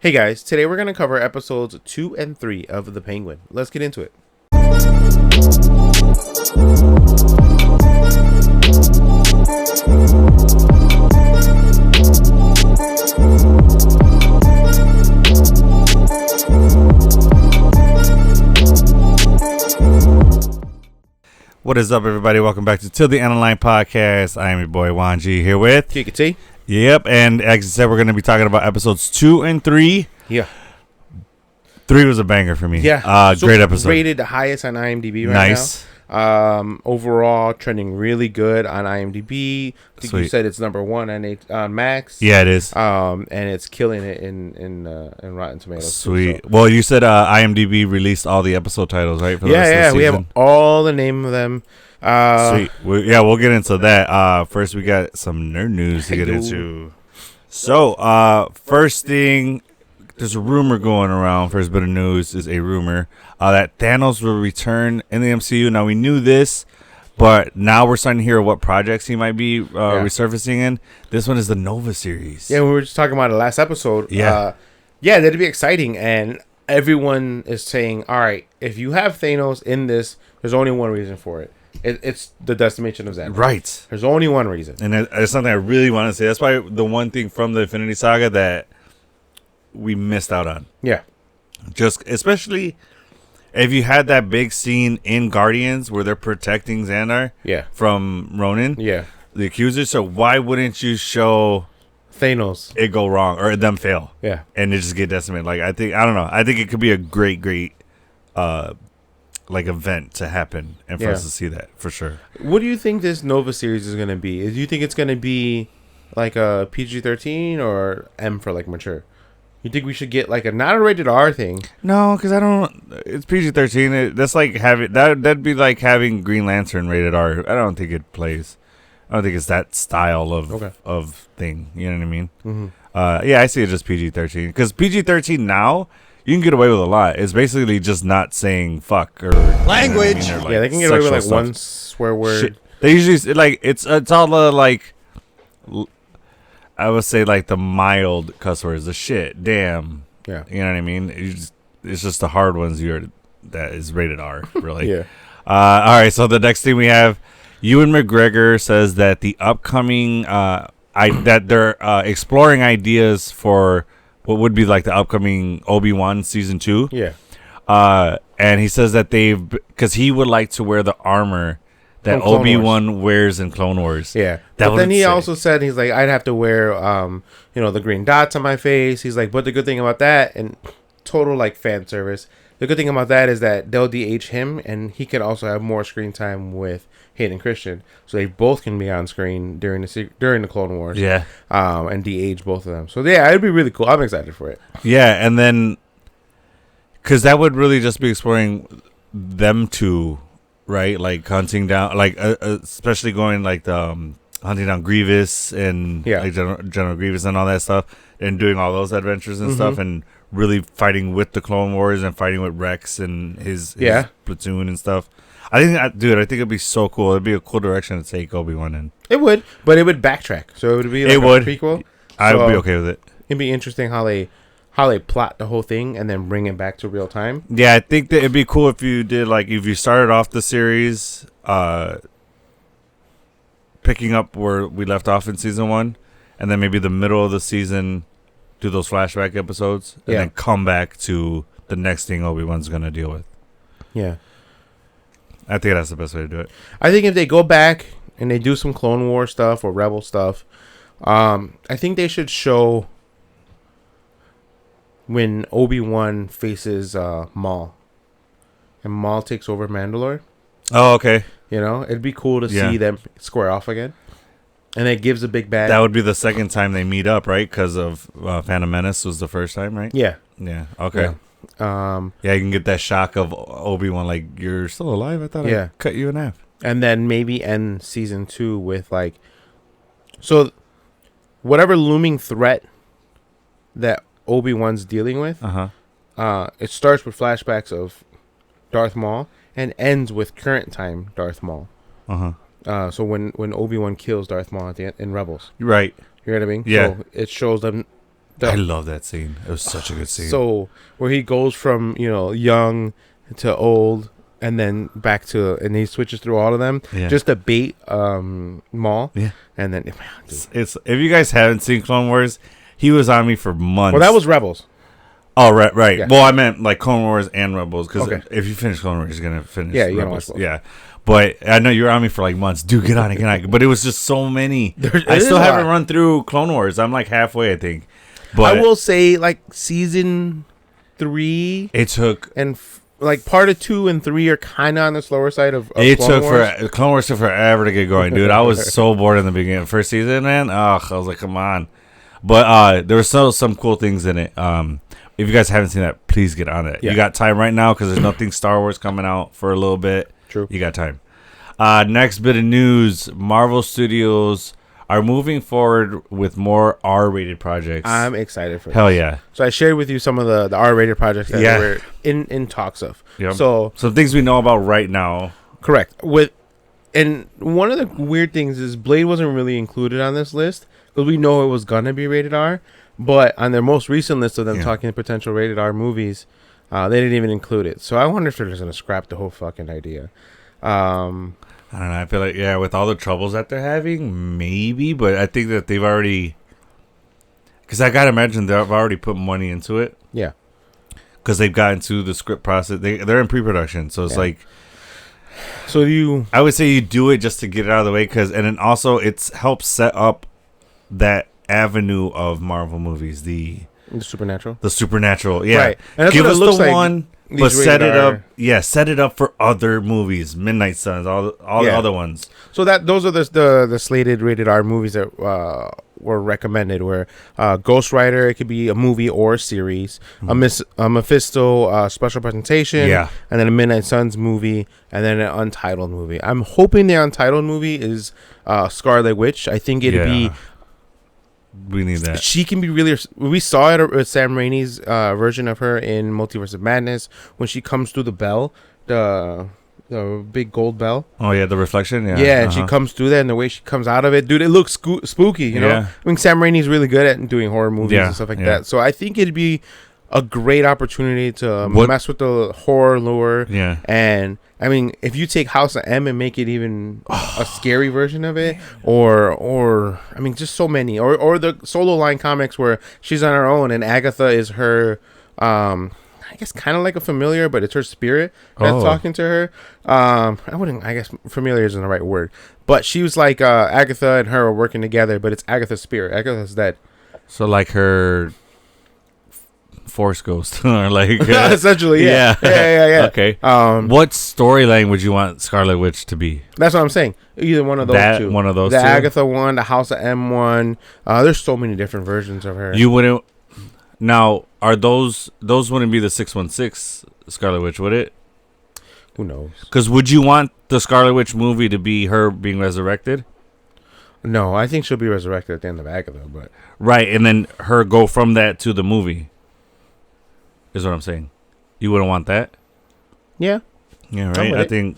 Hey guys, today we're going to cover episodes 2 and 3 of The Penguin. Let's get into it. What is up, everybody? Welcome back to Till the End of Line Podcast. I am your boy Wanji here with Kika T. Yep, and as I said, we're going to be talking about episodes 2 and 3. Yeah. 3 was a banger for me. Yeah. Great episode. Rated the highest on IMDb right now. Overall, trending really good on IMDb. I think you said it's number 1 on Max. Yeah, it is. And it's killing it in Rotten Tomatoes. Sweet. So. Well, you said IMDb released all the episode titles, right? For the rest of the season? We have all the name of them. Sweet. We'll get into that. First, we got some nerd news to get into. So, first thing, there's a rumor going around. First bit of news is a rumor that Thanos will return in the MCU. Now, we knew this, but now we're starting to hear what projects he might be resurfacing in. This one is the Nova series. Yeah, we were just talking about the last episode. Yeah. That'd be exciting. And everyone is saying, all right, if you have Thanos in this, there's only one reason for it. It's the decimation of Xandar. Right. There's only one reason. And it's something I really want to say. That's why the one thing from the Infinity Saga that we missed out on. Yeah. Just especially if you had that big scene in Guardians where they're protecting Xandar from Ronan, the accuser. So why wouldn't you show Thanos it go wrong or them fail? Yeah. And it just get decimated. Like I don't know. I think it could be a great event to happen and for us to see that for sure. What do you think this Nova series is going to be? Do you think it's going to be like a PG-13 or M for like mature? You think we should get like a not a rated R thing? No, because I don't. It's PG-13. That's like having that'd be like having Green Lantern rated R. I don't think it plays. I don't think it's that style of thing. You know what I mean? Mm-hmm. I see it just PG-13 because PG-13 now you can get away with a lot. It's basically just not saying fuck or language. You know what I mean? Or, like, they can get away with like stuff. one swear word. Shit. They usually like it's all the like. I would say like the mild cuss words, the shit, damn. Yeah. You know what I mean? It's just the hard ones that is rated R, really. Yeah. All right, so the next thing we have, Ewan McGregor says that the upcoming, that they're exploring ideas for what would be like the upcoming Obi-Wan season 2. Yeah. And he says that because he would like to wear the armor that Obi-Wan wears in Clone Wars. Yeah. But then he also said, he's like, I'd have to wear, the green dots on my face. He's like, but the good thing about that, and total, like, fan service, the good thing about that is that they'll DH him, and he can also have more screen time with Hayden Christian. So they both can be on screen during the Clone Wars. Yeah. And DH both of them. So, yeah, it'd be really cool. I'm excited for it. Yeah, and then, because that would really just be exploring them two, right? Like hunting down, like especially going like the hunting down Grievous and like General Grievous and all that stuff, and doing all those adventures and stuff, and really fighting with the Clone Wars and fighting with Rex and his platoon and stuff. I think it'd be so cool. It'd be a cool direction to take Obi-Wan in. It would, but it would backtrack, so it would be like a prequel. I would be okay with it. It'd be interesting how they plot the whole thing and then bring it back to real time. Yeah, I think that it'd be cool if you did if you started off the series picking up where we left off in season 1, and then maybe the middle of the season do those flashback episodes, and then come back to the next thing Obi-Wan's gonna deal with. Yeah, I think that's the best way to do it. I think if they go back and they do some Clone War stuff or Rebel stuff, I think they should show when Obi-Wan faces Maul, and Maul takes over Mandalore. Oh, okay. It'd be cool to see them square off again. And it gives a big bad. That would be the second time they meet up, right? Because of Phantom Menace was the first time, right? Yeah. Yeah. Okay. Yeah. You can get that shock of Obi-Wan, like, you're still alive? I thought I cut you in half. And then maybe end season 2 with, like... So, whatever looming threat that Obi-Wan's dealing with, it starts with flashbacks of Darth Maul and ends with current time Darth Maul. So when Obi-Wan kills Darth Maul at the end, in Rebels, right? You know what I mean? Yeah. So it shows them I love that scene. It was such a good scene. So where he goes from young to old, and then back to, and he switches through all of them. Yeah. Just a bait Maul. Yeah. And then it's if you guys haven't seen Clone Wars, he was on me for months. Well, that was Rebels. Oh, right. Yeah. Well, I meant like Clone Wars and Rebels, because Okay. if you finish Clone Wars, you're gonna finish. Yeah, you Rebels. watch both. Yeah. But I know you were on me for like months. Dude, get on it. But it was just so many. It I is still a haven't lot. run through Clone Wars. I'm like halfway, I think. But I will say, like, season 3 it took. and like part of 2 and 3 are kind of on the slower side of It Clone took Wars. for Clone Wars took forever to get going, dude. I was so bored in the beginning. First season, man. Ugh, I was like, come on. But there were still some cool things in it. If you guys haven't seen that, please get on it. Yeah. You got time right now because there's nothing Star Wars coming out for a little bit. True. You got time. Next bit of news: Marvel Studios are moving forward with more R-rated projects. I'm excited for Hell this. yeah. So I shared with you some of the R-rated projects that Yeah. we're in talks of. Yep. So Some things we know about right now. correct. And one of the weird things is Blade wasn't really included on this list because we know it was gonna be rated R, but on their most recent list of them talking potential rated R movies, they didn't even include it. So I wonder if they're just gonna scrap the whole fucking idea. I don't know. I feel like, with all the troubles that they're having, maybe. But I think that they've already... Because I got to imagine they've already put money into it. Yeah. Because they've gotten to the script process. They're in pre-production. So it's like... So I would say you do it just to get it out of the way. And then also, it helps set up that avenue of Marvel movies. The Supernatural. supernatural. Yeah. Right. And that's Give what it us looks the like. one... These But set rated it R. up, set it up for other movies, Midnight Suns, all the other ones. So those are the slated rated R movies that were recommended. Where Ghost Rider, it could be a movie or a series. A Mephisto special presentation. Yeah. And then a Midnight Suns movie, and then an Untitled movie. I'm hoping the Untitled movie is Scarlet Witch. I think it'd be. We need that. She can be really. We saw it with Sam Raimi's version of her in Multiverse of Madness when she comes through the bell, the big gold bell. Oh yeah, the reflection. Yeah, Yeah, and she comes through that, and the way she comes out of it, dude, it looks spooky. You know, Yeah. I mean, Sam Raimi's really good at doing horror movies Yeah, and stuff like yeah. that. So I think it'd be a great opportunity to What- mess with the horror lore. Yeah. And I mean, if you take House of M and make it even a scary version of it, or I mean, just so many, or the solo line comics where she's on her own and Agatha is her, I guess kind of like a familiar, but it's her spirit that's talking to her. I guess familiar isn't the right word, but she was like Agatha and her are working together, but it's Agatha's spirit. Agatha's dead. So like her Force Ghost, or like Essentially, yeah. Okay. What storyline would you want Scarlet Witch to be? That's what I'm saying. Either one of those two. One of those the two? Agatha one, the House of M one. There's so many different versions of her. You wouldn't. Now, are those wouldn't be the 616 Scarlet Witch, would it? Who knows? Because would you want the Scarlet Witch movie to be her being resurrected? No, I think she'll be resurrected at the end of Agatha, but Right, and then her go from that to the movie. Is what I'm saying. You wouldn't want that? yeah. Yeah, I'm right. with I it.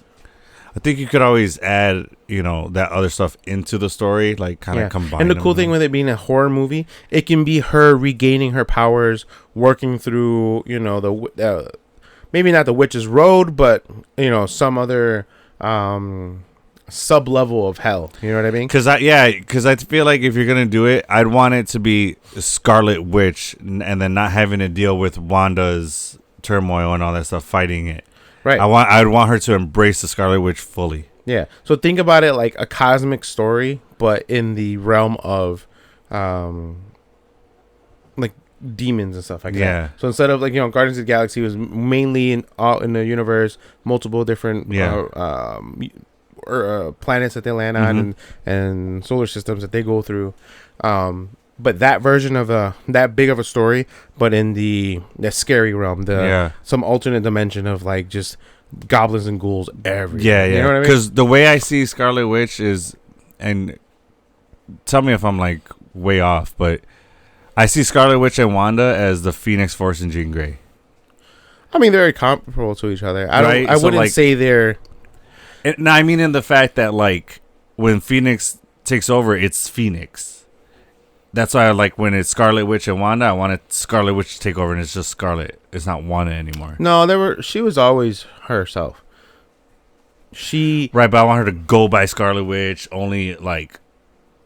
think you could always add, that other stuff into the story, like kind of combine. And the them. cool thing with it being a horror movie, it can be her regaining her powers, working through, the maybe not the witch's road, but some other sub level of hell. You know what I mean? Because I feel like if you're gonna do it, I'd want it to be Scarlet Witch, and then not having to deal with Wanda's turmoil and all that stuff, fighting it. Right. I'd want her to embrace the Scarlet Witch fully. Yeah. So think about it like a cosmic story, but in the realm of like demons and stuff like Yeah. that. So instead of Guardians of the Galaxy was mainly in the universe, multiple different planets that they land on and solar systems that they go through. But that version of that big of a story, but in the scary realm, some alternate dimension of like just goblins and ghouls everywhere. Yeah. You know what I mean? Because the way I see Scarlet Witch is, and tell me if I'm like way off, but I see Scarlet Witch and Wanda as the Phoenix Force and Jean Grey. I mean, they're comparable to each other. Right? I So, wouldn't like- say they're. No, I mean in the fact that like when Phoenix takes over, it's Phoenix. that's why I like when it's Scarlet Witch and Wanda. I wanted Scarlet Witch to take over, and it's just Scarlet. It's not Wanda anymore. No, she was always herself. Right, but I want her to go by Scarlet Witch, only like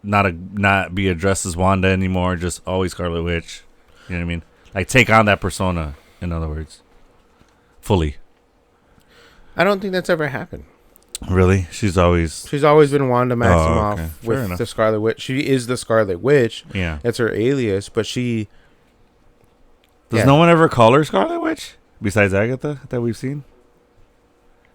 not be addressed as Wanda anymore, just always Scarlet Witch. You know what I mean? Like take on that persona, in other words. Fully. I don't think that's ever happened. Really? She's always been Wanda Maximoff okay. with the Scarlet Witch. She is the Scarlet Witch. Yeah. That's her alias, but she Does no one ever call her Scarlet Witch? Besides Agatha that we've seen?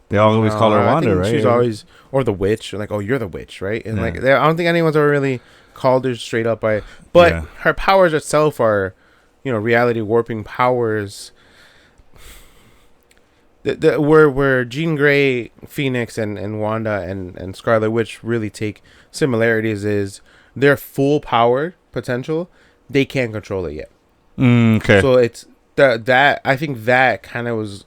They always call her Wanda, right? She's always, or the witch, or like, oh, you're the witch, right? And Yeah. like, I don't think anyone's ever really called her straight up by, but her powers itself are, reality warping powers. Where Jean Grey, Phoenix, and Wanda and Scarlet Witch really take similarities is their full power potential. They can't control it yet. Okay. So it's that I think that kind of was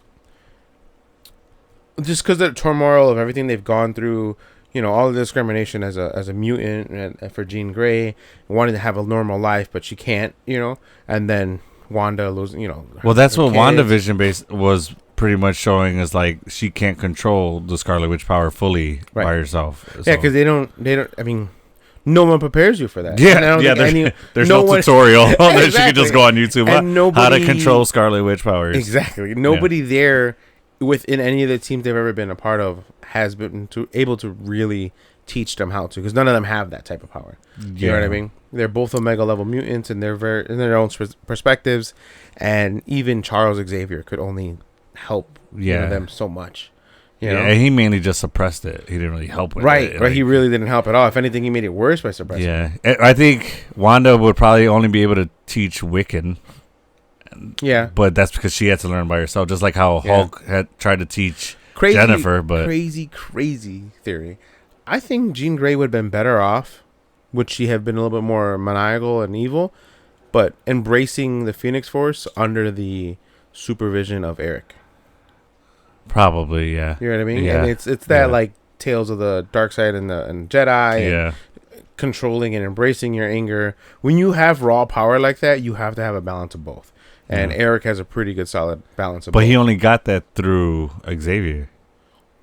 just because of the turmoil of everything they've gone through. All the discrimination as a mutant and for Jean Grey, wanting to have a normal life, but she can't. And then Wanda losing. Well, that's what kids. WandaVision was pretty much showing is like she can't control the Scarlet Witch power fully by herself. Yeah, because they don't. I mean, no one prepares you for that. Yeah, there's no tutorial that you can just go on YouTube. How to control Scarlet Witch powers. Exactly. Nobody there within any of the teams they've ever been a part of has been able to really teach them how to, because none of them have that type of power. You know what I mean? They're both Omega level mutants, and they're very in their own perspectives. And even Charles Xavier could only help them so much. And he mainly just suppressed it. He didn't really help with it. Right. Like, he really didn't help at all. If anything, he made it worse by suppressing it. Yeah. I think Wanda would probably only be able to teach Wiccan. Yeah. But that's because she had to learn by herself, just like how Hulk had tried to teach Jennifer. But crazy theory. I think Jean Grey would have been better off, would she have been a little bit more maniacal and evil, but embracing the Phoenix Force under the supervision of Eric. Probably, yeah. You know what I mean? Yeah. And it's that like Tales of the Dark Side and Jedi. Yeah. Controlling and embracing your anger. When you have raw power like that, you have to have a balance of both. And Eric has a pretty good solid balance of both. But he only got that through Xavier.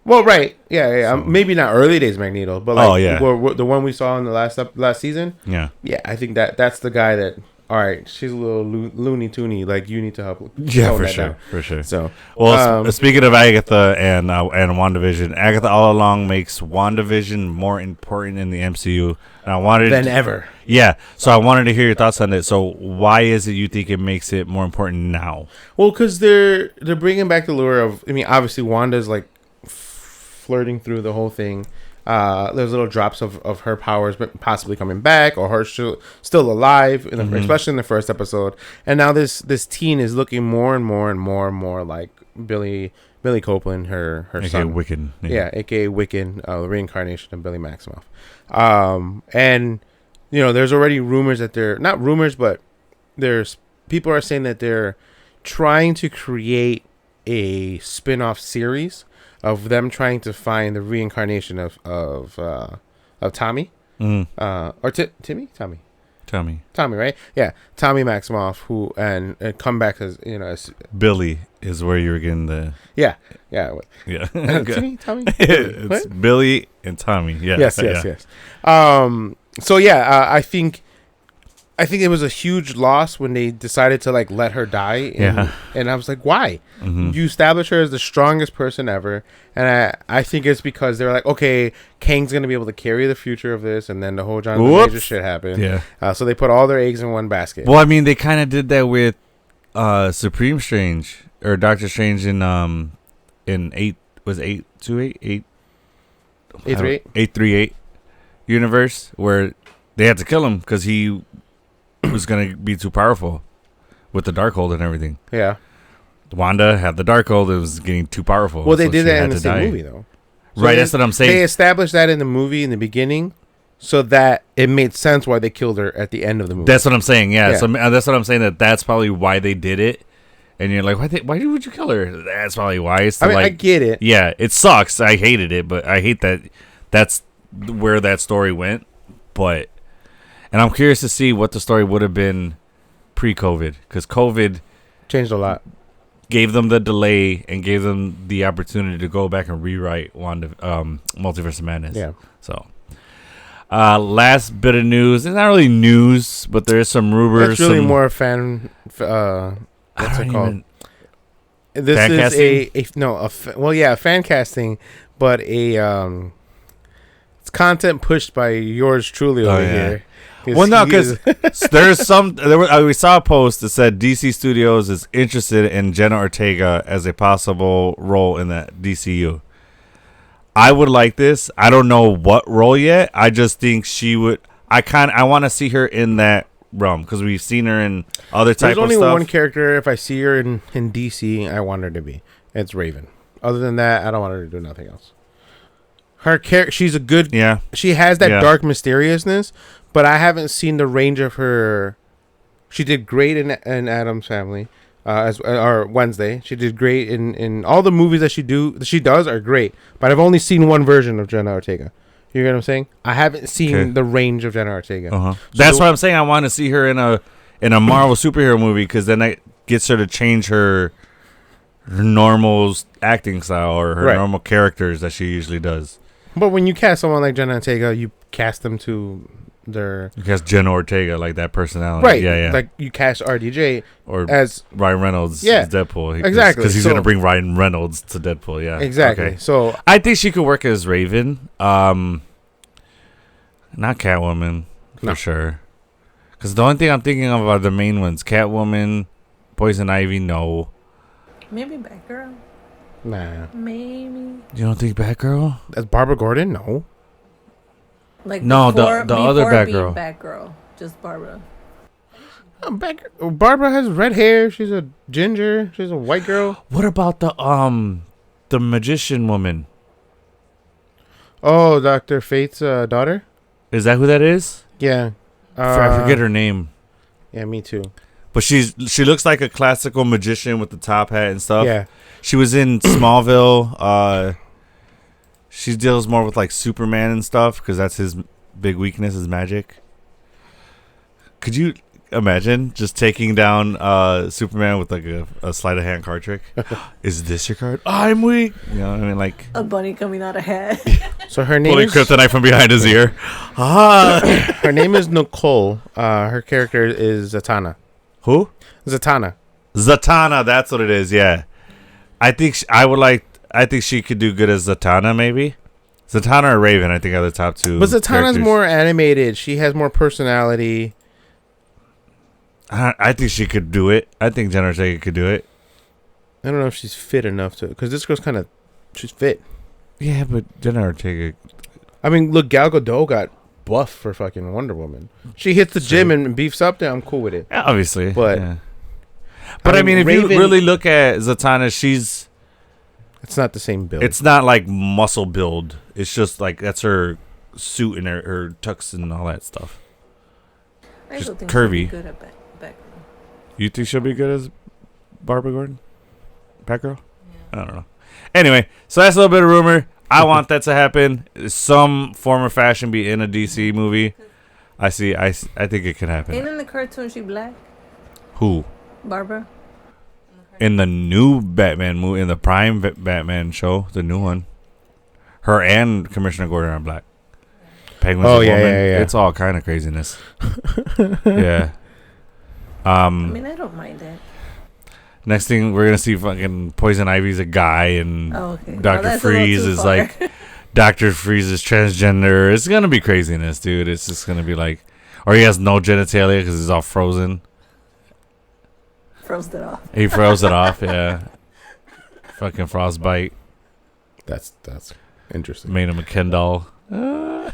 Well, right. Yeah. So, maybe not early days Magneto, but like the one we saw in the last season. Yeah. Yeah, I think that's the guy that, all right, she's a little loony toony. Like, you need to help. Yeah, for sure. So, well, speaking of Agatha and WandaVision, Agatha all along makes WandaVision more important in the MCU. And I wanted than ever. Yeah. So I wanted to hear your thoughts on it. So why is it you think it makes it more important now? Well, because they're bringing back the lure of. I mean, obviously Wanda's like flirting through the whole thing. There's little drops of her powers possibly coming back, or her still alive, especially in the first episode. And now this teen is looking more and more and more and more like Billy Copeland, her AKA son. Wiccan. Yeah, aka Wiccan, the reincarnation of Billy Maximoff. And there's already rumors that they're not rumors, but there's people are saying that they're trying to create a spin-off series of them trying to find the reincarnation of Tommy, or Tommy, right? Yeah, Tommy Maximoff, who and come back as Billy is where you were getting the yeah. Tommy. It's Billy and Tommy. Yeah. Yes. So I think it was a huge loss when they decided to like let her die. And I was like, why? Mm-hmm. You establish her as the strongest person ever. And I think it's because they were like, okay, Kang's going to be able to carry the future of this. And then the whole Jonathan Major shit happened. Yeah. So they put all their eggs in one basket. Well, I mean, they kind of did that with Supreme Strange or Doctor Strange in 838 universe, where they had to kill him because he was going to be too powerful with the Darkhold and everything. Yeah. Wanda had the Darkhold. It was getting too powerful. Well, they did that in the same movie, though. So right, that's what I'm saying. They established that in the movie in the beginning so that it made sense why they killed her at the end of the movie. That's what I'm saying, yeah. So that's what I'm saying, that's probably why they did it. And you're like, why would you kill her? That's probably why. It's I get it. Yeah, it sucks. I hated it, but I hate that that's where that story went. But And I'm curious to see what the story would have been pre-COVID, because COVID Changed a lot. gave them the delay and gave them the opportunity to go back and rewrite Multiverse of Madness. Yeah. So, last bit of news. It's not really news, but there is some rumors. It's really more fan. What's it called? This fan is casting? A fan casting, but it's content pushed by yours truly over here. Well, no, because there's we saw a post that said DC Studios is interested in Jenna Ortega as a possible role in the DCU. I would like this. I don't know what role yet. I just think she would. I want to see her in that realm because we've seen her in other type of stuff. There's only one character. If I see her in DC, I want her to be. It's Raven. Other than that, I don't want her to do nothing else. Her character, she's a good. Yeah. She has that dark mysteriousness. But I haven't seen the range of her. She did great in Addams Family, or Wednesday. She did great in all the movies that she does are great. But I've only seen one version of Jenna Ortega. You know what I'm saying? I haven't seen the range of Jenna Ortega. So that's why I'm saying I want to see her in a Marvel superhero movie, because then that gets her to change her normal acting style or her normal characters that she usually does. But when you cast someone like Jenna Ortega, you cast them to. You cast Jenna Ortega, like that personality, right? Yeah. Like you cast RDJ or as Ryan Reynolds, as Deadpool, exactly, because he's gonna bring Ryan Reynolds to Deadpool, exactly. Okay. So I think she could work as Raven, not Catwoman for sure, because the only thing I'm thinking of are the main ones: Catwoman, Poison Ivy. No, maybe Batgirl. Nah, maybe. You don't think Batgirl? That's Barbara Gordon? No. Like no, the other Batgirl. Batgirl, just Barbara. Barbara has red hair. She's a ginger. She's a white girl. What about the magician woman? Oh, Dr. Fate's daughter. Is that who that is? Yeah. I forget her name. Yeah, me too. But she looks like a classical magician with the top hat and stuff. Yeah. She was in Smallville. She deals more with like Superman and stuff because that's his big weakness is magic. Could you imagine just taking down Superman with like a sleight of hand card trick? Is this your card? I'm weak. You know what I mean? Like a bunny coming out of hat. So her name pulling kryptonite from behind his ear. Her name is Nicole. Her character is Zatanna. Who? Zatanna. That's what it is. Yeah. I think I think she could do good as Zatanna, maybe. Zatanna or Raven, I think, are the top two. But Zatanna's characters. more animated. She has more personality. I think she could do it. I think Jenna Ortega could do it. I don't know if she's fit enough to, because this girl's she's fit. Yeah, but Jenna Ortega. I mean, look, Gal Gadot got buff for fucking Wonder Woman. She hits the gym and beefs up there. I'm cool with it. Yeah, obviously, but I mean, if Raven, you really look at Zatanna, it's not the same build. It's not like muscle build. It's just like that's her suit and her tux and all that stuff. I just think curvy. She'll be good at Batgirl. You think she'll be good as Barbara Gordon? Batgirl? Yeah. I don't know. Anyway, so that's a little bit of rumor. I want that to happen. Some form or fashion be in a DC movie. I think it could happen. Ain't in the cartoon she black? Who? Barbara. In the new Batman movie, in the Prime Batman show, the new one, her and Commissioner Gordon are black. Penguin's a woman. Yeah. It's all kind of craziness. Yeah. I mean, I don't mind it. Next thing we're gonna see, fucking Poison Ivy's a guy, and Dr. Freeze is like, Dr. Freeze is transgender. It's gonna be craziness, dude. It's just gonna be like, or he has no genitalia because he's all frozen. Froze it off. He froze it off, yeah. Fucking frostbite. That's interesting. Made him a Ken doll. Can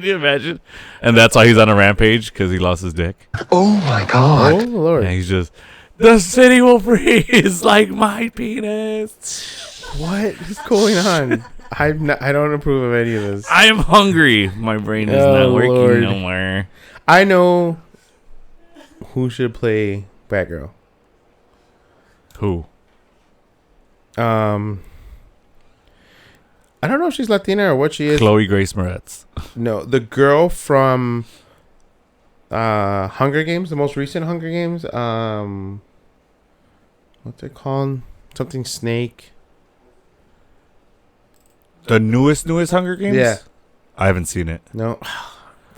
you imagine? And that's why he's on a rampage, because he lost his dick. Oh my god. Oh Lord. And he's just, the city will freeze like my penis. What is going on? I don't approve of any of this. I am hungry. My brain is not working no more. I know who should play Batgirl. Who? I don't know if she's Latina or what she is. Chloe Grace Moretz. No, the girl from Hunger Games, the most recent Hunger Games. What's it called? Something Snake. The newest Hunger Games? Yeah. I haven't seen it. No.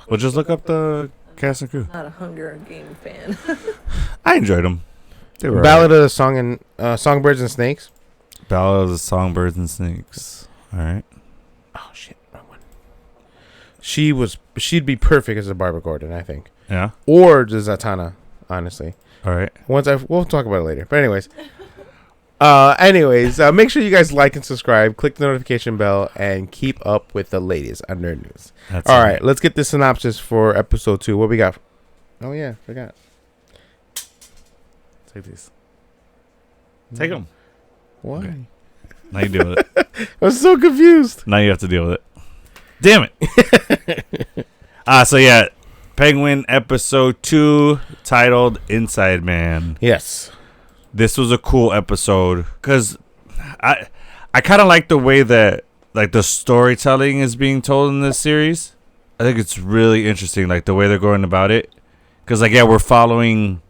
Well, just look up the cast and crew. Not a Hunger Game fan. I enjoyed them. They were Ballad of the Songbirds and Snakes. Ballad of the Songbirds and Snakes. All right. Oh shit, wrong one. She'd be perfect as a Barbara Gordon, I think. Yeah. Or the Zatanna, honestly. All right. We'll talk about it later. But anyways. Make sure you guys like and subscribe, click the notification bell, and keep up with the latest on Nerd News. All right, let's get the synopsis for episode 2. What we got? Oh yeah, forgot. Take these. Take them. Why? Okay. Now you deal with it. I'm so confused. Now you have to deal with it. Damn it. So yeah, Penguin episode 2 titled Inside Man. Yes. This was a cool episode because I kind of like the way that like the storytelling is being told in this series. I think it's really interesting, like the way they're going about it. Because like we're following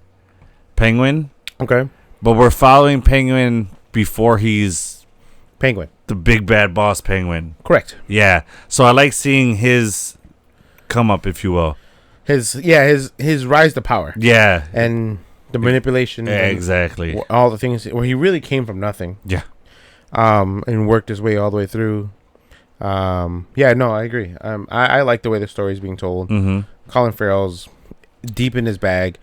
Penguin, Okay. but we're following Penguin before he's Penguin. the big bad boss Penguin. Correct. Yeah, so I like seeing his come up, if you will. His rise to power. Yeah, And the manipulation. and exactly. all the things where he really came from nothing. Yeah. And worked his way all the way through. Yeah, no, I agree. I like the way the story is being told. Mm-hmm. Colin Farrell's deep in his bag.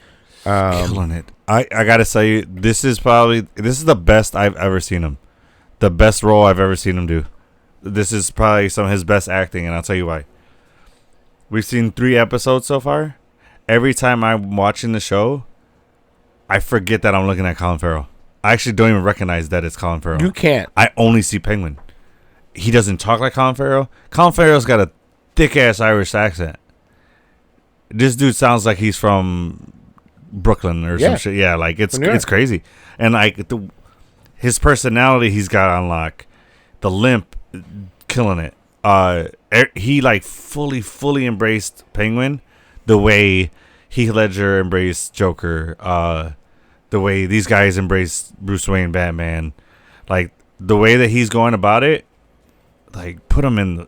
Killing it. I gotta say, this is the best I've ever seen him. The best role I've ever seen him do. This is probably some of his best acting, and I'll tell you why. We've seen 3 episodes so far. Every time I'm watching the show, I forget that I'm looking at Colin Farrell. I actually don't even recognize that it's Colin Farrell. You can't. I only see Penguin. He doesn't talk like Colin Farrell. Colin Farrell's got a thick-ass Irish accent. This dude sounds like he's from Brooklyn or some shit. Yeah, like it's crazy. And like his personality he's got on lock. The limp, killing it. He like fully embraced Penguin the way Heath Ledger embraced Joker, the way these guys embrace Bruce Wayne, Batman, like the way that he's going about it, like put him in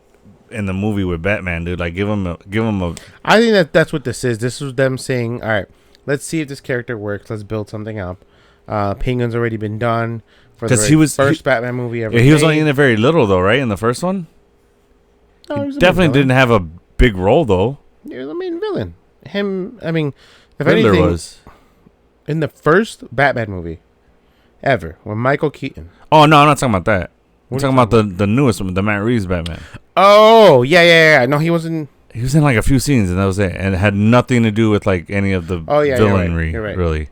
the movie with Batman, dude. Like give him a. I think that's what this is. This was them saying, all right, let's see if this character works. Let's build something up. Penguin's already been done for the first Batman movie ever. He was only in it very little though, right? In the first one, no, he definitely didn't have a big role though. He was the main villain. Him, I mean, if Riddler anything, was in the first Batman movie ever, when Michael Keaton. Oh no, I'm not talking about that. I'm What talking are you about the newest one, the Matt Reeves Batman. Oh yeah. No, he wasn't. He was in like a few scenes, and that was it. And it had nothing to do with like any of the villainry, You're right. really.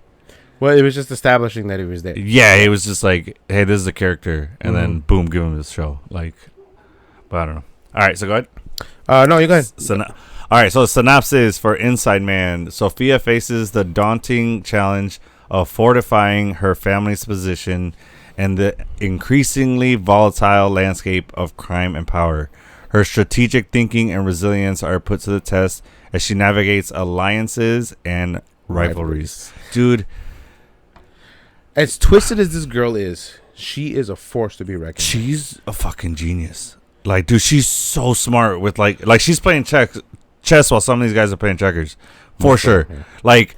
Well, it was just establishing that he was there. Yeah, it was just like, hey, this is a character, and then boom, give him this show. Like, but I don't know. All right, so go ahead. No, you go ahead. All right, so the synopsis for Inside Man. Sophia faces the daunting challenge of fortifying her family's position and the increasingly volatile landscape of crime and power. Her strategic thinking and resilience are put to the test as she navigates alliances and rivalries. Dude, as twisted as this girl is, she is a force to be reckoned with. she's a fucking genius. Like, dude, she's so smart with like she's playing chess while some of these guys are playing checkers, for sure. Yeah. Like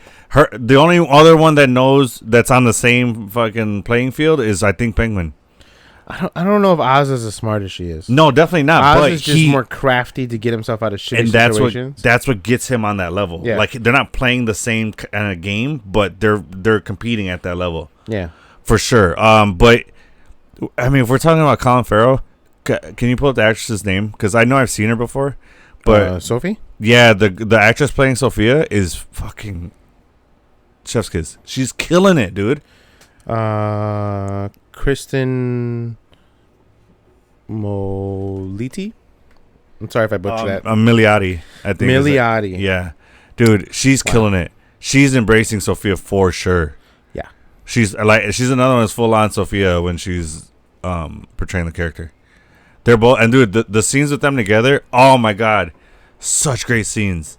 the only other one that knows that's on the same fucking playing field is I think Penguin. I don't know if Oz is as smart as she is. No, definitely not. Oz but is just more crafty to get himself out of shitty and situations. that's what gets him on that level. Yeah. Like they're not playing the same kind of game, but they're competing at that level. Yeah, for sure. But I mean, if we're talking about Colin Farrell, can you pull up the actress's name? Because I know I've seen her before. But Sophie? Yeah, the actress playing Sophia is fucking chef's kiss. She's killing it, dude. Kristen Moliti? I'm sorry if I butchered that. Milioti, I think. Milioti. Yeah. Dude, she's killing it. She's embracing Sophia for sure. Yeah. She's another one that's full on Sophia when she's portraying the character. They're both, and dude, the scenes with them together, oh my god, such great scenes.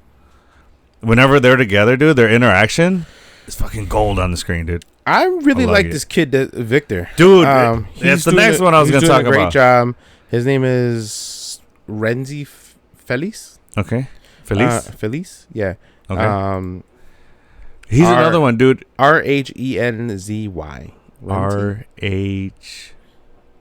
Whenever they're together, dude, their interaction is fucking gold on the screen, dude. I really I like it. this kid, Victor. Dude, that's the next one I was going to talk about. Great job. His name is Renzi Feliz. Okay. Feliz? Feliz, yeah. Okay. He's another one, dude. Rhenzy.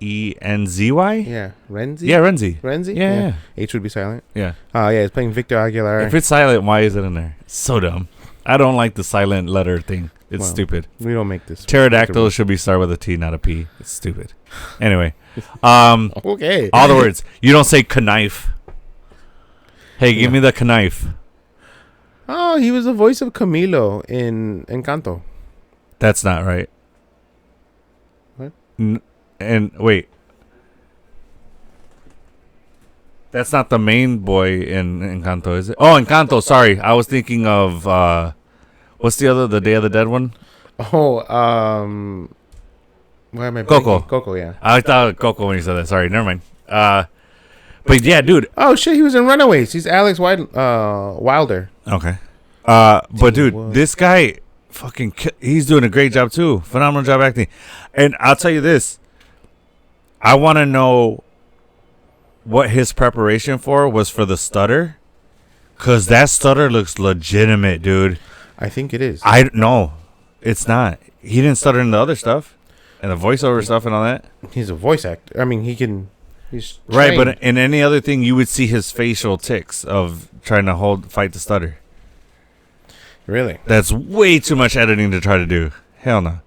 Renzy? Yeah, Renzi. Yeah, Renzi. Renzi. Yeah. H would be silent. Yeah. Yeah, he's playing Victor Aguilar. If it's silent, why is it in there? It's so dumb. I don't like the silent letter thing. It's stupid. We don't make this. Pterodactyl should be started with a T, not a P. It's stupid. Anyway. Okay. All the words. You don't say knife. Hey, give me the knife. Oh, he was the voice of Camilo in Encanto. That's not right. What? And wait. That's not the main boy in Encanto, is it? Oh, Encanto, sorry. I was thinking of what's the Day of the Dead one? Oh, why am I Coco. Coco, yeah. I thought Coco when you said that. Sorry, never mind. But yeah, dude. Oh shit, he was in Runaways. He's Alex Wilder. Okay. But dude, this guy fucking he's doing a great job too. Phenomenal job acting. And I'll tell you this. I want to know what his preparation for was for the stutter. Cause that stutter looks legitimate, dude. I think it is. No, it's not. He didn't stutter in the other stuff. And the voiceover stuff and all that. He's a voice actor. I mean, he's trained. Right, but in any other thing, you would see his facial tics of trying to fight the stutter. Really? That's way too much editing to try to do. Hell no.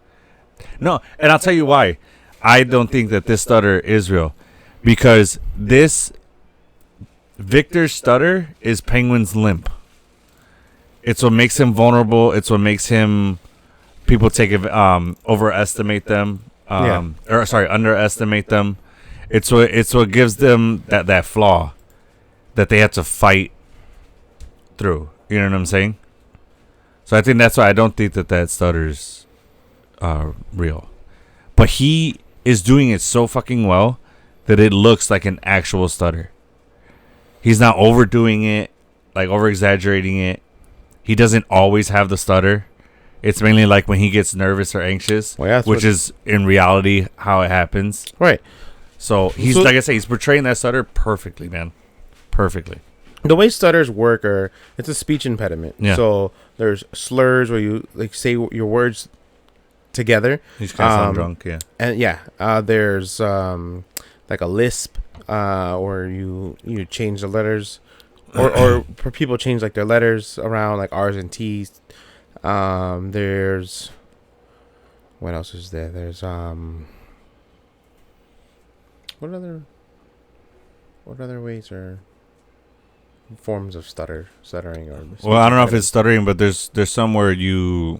No, and I'll tell you why. I don't think that this stutter is real. Because this Victor's stutter is Penguin's limp. It's what makes him vulnerable. It's what makes him people overestimate them. Underestimate them. It's what gives them that flaw that they have to fight through. You know what I'm saying? So I think that's why I don't think that stutter's real. But he is doing it so fucking well that it looks like an actual stutter. He's not overdoing it, like over exaggerating it. He doesn't always have the stutter. It's mainly like when he gets nervous or anxious, which is in reality how it happens. Right. So he's like I say, he's portraying that stutter perfectly, man. Perfectly. The way stutters work it's a speech impediment. Yeah. So there's slurs where you like say your words together. He's kind of sound drunk, yeah. And there's like a lisp, or you change the letters, or people change like their letters around, like R's and T's. There's what else is there? There's what other ways are forms of stuttering or well, I don't know if it's stuttering, but there's some where you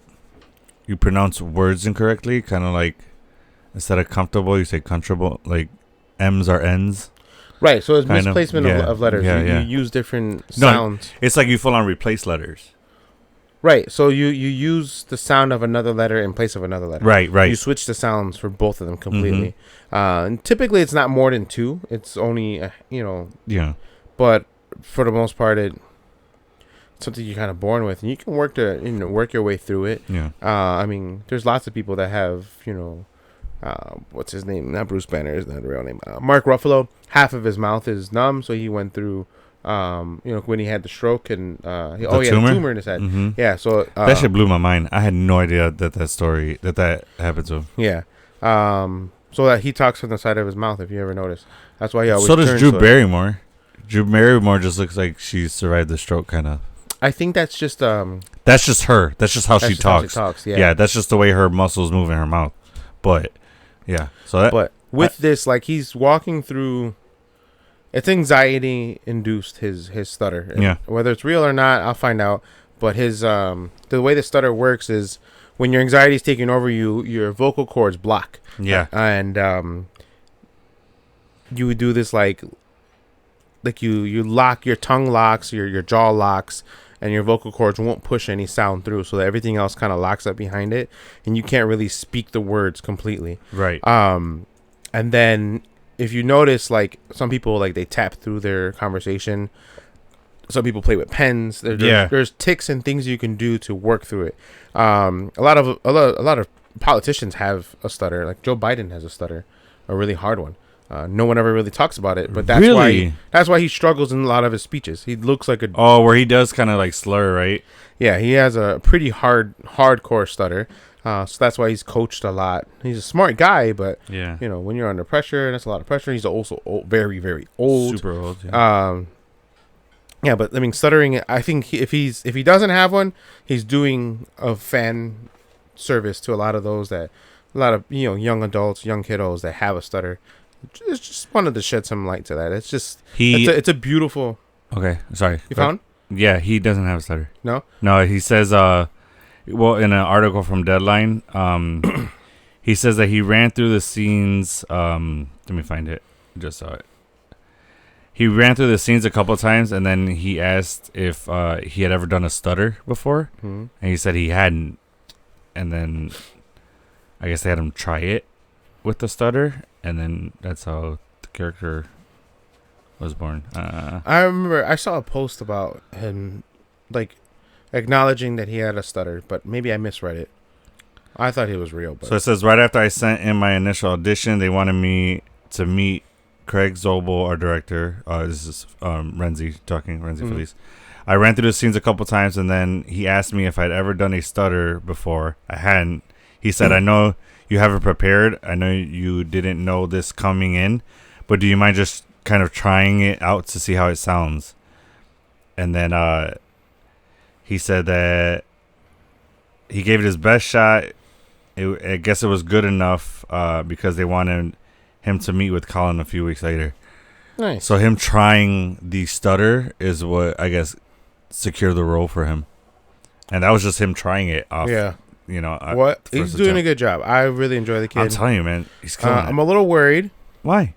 pronounce words incorrectly, kind of like instead of comfortable you say comfortable, like M's are N's. Right, so it's misplacement of letters. You use different sounds. No, it's like you full on replace letters. Right, so you use the sound of another letter in place of another letter. Right. You switch the sounds for both of them completely. And typically it's not more than two. It's only, Yeah. But for the most part, it's something you're kind of born with. And you can work your way through it. Yeah. I mean, there's lots of people that have, what's his name? Not Bruce Banner, is not the real name. Mark Ruffalo, half of his mouth is numb, so he went through... when he had the stroke and he had a tumor in his head. Mm-hmm. Yeah, so that shit blew my mind. I had no idea that happened to him. Yeah, so that he talks from the side of his mouth. If you ever notice, that's why he always. So does Drew Barrymore. Drew Barrymore just looks like she survived the stroke, kind of. I think that's just That's just her. That's just how she talks. Yeah, that's just the way her muscles move in her mouth. But yeah, but with this, like he's walking through. It's anxiety induced his stutter. And whether it's real or not, I'll find out. But his the way the stutter works is when your anxiety is taking over you, your vocal cords block. Yeah. And you would do this like you lock, your tongue locks, your jaw locks, and your vocal cords won't push any sound through, so that everything else kind of locks up behind it, and you can't really speak the words completely. Right. And then if you notice, like some people like they tap through their conversation. Some people play with pens. There's ticks and things you can do to work through it. A lot of politicians have a stutter. Like Joe Biden has a stutter, a really hard one. No one ever really talks about it, but that's why he struggles in a lot of his speeches. He looks like where he does kind of like slur, right? Yeah, he has a pretty hardcore stutter. So that's why he's coached a lot. He's a smart guy, but when you're under pressure, and that's a lot of pressure. He's also very, very old, super old. Yeah. Yeah, but I mean, stuttering. I think if he doesn't have one, he's doing a fan service to a lot of young adults, young kiddos that have a stutter. Just wanted to shed some light to that. It's just it's a beautiful. Okay, sorry. You found? Yeah, he doesn't have a stutter. No, he says. Well, in an article from Deadline, he says that he ran through the scenes. Let me find it. Just saw it. He ran through the scenes a couple of times, and then he asked if he had ever done a stutter before, and he said he hadn't. And then I guess they had him try it with the stutter, and then that's how the character was born. I remember I saw a post about him, like, acknowledging that he had a stutter, but maybe I misread it. I thought he was real. But. So it says, right after I sent in my initial audition, they wanted me to meet Craig Zobel, our director. This is Renzi Felice. I ran through the scenes a couple times, and then he asked me if I'd ever done a stutter before. I hadn't. He said, I know you haven't prepared. I know you didn't know this coming in, but do you mind just kind of trying it out to see how it sounds? And then he said that he gave it his best shot. I guess it was good enough because they wanted him to meet with Colin a few weeks later. Nice. So him trying the stutter is what I guess secured the role for him, and that was just him trying it off. Yeah. What he's doing a good job. I really enjoy the kid. I'm telling you, man, he's killing it. I'm a little worried. Why?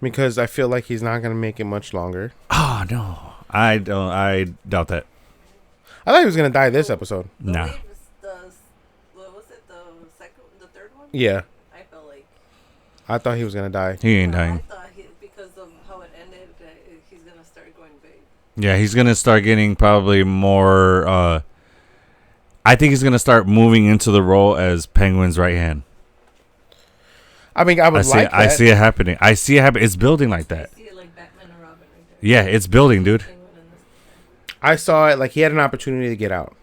Because I feel like he's not going to make it much longer. Oh no, I don't. I doubt that. I thought he was going to die this episode. Nah. What was it? The third one? Yeah. I felt like. I thought he was going to die. He ain't dying. I thought because of how it ended, he's going to start going big. Yeah, he's going to start getting probably more. I think he's going to start moving into the role as Penguin's right hand. I mean, I see it happening. It's building like that. I see it like Batman and Robin right there. Yeah, it's building, dude. I saw it like he had an opportunity to get out.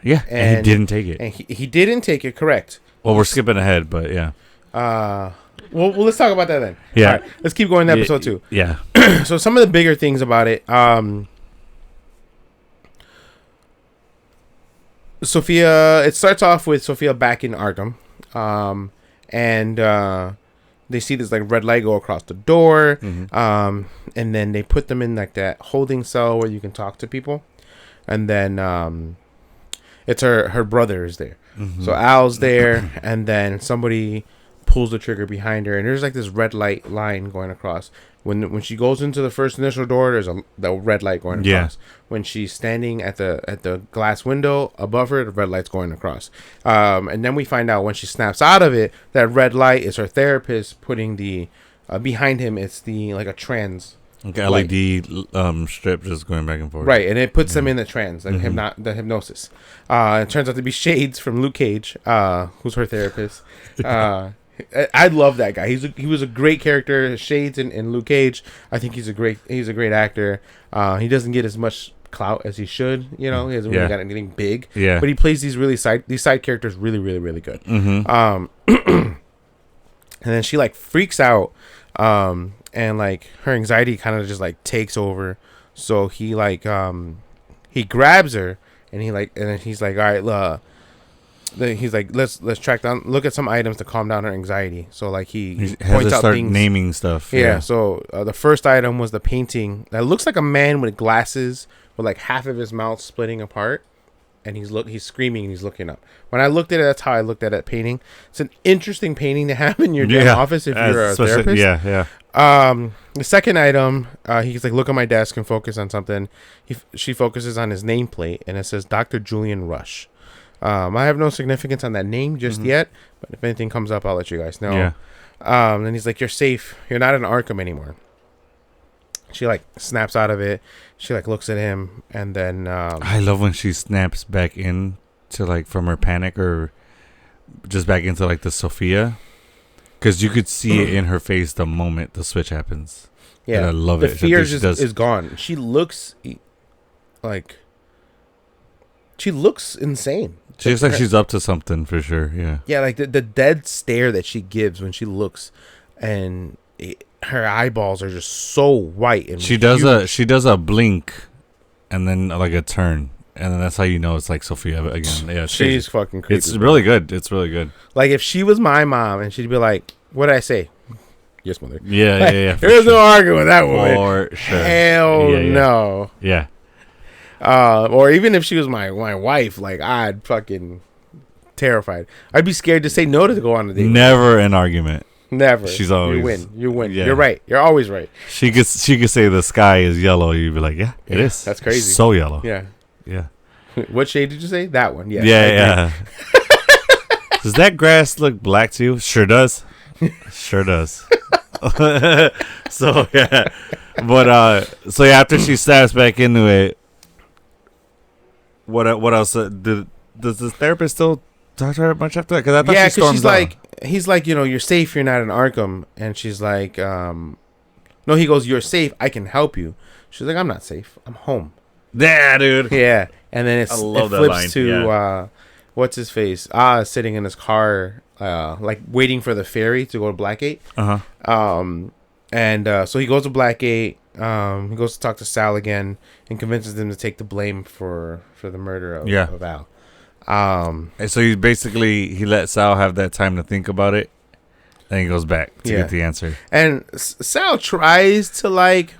Yeah, and he didn't take it. And he didn't take it, correct. Well, we're skipping ahead, but yeah. Well, let's talk about that then. Yeah. All right, let's keep going to episode 2. Yeah. So some of the bigger things about it. Sophia, it starts off with Sophia back in Arkham. And they see this like red light go across the door. And then they put them in like that holding cell where you can talk to people. And then it's her brother is there. So Al's there, and then somebody pulls the trigger behind her, and there's like this red light line going across. When she goes into the first initial door, there's the red light going across. Yeah. When she's standing at the glass window above her, the red light's going across. And then we find out when she snaps out of it, that red light is her therapist putting the behind him. It's the like a trans LED strip just going back and forth. Right, and it puts them in the trance, like the hypnosis. It turns out to be Shades from Luke Cage, who's her therapist. I love that guy. He was a great character. Shades in Luke Cage. I think he's a great actor. He doesn't get as much clout as he should. He hasn't really got anything big. Yeah. But he plays these side characters really, really, really good. And then she like freaks out, and like her anxiety kind of just like takes over. So he like he grabs her, and then he's like, all right, he's like, let's track down, look at some items to calm down her anxiety. So like he points out things, naming stuff. Yeah. So the first item was the painting that looks like a man with glasses with like half of his mouth splitting apart, and he's screaming and he's looking up. When I looked at it, that's how I looked at that painting. It's an interesting painting to have in your office if you're a therapist. Yeah. The second item, he's like, look at my desk and focus on something. She focuses on his nameplate, and it says Dr. Julian Rush. I have no significance on that name just yet, but if anything comes up, I'll let you guys know. Yeah. Then he's like, "You're safe. You're not in Arkham anymore." She like snaps out of it. She like looks at him, and then I love when she snaps back in to like from her panic or just back into like the Sophia, because you could see it in her face the moment the switch happens. yeah, And I love the it. fear She is gone. She looks like she looks insane. She looks like she's up to something for sure. Yeah. Yeah, like the dead stare that she gives when she looks, and her eyeballs are just so white. And She does a blink, and then like a turn, and then that's how you know it's like Sophia again. Yeah, she's fucking creepy. It's really good. It's really good. Like if she was my mom, and she'd be like, "What did I say?" Yes, mother. Yeah, yeah. There's no arguing with that woman. For sure. Hell Yeah, yeah. no. Yeah. Or even if she was my wife, like I'd fucking terrified. I'd be scared to say no to go on a date. Never an argument. Never. She's always. You win. Yeah. You're right. You're always right. She could say the sky is yellow. You'd be like, yeah, it is. That's crazy. It's so yellow. Yeah. Yeah. What shade did you say? That one. Yes, Yeah. Does that grass look black to you? Sure does. Sure does. So yeah, but so yeah, after she snaps back into it, what else? Does the therapist still talk to her much after that? Because I thought she stormed she's out. like, he's like, you're safe. You're not in Arkham, and she's like, no. He goes, you're safe. I can help you. She's like, I'm not safe. I'm home. Yeah, dude. Yeah, and then it love that flips line. to Yeah. What's his face? Sitting in his car, like waiting for the ferry to go to Blackgate. And so he goes to Blackgate. He goes to talk to Sal again and convinces them to take the blame for the murder of Al. And so he let Sal have that time to think about it. Then he goes back to get the answer. And Sal tries to like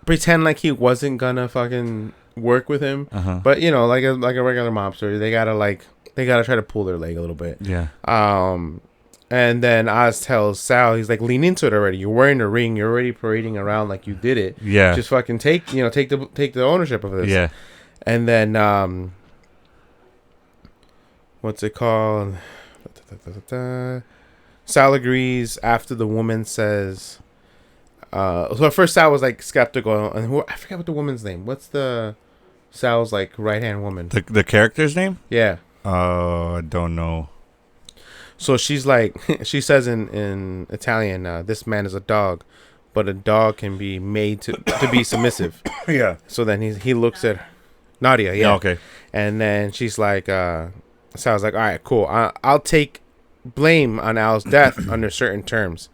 pretend like he wasn't gonna fucking work with him, but like a regular mobster, they gotta try to pull their leg a little bit. Yeah. And then Oz tells Sal, he's like, lean into it already. You're wearing the ring. You're already parading around like you did it. Yeah. Just fucking take the ownership of this. Yeah. And then what's it called? Sal agrees after the woman says. So at first Sal was like skeptical, and I forget what the woman's name. What's the Sal's like right hand woman? The character's name? Yeah. I don't know. So she's like, she says in Italian, this man is a dog, but a dog can be made to be submissive. Yeah. So then he looks at Nadia. Yeah. Yeah, okay. And then she's like, Sal's like, all right, cool. I'll take blame on Al's death under certain terms.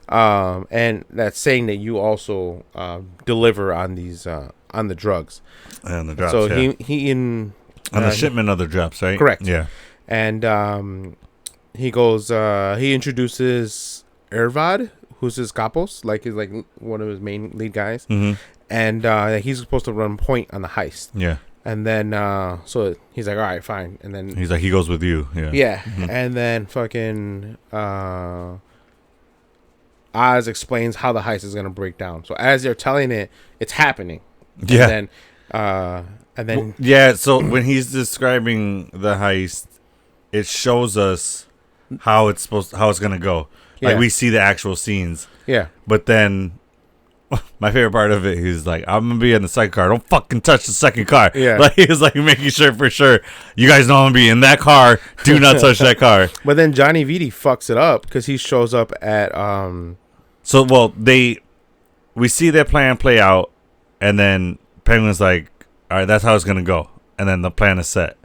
And that's saying that you also deliver on these on the drugs. And the drops, So yeah. he on the shipment of the drops, right? Correct. Yeah. And he goes, he introduces Ervad, who's his capos, like he's like one of his main lead guys. Mm-hmm. And he's supposed to run point on the heist. Yeah. And then so he's like, all right, fine. And then He's like, he goes with you. Yeah. yeah. Mm-hmm. And then fucking Oz explains how the heist is gonna break down. So as they're telling it, it's happening. Yeah. And then Yeah, so when he's describing the heist, it shows us how it's gonna go. Like Yeah. we see the actual scenes. yeah. But then my favorite part of it, he's like, I'm gonna be in the second car. Don't fucking touch the second car. Yeah. Like he's like making sure for sure. You guys know I'm gonna be in that car. Do not touch that car. But then Johnny Vitti fucks it up because he shows up at So we see their plan play out, and then Penguin's like, all right, that's how it's gonna go. And then the plan is set.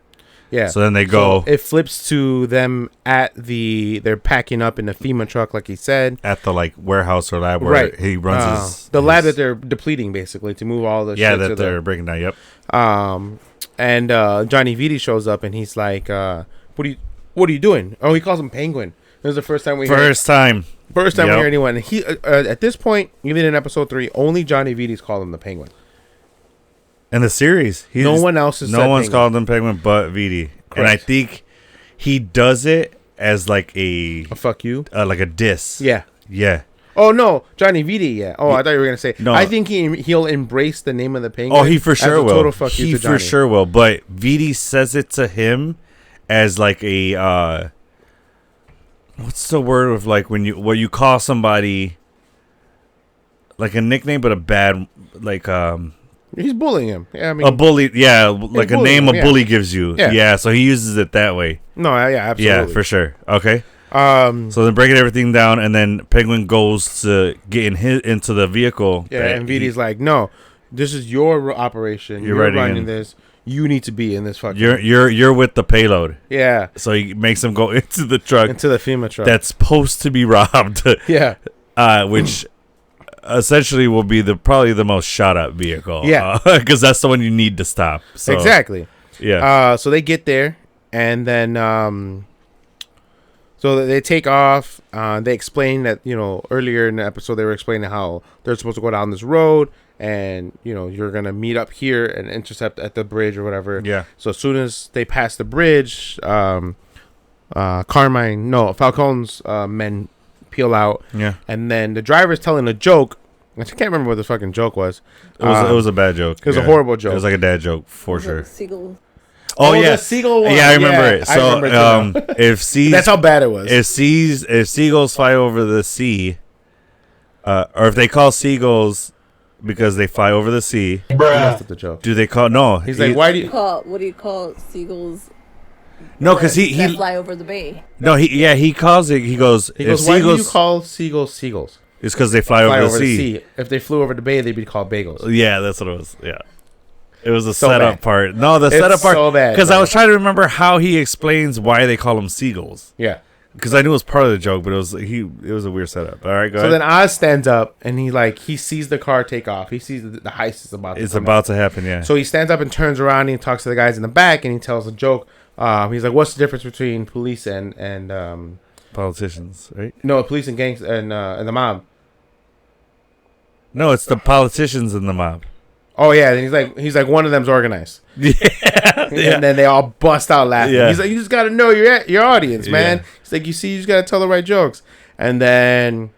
yeah. So then they go So it flips to them they're packing up in the FEMA truck, like he said. at the like warehouse or lab where Right. he runs The lab that they're depleting basically to move all the yeah, shit that to they're breaking down. Yep. and Johnny Vitti shows up and he's like, what are you doing? Oh, he calls him Penguin. This is the first time we First time we Yep. hear anyone. He at this point, even in episode 3, only Johnny Vitti's called him the Penguin. in the series. No one else has No said one's Penguin. called him Penguin but Vidi. And I think he does it as like a Fuck you. like a diss. Yeah. Yeah. Oh no, Johnny Viti. Yeah. Oh, I thought you were gonna say. No. I think he'll embrace the name of the penguin. Oh, he for sure as a will. Total fuck you He to for Johnny. sure will. But Viti says it to him as like a what's the word of like when you call somebody like a nickname, but a bad like He's bullying him. Yeah, I mean a bully. Yeah, like a bullying name him, a yeah. bully gives you. Yeah. Yeah, so he uses it that way. No, yeah, absolutely. Yeah, for sure. Okay. So So they're breaking everything down, and then Penguin goes to get into the vehicle. yeah, that and Viti's like, no, this is your operation. You're You're riding running in- this. You need to be in this fucking. You're with the payload. Yeah, So he makes him go into the truck into the FEMA truck. that's supposed to be robbed, yeah, which essentially will be probably the most shot up vehicle. Yeah. Because that's the one you need to stop. So, exactly. Yeah. So they get there, and then so they take off. They explain that earlier in the episode they were explaining how they're supposed to go down this road, and you're gonna meet up here and intercept at the bridge or whatever. Yeah. So as soon as they pass the bridge, Falcone's men peel out, Yeah. and then the driver's telling a joke. I can't remember what the fucking joke was. It was a bad joke. It was a horrible joke. It was like a dad joke for Was it sure. Seagull. Oh, the yeah. seagull one. Yeah, I remember Yeah, it. I So remember it too. if That's how bad it was. if seagulls fly over the sea, or if they call seagulls because they fly over the sea, That's the joke. do they call no? He's like, why do you? What do you call seagulls? No, because that he fly over the bay. no he calls it. He goes. He if goes, why do you seagulls, call seagulls seagulls? it's because they fly, over the sea. If they flew over the bay, they'd be called bagels. Yeah, that's what it was. Yeah. It was the So setup bad. part. No, the It's setup part. so bad, Because I bro. was trying to remember how he explains why they call them seagulls. Yeah. Because I knew it was part of the joke, but it was a weird setup. All right, go So ahead. then Oz stands up and he sees the car take off. He sees the heist is about to It's come about out. to happen, yeah. So he stands up and turns around and he talks to the guys in the back and he tells a joke. He's like, "What's the difference between police and Politicians, right? no police and gangs and the mob?" No, it's the politicians in the mob. Oh yeah, and he's like one of them's organized. Yeah. And then they all bust out laughing. Yeah. He's like, you just got to know your audience, man. Yeah. He's like, you just got to tell the right jokes. And then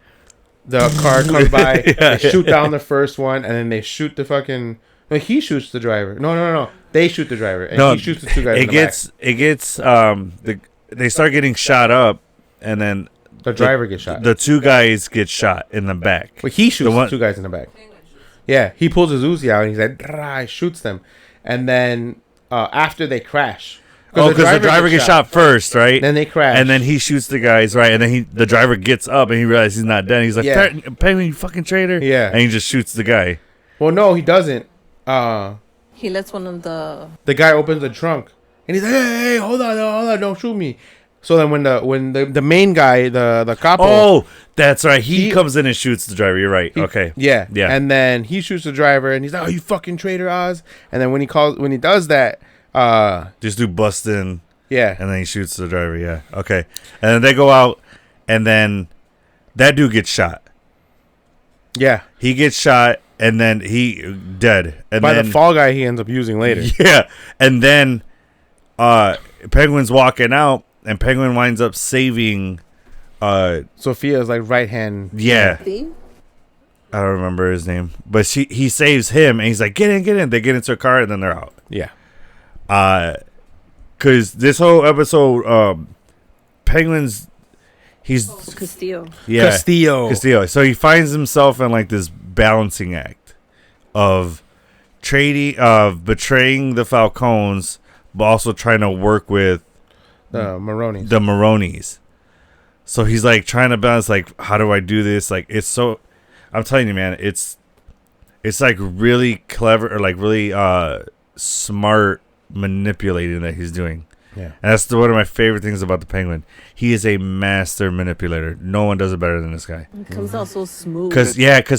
the car comes by, Yeah, they shoot down the first one, and then they shoot the fucking. No, he shoots the driver. No. They shoot the driver, and No, he shoots the two guys. it gets they start getting shot up, and then the driver gets shot. the two guys get shot in the back. But he shoots the one- the two guys in the back. Yeah, he pulls his Uzi out and he's like, "Drah," shoots them, and then after they crash, Oh, because the driver gets shot first, right? Then they crash, And then he shoots the guys, right? And then the driver gets up and he realizes he's not dead. He's like, Yeah. Penguin, you fucking traitor. Yeah. And he just shoots the guy. well, no, he doesn't. He lets one of the. The guy opens the trunk and he's like, "Hey, hold on, don't shoot me." So then when the main guy, the capo, Oh, that's right. He He- comes in and shoots the driver. You're right. Okay. yeah, Yeah. and then he shoots the driver and he's like, "Oh, you fucking traitor, Oz!" And then when he does that, Just do bust in yeah, and then he shoots the driver. Yeah. Okay. And then they go out and then that dude gets shot. yeah, He gets shot and then he dead. And by then, the fall guy he ends up using later. Yeah. And then Penguin's walking out and Penguin winds up saving Sophia's like right hand. yeah. Theme? I don't remember his name. But he saves him and he's like, get in. They get into a car and then they're out. Yeah, Cause this whole episode, Penguin's he's Castillo. yeah Castillo. So he finds himself in like this balancing act of betraying the Falcones, but also trying to work with Maroney. the Maronis. So he's like trying to balance, like, how do I do this? Like, it's so, I'm telling you, man, it's like really clever or like really smart manipulating that he's doing. Yeah, And that's one of my favorite things about the Penguin. He is a master manipulator. No one does it better than this guy. It comes out so smooth. Cause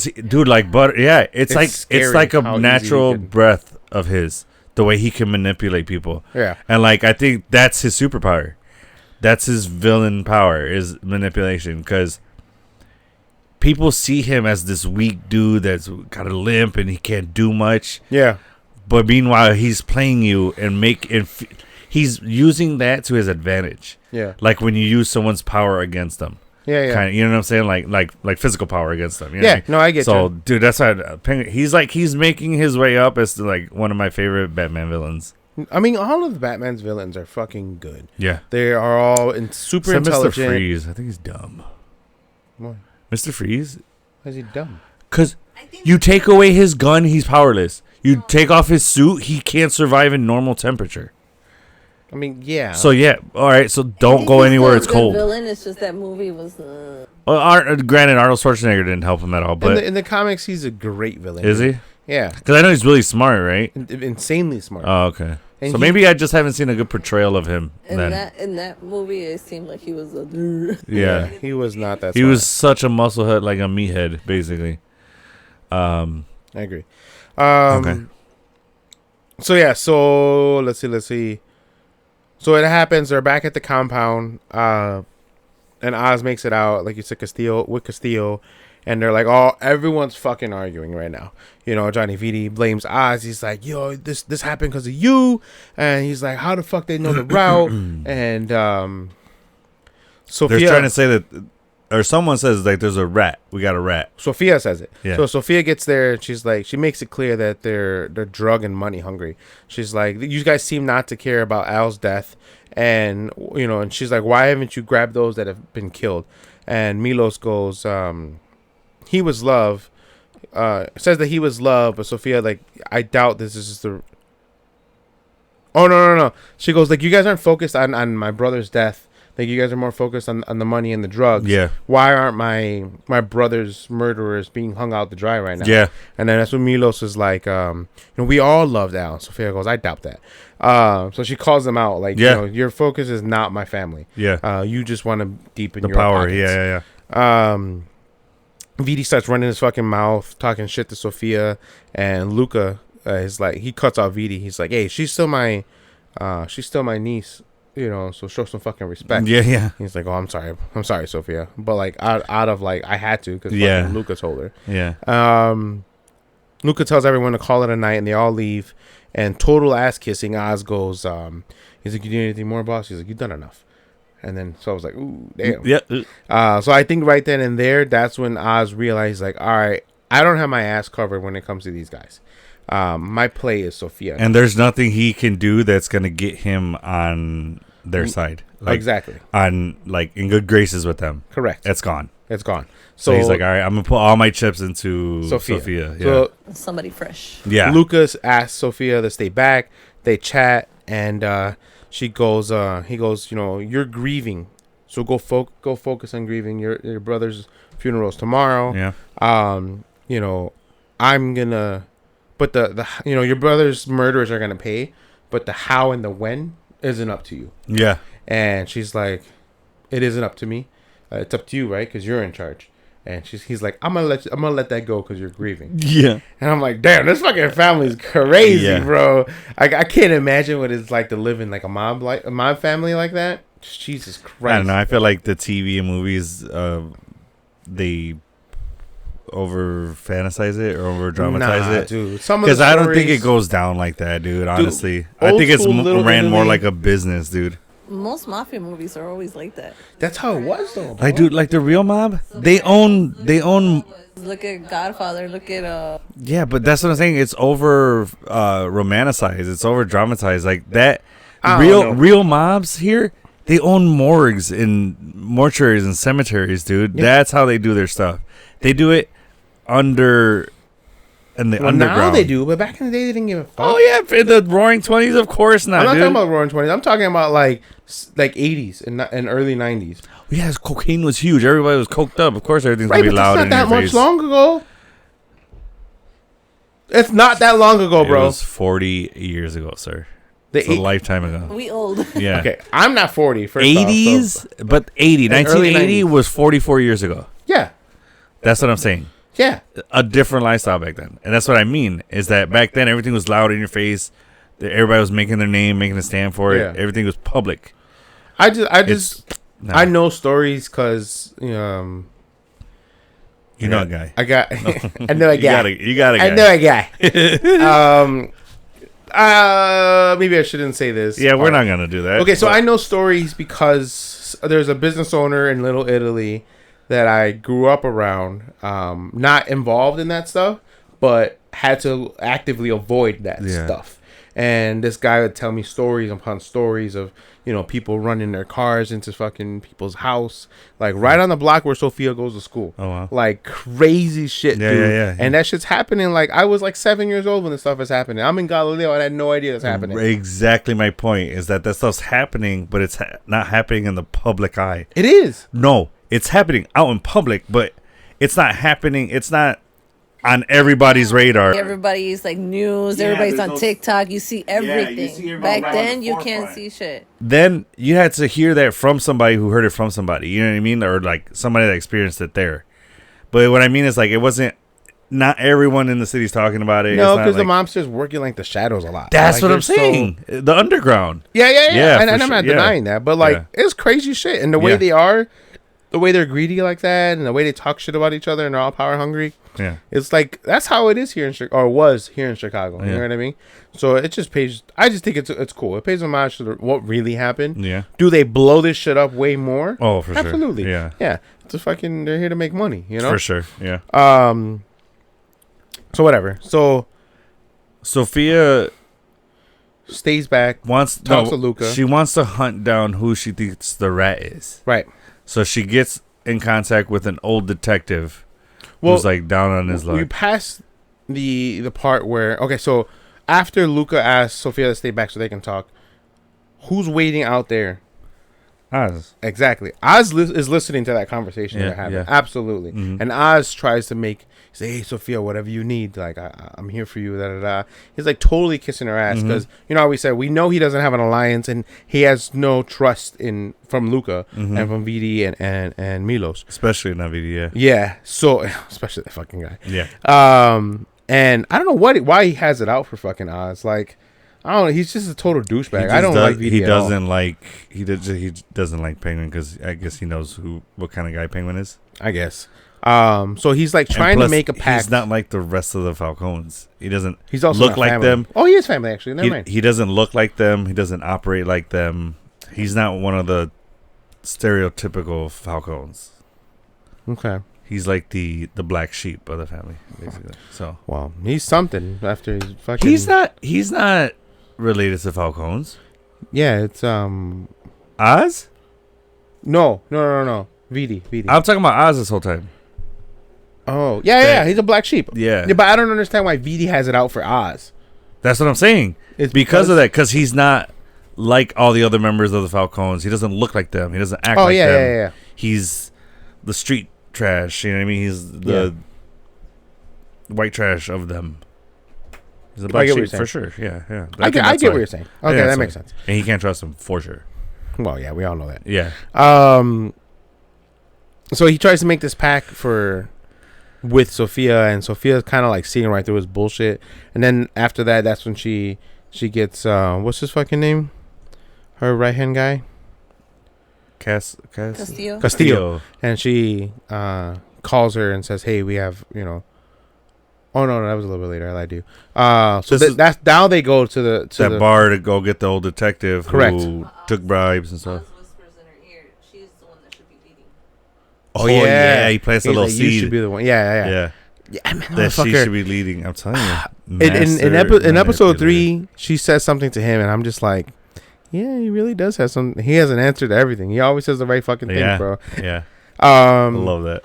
dude, like butter. Yeah, it's scary like how a easy natural he can- breath of his. The way he can manipulate people. yeah, And like I think that's his superpower. That's his villain power is manipulation. Because people see him as this weak dude that's got a limp and he can't do much. yeah. But meanwhile, he's playing you and he's using that to his advantage. Yeah. Like when you use someone's power against them. Yeah, yeah. Kind of, you know what I'm saying? Like physical power against them. You know Yeah, what I mean? no, I get so, you. dude, that's why he's making his way up as to, like, one of my favorite Batman villains. I mean, all of Batman's villains are fucking good. Yeah. They are all super Except intelligent. Mr. Freeze. I think he's dumb. Why? Mr. Freeze? Why is he dumb? Because you take away his gun, he's powerless. You take off his suit, he can't survive in normal temperature. I mean, yeah. So, yeah. All right. So, don't go anywhere it's cold. Villain. It's just that movie was. Well, granted, Arnold Schwarzenegger didn't help him at all. But in the comics, he's a great villain. is he? Yeah. Because I know he's really smart, right? Insanely smart. Oh, okay. And So maybe I just haven't seen a good portrayal of him. In Then. that movie, it seemed like he was a. Yeah. He was not that smart. He was such a musclehead, like a meathead, basically. I agree. Okay. So yeah, so let's see. So it happens. They're back at the compound, and Oz makes it out, like you said, Castillo, and they're like, oh, everyone's fucking arguing right now. You know, Johnny Viti blames Oz. He's like, yo, this happened because of you, and he's like, how the fuck they know the route? And Sophia, they're trying to say that, or someone says, like, there's a rat. We got a rat. Sophia says it. Yeah. So Sophia gets there and she's like, she makes it clear that they're drug and money hungry. She's like, you guys seem not to care about Al's death, and you know, and she's like, why haven't you grabbed those that have been killed? And Milos goes, he was love. Says that he was love, but Sophia, like, I doubt this is just the. Oh no. She goes, like, you guys aren't focused on my brother's death. Like, you guys are more focused on the money and the drugs. Yeah. Why aren't my brother's murderers being hung out to dry right now? Yeah. And then that's when Milos is like, we all loved Al. Sophia goes, I doubt that. So she calls them out, like, Yeah. your focus is not my family. Yeah. You just want to deepen The your power. pockets. Yeah. Vidi starts running his fucking mouth, talking shit to Sophia, and Luca is like, he cuts off Vidi. He's like, hey, she's still my niece. You know, so show some fucking respect. Yeah. He's like, oh, I'm sorry, Sophia, but like out of like I had to because Luca told her. Yeah. Luca tells everyone to call it a night, and they all leave. And total ass kissing. Oz goes, he's like, you need anything more, boss? He's like, you've done enough. And then so I was like, ooh, damn. Yeah. So I think right then and there, that's when Oz realized, like, all right, I don't have my ass covered when it comes to these guys. My play is Sophia, And there's nothing he can do that's gonna get him on their side. Like, exactly. On, like, in good graces with them. Correct. It's gone. It's gone. So he's like, all right, I'm gonna put all my chips into Sophia. Yeah. So Somebody fresh. Yeah. Lucas asks Sophia to stay back. They chat, and he goes, you know, you're grieving, so go focus on grieving. Your brother's funeral's tomorrow. Yeah. You know, I'm gonna, but the you know, your brother's murderers are gonna pay, but the how and the when isn't up to you. Yeah. And she's like, it isn't up to me. It's up to you, right? Because you're in charge. And he's like, I'm gonna let that go because you're grieving. Yeah. And I'm like, damn, this fucking family's crazy, Yeah. bro. I can't imagine what it's like to live in like a mob family like that. Jesus Christ. I don't know. I feel like the TV and movies, they over fantasize it or over dramatize it, dude. Because I don't think it goes down like that, dude. Honestly, I think it's ran more like a business, dude. Most mafia movies are always like that. That's how it was, though. Bro. Like, dude, like the real mob, they own. Look at Godfather. Look at Yeah, but that's what I'm saying. It's over romanticized. It's over dramatized. Like that. Real mobs here. They own morgues and mortuaries and cemeteries, dude. Yeah. That's how they do their stuff. They do it underground. Now they do, but back in the day, they didn't give a fuck. Oh yeah, in the Roaring 20s, of course not. I'm not dude. talking about Roaring 20s. I'm talking about like 80s and early 90s. Yeah, cocaine was huge. Everybody was coked up. Of course, everything's gonna be loud. It's not that much long ago. It's not that long ago, bro. It was 40 years ago, sir. It's a lifetime ago. We old. Yeah. Okay, I'm not 40. 80s, but 1980 was 44 years ago. Yeah. That's what I'm saying. Yeah. A different lifestyle back then. And that's what I mean, is that back then everything was loud in your face. Everybody was making their name, making a stand for it. Yeah. Everything was public. I know stories because, you know a guy. I know a guy. You got a guy. I know a guy. Maybe I shouldn't say this. Yeah, we're not going to do that. Okay, so I know stories because there's a business owner in Little Italy that I grew up around, not involved in that stuff, but had to actively avoid that stuff. And this guy would tell me stories upon stories of, people running their cars into fucking people's house, like right on the block where Sophia goes to school. Oh, wow. Like crazy shit, dude. Yeah. And that shit's happening. Like I was like 7 years old when this stuff is happening. I'm in Galileo and I had no idea it's happening. Exactly my point is that stuff's happening, but it's not happening in the public eye. It is. No, it's happening out in public, but it's not happening. It's not on everybody's radar. Everybody's like news. Yeah, everybody's there's on no- TikTok. You see everything. you see everything Back right then, on the you can't forefront. see shit. Then you had to hear that from somebody who heard it from somebody. You know what I mean? Or like somebody that experienced it there. But what I mean is like it wasn't. Not everyone in the city's talking about it. No, It's not because the like- mobsters working like the shadows a lot. That's Like, what I'm they're saying. The underground. Yeah. Yeah, And for I'm sure. not Yeah. denying that, but like Yeah. it's crazy shit. And the way Yeah. they are, the way they're greedy like that, and the way they talk shit about each other, and they're all power hungry. Yeah. It's like that's how it is here in Chicago, or was here in Chicago. You Yeah. know what I mean? So it just pays. I just think it's cool. It pays homage to what really happened. Yeah. Do they blow this shit up way more? Oh, for sure. Absolutely. Yeah. Yeah. It's a fucking. They're here to make money. You know. For sure. Yeah. So whatever. So Sophia stays back. Talks to Luca. She wants to hunt down who she thinks the rat is. Right. So she gets in contact with an old detective who's like down on his We luck. passed the part where so after Luca asks Sophia to stay back so they can talk, who's waiting out there? Oz. Exactly. Oz is listening to that conversation Yeah, they're having. yeah. Absolutely. Mhm. And Oz tries to say, hey, Sophia, whatever you need, like, I'm here for you, da-da-da. He's, like, totally kissing her ass because, how we said, we know he doesn't have an alliance and he has no trust from Luca and from Vidi and Milos. Especially Navidi, yeah. Yeah. So, especially that fucking guy. Yeah. And I don't know why he has it out for fucking Oz. Like, I don't know. He's just a total douchebag. I don't like Vidi he at all. doesn't like he doesn't like Penguin because I guess he knows what kind of guy Penguin is. I guess. So he's like trying to make a pact. He's not like the rest of the Falcons. He doesn't. He's also look not like family. them. Oh, he is family actually. Never mind. He doesn't look like them. He doesn't operate like them. He's not one of the stereotypical Falcons. Okay. He's like the black sheep of the family, basically. So Well, he's something after he's fucking. He's not related to Falcons. Yeah, it's Oz? No. Vidi. I'm talking about Oz this whole time. Oh, yeah. He's a black sheep. Yeah. But I don't understand why Vidi has it out for Oz. That's what I'm saying. It's because of that, because he's not like all the other members of the Falcons. He doesn't look like them. He doesn't act like them. Yeah. He's the street trash. You know what I mean? He's the white trash of them. He's a black get what sheep you're for sure. Yeah. I get what you're saying. Okay, Yeah, that that's makes why. sense. And he can't trust him for sure. Well, yeah, we all know that. Yeah. So he tries to make this pact with Sophia, and Sophia's kind of like seeing right through his bullshit. And then after that, that's when she gets what's his fucking name? Her right hand guy, Castillo. and she calls her and says, "Hey, we have Oh no, that was a little bit later. I lied to you. So that's now they go to the bar to go get the old detective Correct. who took bribes and stuff. Oz whispers in her ear. She's the one that should be leading. Oh yeah, he plants a He's little like, seed. You should be the one. Yeah. Yeah, I mean, that she motherfucker. should be leading. I'm telling you. In episode 3, she says something to him, and I'm just like, yeah, he really does have some. He has an answer to everything. He always says the right fucking thing, bro. Yeah, I love that.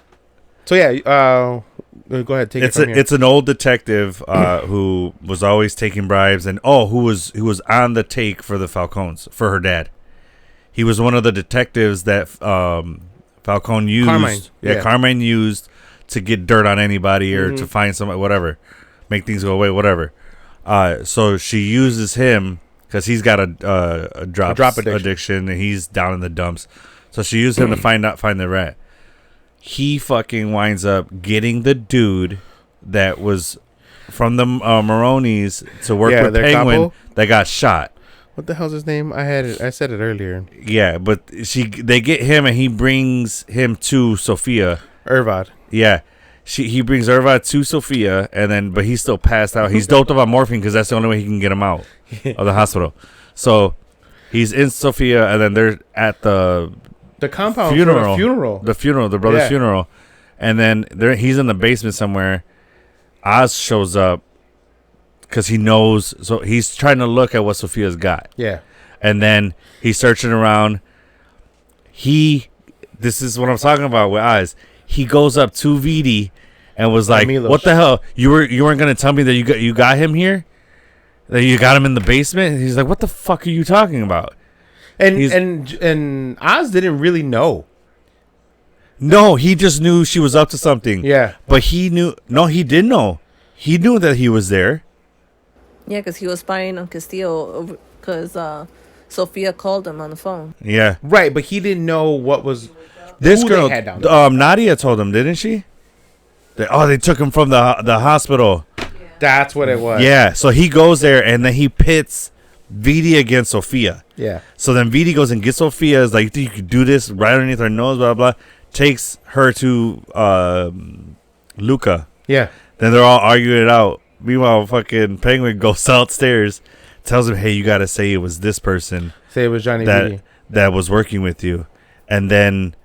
So yeah, go ahead. Take it from here. It's an old detective who was always taking bribes, and who was on the take for the Falcons for her dad. He was one of the detectives that Falcone used. Carmine. Yeah. Carmine used to get dirt on anybody or to find somebody, whatever, make things go away, whatever. So she uses him because he's got a drop addiction and he's down in the dumps. So she used him to find the rat. He fucking winds up getting the dude that was from the Maronis to work with Penguin that got shot. What the hell's his name? I said it earlier. Yeah, but they get him and he brings him to Sophia. Irvad. Yeah. He brings Irvad to Sophia, but he's still passed out. He's doped up on morphine because that's the only way he can get him out of the hospital. So he's in Sophia, and then they're at the The compound funeral. for the funeral. The funeral, the brother's Yeah. funeral. And then he's in the basement somewhere. Oz shows up because he knows. So he's trying to look at what Sophia's got. Yeah. And then he's searching around. This is what I'm talking about with Oz. He goes up to VD and was like, Milos. "What the hell? You weren't gonna tell me that you got him here? That you got him in the basement?" And he's like, "What the fuck are you talking about?" And Oz didn't really know. No, he just knew she was up to something. Yeah. But he knew. No, he did know. He knew that he was there. Yeah, because he was spying on Castillo because Sophia called him on the phone. Yeah. Right, but he didn't know what was This who girl, they had down there. Nadia told him, didn't she? They took him from the hospital. That's what it was. Yeah. So he goes there and then he pits VD against Sophia. Yeah. So then VD goes and gets Sophia. Is like, "You think you could do this right underneath her nose?" Blah blah. Takes her to Luca. Yeah. Then they're all arguing it out. Meanwhile, fucking Penguin goes outstairs, tells him, "Hey, you gotta say it was this person Say it was Johnny V. that was working with you." And then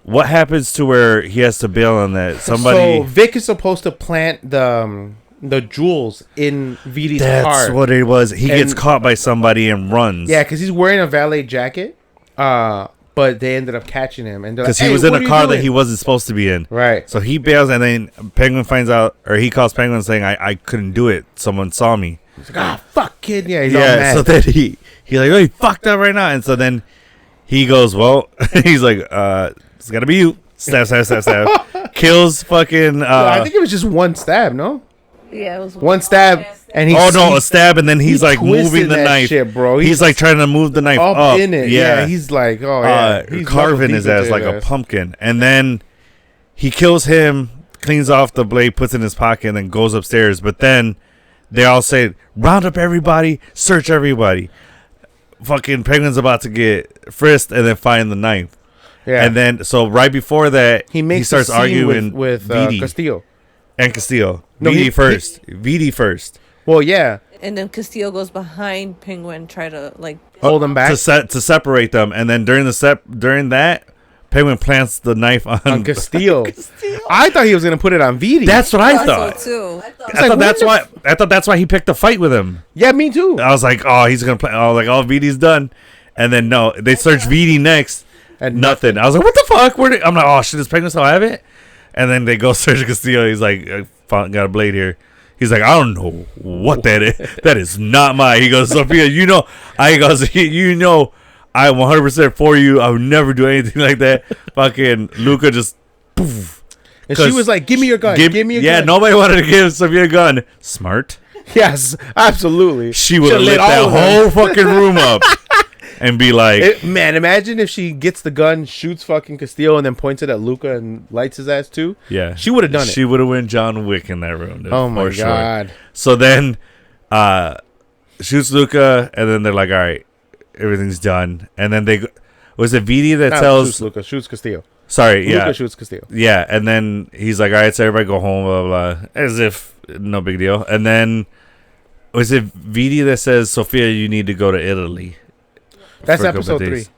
what happens to where he has to bail on that? Somebody. So Vic is supposed to plant the jewels in VD's That's car. what it was. He gets And- caught by somebody and runs. Yeah, because he's wearing a valet jacket. But they ended up catching him, and Because he was in a car that he wasn't supposed to be in. Right. So he bails, and then Penguin finds out, or he calls Penguin saying, I couldn't do it. Someone saw me. He's like, "Ah, fuck, kid." Yeah, he's all mad. So then he's like, "Oh, you fucked up right now." And so then he goes, "Well," he's like, "It's got to be you." Stab, stab, stab, stab. Kills fucking. I think it was just one stab, no? Yeah, it was One stab, and he. a stab, and then he's he like twisted moving the that knife. shit, bro. He's like trying to move the knife up, up in it. Yeah. He's like, oh yeah, he's carving level his deep ass into like his a ass. pumpkin, and then he kills him, cleans off the blade, puts it in his pocket, and then goes upstairs. But then they all say, "Round up everybody, search everybody." Fucking Penguin's about to get frisked, and then find the knife. Yeah, And then so right before that, he starts a scene arguing with VD Castillo. and Castillo. No, VD he- first. VD first. Well, yeah, And then Castillo goes behind Penguin, try to like. hold him back to separate them, and then during that, Penguin plants the knife on Castillo. I thought he was gonna put it on VD. That's what I thought thought. so too. I thought that's why he picked a fight with him. yeah, me too. I was like, oh, he's gonna play. I was like, oh, VD's done, and then no, they search VD next, And nothing. I was like, what the fuck? I'm like, oh shit, does Penguin still have it? And then they go search Castillo. He's like, I got a blade here. He's like, I don't know what that is. That is not mine. He goes, Sophia, you know, I 100% for you. I would never do anything like that. Fucking Luca just poof. And she was like, "Give me your gun. Give me your gun." Yeah, nobody wanted to give Sophia a gun. Smart. Yes, absolutely. She would have Should've lit all that of them. whole fucking room up and be like, Man, imagine if she gets the gun, shoots fucking Castillo, and then points it at Luca and lights his ass too. yeah, She would have done it. She would have went John Wick in that room. Dude, Oh my for sure. god. So then, shoots Luca, and then they're like, all right, everything's done. And then was it VD that Not tells? shoots Luca, shoots Castillo. Sorry, yeah, Luca shoots Castillo. yeah. And then he's like, all right, so everybody go home, blah blah, blah, as if no big deal. And then was it VD that says, Sophia, you need to go to Italy? That's for a couple episode days. 3.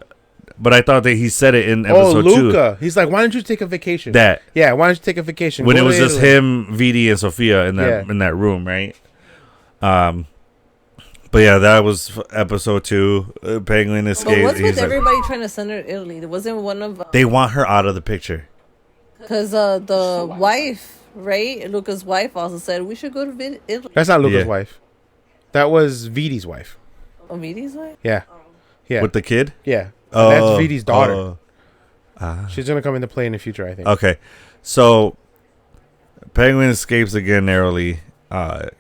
But I thought that he said it in Oh, episode 2. Luca. He's like, "Why don't you take a vacation?" That Yeah, why don't you take a vacation? when Go it was to just Italy. him, VD, and Sophia in that Yeah. in that room, right? But yeah, that was episode 2. Penguin But escapes. what's with He's like, everybody trying to send her to Italy? There wasn't one of they want her out of the picture. because the wife, right? Luca's wife also said we should go to Italy. That's not Luca's Yeah. wife. That was VD's wife. Omidi's wife. Yeah. Yeah. With the kid. Yeah. That's VD's daughter. Oh. She's gonna come into play in the future, I think. Okay, so Penguin escapes again narrowly, and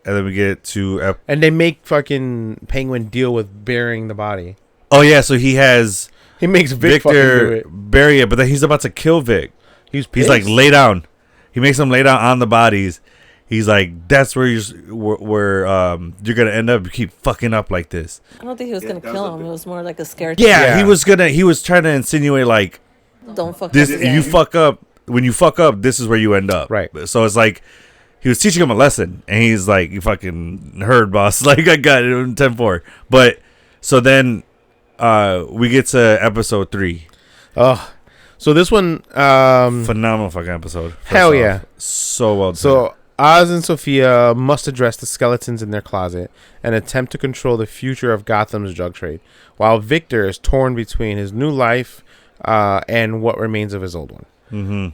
then we get to And they make fucking Penguin deal with burying the body. oh yeah, so he has He makes Vic fucking do Victor it. bury it, but then he's about to kill Vic. He's He's like, pissed. lay down. He makes him lay down on the bodies. He's like, that's where you're gonna end up. You keep fucking up like this. I don't think he was gonna kill him. It was more like a scare. Yeah, Yeah. he was trying to insinuate like Don't fuck this. up again. You fuck up when you fuck up. This is where you end up. Right. So it's like he was teaching him a lesson, and he's like, you fucking heard, boss. Like I got it in 10-4. But so then we get to episode 3. Oh, so this one, Phenomenal fucking episode. First hell off. yeah. So well done. So Oz and Sophia must address the skeletons in their closet and attempt to control the future of Gotham's drug trade, while Victor is torn between his new life and what remains of his old one. Mm-hmm.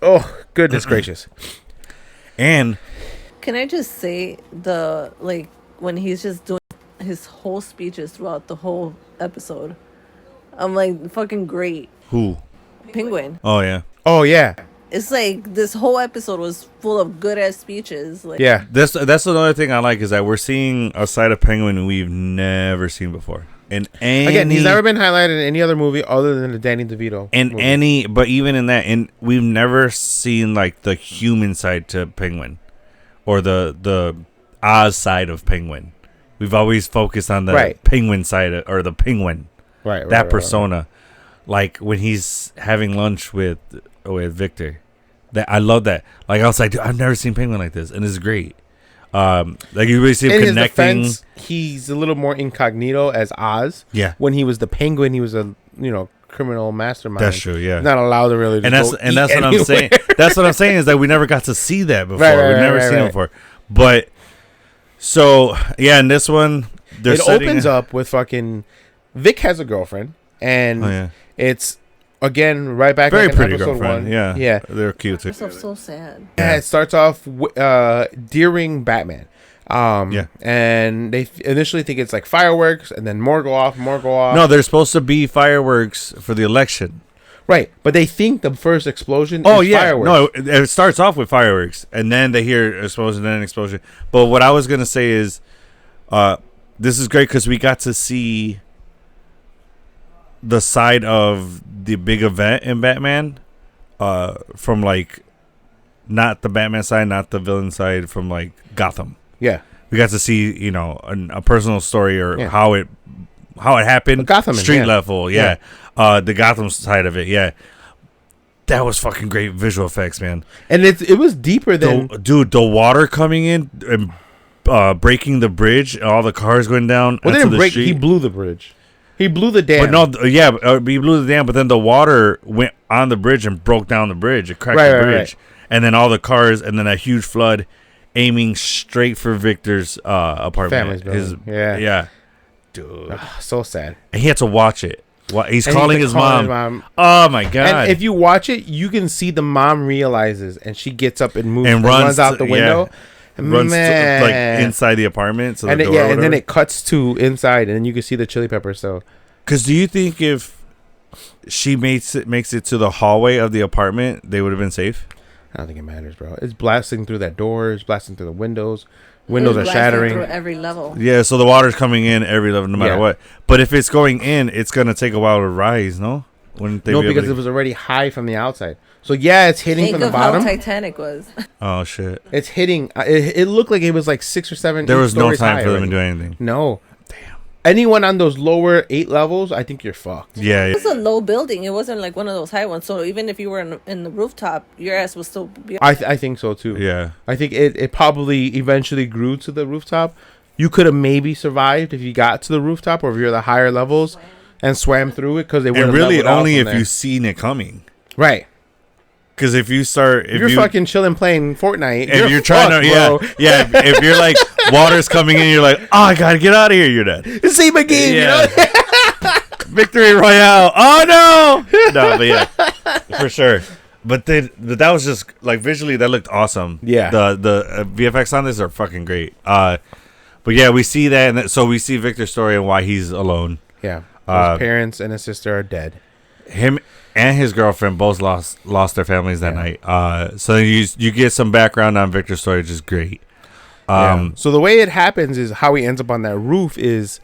Oh, goodness gracious. And Can I just say when he's just doing his whole speeches throughout the whole episode, I'm like fucking great. who? Penguin. Oh yeah. Oh, yeah. It's like this whole episode was full of good ass speeches. Like, Yeah. That's another thing I like is that we're seeing a side of Penguin we've never seen before. And Again, he's never been highlighted in any other movie other than the Danny DeVito movie. but even in that, and we've never seen like the human side to Penguin, or the Oz side of Penguin. We've always focused on the Penguin side or the Penguin, that persona. Like when he's having lunch with Victor, that I love that. Like I was like, dude, I've never seen Penguin like this, and it's great. Like you really see him connecting. His defense, he's a little more incognito as Oz. Yeah. When he was the Penguin, he was a criminal mastermind. That's true. Yeah. Not allowed to really. And that's what I'm saying. That's what I'm saying is that we never got to see that before. We've never seen it before. But so yeah, in this one, it opens up with fucking Vic has a girlfriend, and it's again right back very like in pretty episode girlfriend. 1. Yeah, they're cute too. So sad. Yeah, it starts off during Batman. And they initially think it's like fireworks, and then more go off. No, there's supposed to be fireworks for the election. Right, but they think the first explosion is fireworks. No, it starts off with fireworks, and then they hear explosion, then an explosion. But what I was going to say is this is great because we got to see the side of the big event in Batman from, like, not the Batman side, not the villain side, from, like, Gotham. Yeah. We got to see, a personal story or how it happened. Gotham street level, the Gotham side of it, that was fucking great visual effects, man. And it was deeper than the water coming in and breaking the bridge, all the cars going down. Well, didn't break. He blew the bridge. He blew the dam. But he blew the dam. But then the water went on the bridge and broke down the bridge. It cracked the bridge, and then all the cars, and then a huge flood, aiming straight for Victor's apartment. Family's building. Dude, so sad. And he had to watch it. He's calling his mom. Oh my god! And if you watch it, you can see the mom realizes, and she gets up and moves and runs out the window. And runs to, like inside the apartment. So and then it cuts to inside, and then you can see the chili pepper. So, because do you think if she makes it to the hallway of the apartment, they would have been safe? I don't think it matters, bro. It's blasting through that door. It's blasting through the windows. Windows are shattering through every level. Yeah, so the water's coming in every level, no matter what. But if it's going in, it's gonna take a while to rise. No, because it was already high from the outside. So it's hitting from the bottom. How Titanic was. Oh shit! It's hitting. It looked like it was like 6 or 7. There was no time for them to do anything. No. Damn. Anyone on those lower 8 levels, I think you're fucked. Yeah. It was a low building. It wasn't like one of those high ones. So even if you were in the rooftop, your ass would still be. I think so too. Yeah. I think it probably eventually grew to the rooftop. You could have maybe survived if you got to the rooftop, or if you're the higher levels and swam through it, because they would. And really, only if you've seen it coming. Right. Because if you start, if you're fucking chilling playing Fortnite, if you're trying to, if you're like water's coming in, you're like, oh, I gotta get out of here. You're dead. Save my game, you know. Victory Royale. Oh no, but for sure. But that was just like visually that looked awesome. Yeah, the VFX on this are fucking great. But we see that, and so we see Victor's story and why he's alone. Yeah, his parents and his sister are dead. Him and his girlfriend both lost their families that night. So you get some background on Victor's story, which is great. So the way it happens is how he ends up on that roof is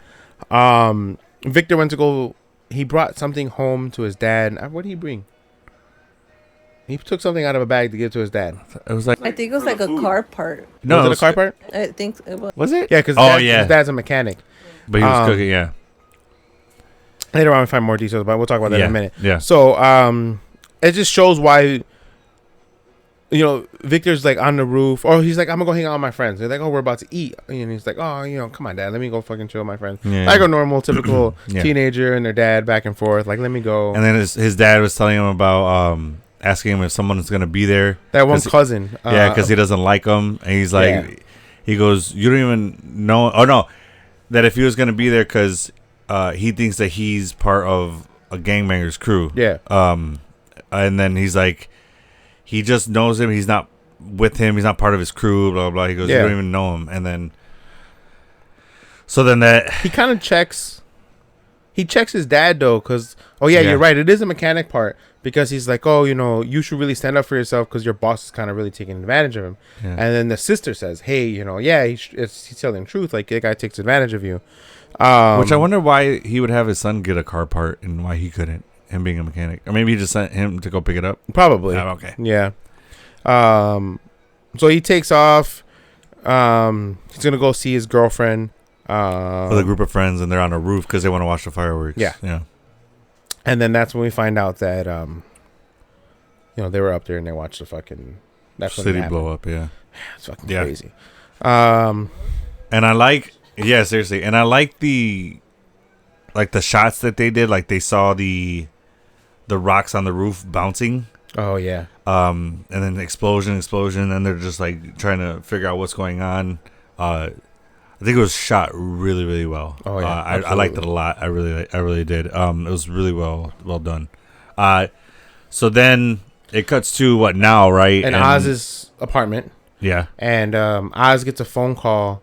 Victor went to go. He brought something home to his dad. What did he bring? He took something out of a bag to give to his dad. It was like I think it was like a car part. No, was it a car part? I think it was. Was it? Yeah, because his dad's a mechanic. But he was cooking. Yeah. Later on, we find more details, but we'll talk about that in a minute. Yeah. So, it just shows why Victor's like on the roof, or he's like, I'm gonna go hang out with my friends. They're like, oh, we're about to eat, and he's like, oh, come on, Dad, let me go fucking chill with my friends. Yeah. Like a normal, typical Yeah. teenager and their dad back and forth. Like, let me go. And then his dad was telling him about asking him if someone's gonna be there. That one cousin, because he doesn't like him, and he's like, Yeah. he goes, you don't even know. Oh no, that if he was gonna be there because he thinks that he's part of a gangbanger's crew. Yeah. And then he's like, he just knows him. He's not with him. He's not part of his crew. Blah blah. Blah. He goes, you don't even know him. And then, so then that he kind of checks. He checks his dad though, because you're right. It is a mechanic part because he's like, oh, you should really stand up for yourself because your boss is kind of really taking advantage of him. Yeah. And then the sister says, hey, he's telling the truth. Like, the guy takes advantage of you. Which I wonder why he would have his son get a car part and why he couldn't. Him being a mechanic, or maybe he just sent him to go pick it up. Probably. Oh, okay. Yeah. So he takes off. He's gonna go see his girlfriend. With a group of friends, and they're on a roof because they want to watch the fireworks. Yeah. Yeah. And then that's when we find out that they were up there and they watched the fucking city blow up. Yeah. It's fucking crazy. And I like, seriously, and I like the shots that they did. Like, they saw the rocks on the roof bouncing. Oh yeah. And then explosion, and they're just like trying to figure out what's going on. I think it was shot really, really well. Oh yeah. I liked it a lot. I really did. It was really well done. So then it cuts to what now, right? And Oz's apartment. Yeah. And Oz gets a phone call.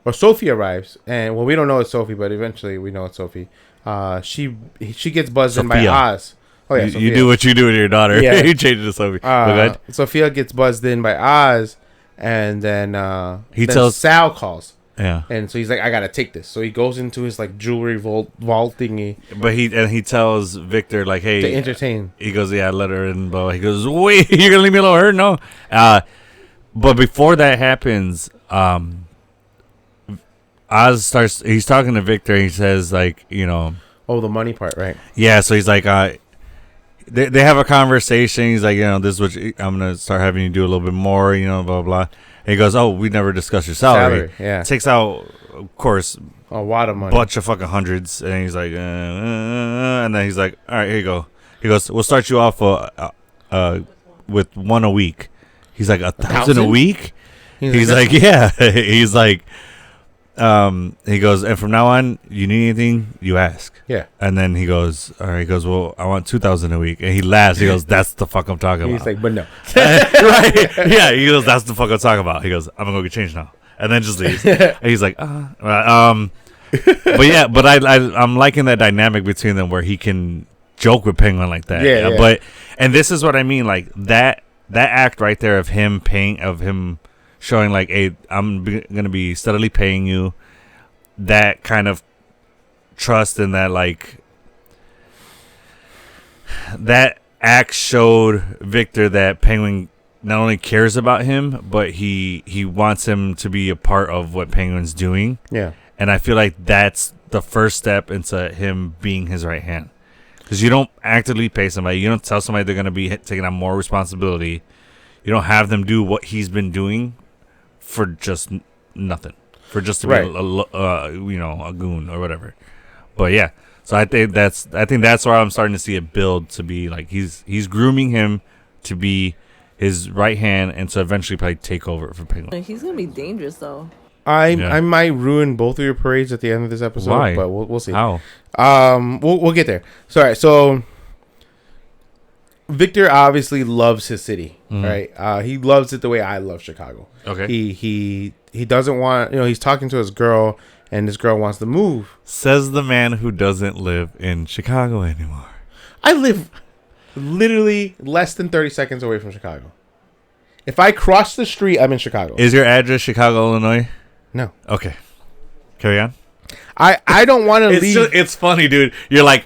Or Sophie arrives, and we don't know it's Sophie, but eventually we know it's Sophie. She gets buzzed in by Oz. Oh yeah, you do what you do with your daughter. Yeah. You change it to Sophie. Sophia gets buzzed in by Oz, and then tells Sal calls. Yeah, and so he's like, I gotta take this. So he goes into his like jewelry vault thingy. But he tells Victor like, hey, to entertain. He goes, yeah, let her in, but he goes, wait, you're gonna leave me alone? Her? No. But before that happens, Oz he's talking to Victor, and he says, like, oh, the money part, right? Yeah, so he's like, they have a conversation. He's like, this is what I'm going to start having you do a little bit more, blah, blah, blah. And he goes, oh, we never discussed your salary. Yeah. Takes out, of course, a lot of money. Bunch of fucking hundreds. And he's like, and then he's like, all right, here you go. He goes, we'll start you off with one a week. He's like, 1,000 a week? He's like, yeah. He's like, he goes, and from now on, you need anything, you ask. Yeah. And then he goes, all right, he goes, well, I want 2,000 a week. And he laughs. He goes, that's the fuck I'm talking about. He's like, but no. Right. Yeah. He goes, that's the fuck I'm talking about. He goes, I'm going to go get changed now. And then just leaves. And he's like, but yeah, but I'm liking that dynamic between them where he can joke with Penguin like that. Yeah. But, and this is what I mean, like that act right there of him showing like, hey, I'm going to be steadily paying you, that kind of trust, and that like that act showed Victor that Penguin not only cares about him, but he wants him to be a part of what Penguin's doing. Yeah. And I feel like that's the first step into him being his right hand. Because you don't actively pay somebody. You don't tell somebody they're going to be taking on more responsibility. You don't have them do what he's been doing for just nothing, for just to be a goon or whatever. But yeah, so I think that's where I'm starting to see it build to be like he's grooming him to be his right hand, and to eventually probably take over for Penguin. He's gonna be dangerous though. I might ruin both of your parades at the end of this episode. Why? But we'll see. How? We'll get there. So Victor obviously loves his city, right? He loves it the way I love Chicago. Okay. He doesn't want, he's talking to his girl, and this girl wants to move. Says the man who doesn't live in Chicago anymore. I live literally less than 30 seconds away from Chicago. If I cross the street, I'm in Chicago. Is your address Chicago, Illinois? No. Okay. Carry on. I don't want to leave. It's funny, dude. You're like,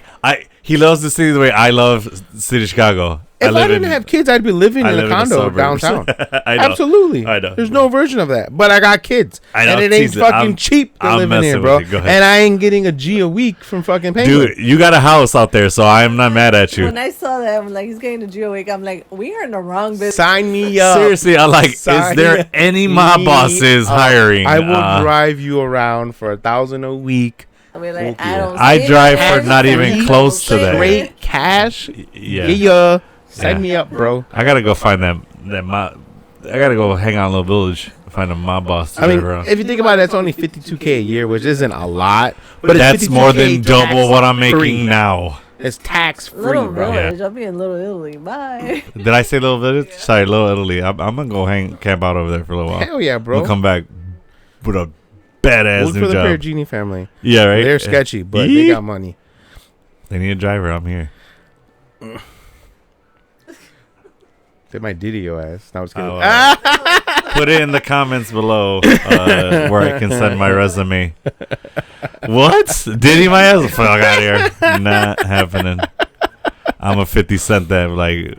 he loves the city the way I love the city of Chicago. I didn't have kids, I'd be living in a condo downtown. I know. Absolutely. I know. There's no version of that. But I got kids. I know. And it ain't fucking cheap to live in here, bro. And I ain't getting a G a week from fucking Penguin. Dude, you got a house out there, so I'm not mad at you. When I saw that, I'm like, he's getting a Geo week. I'm like, we are in the wrong business. Sign me up. Seriously, I'm like, is there any mob bosses hiring? I will drive you around for $1,000 a week. I mean, like, I drive for not even close to that. Great cash. Yeah. Sign me up, bro. I gotta go find that mob. I gotta go hang out in a little village, find a mob boss. I mean, if you think about it, that's only $52K a year, which isn't a lot, but that's more than double what I'm making now. It's tax free, Little bro. Village. I'll be in Little Italy. Bye. Did I say Little Village? Sorry, Little Italy. I'm gonna go camp out over there for a little while. Hell yeah, bro. We'll come back with a badass Look new for the job. Perugini family. Yeah, right. They're sketchy, but they got money. They need a driver. I'm here. They might Diddy your ass. No, I was kidding. Put it in the comments below where I can send my resume. What? Diddy my ass? Fuck out of here. Not happening. I'm a 50 Cent that like,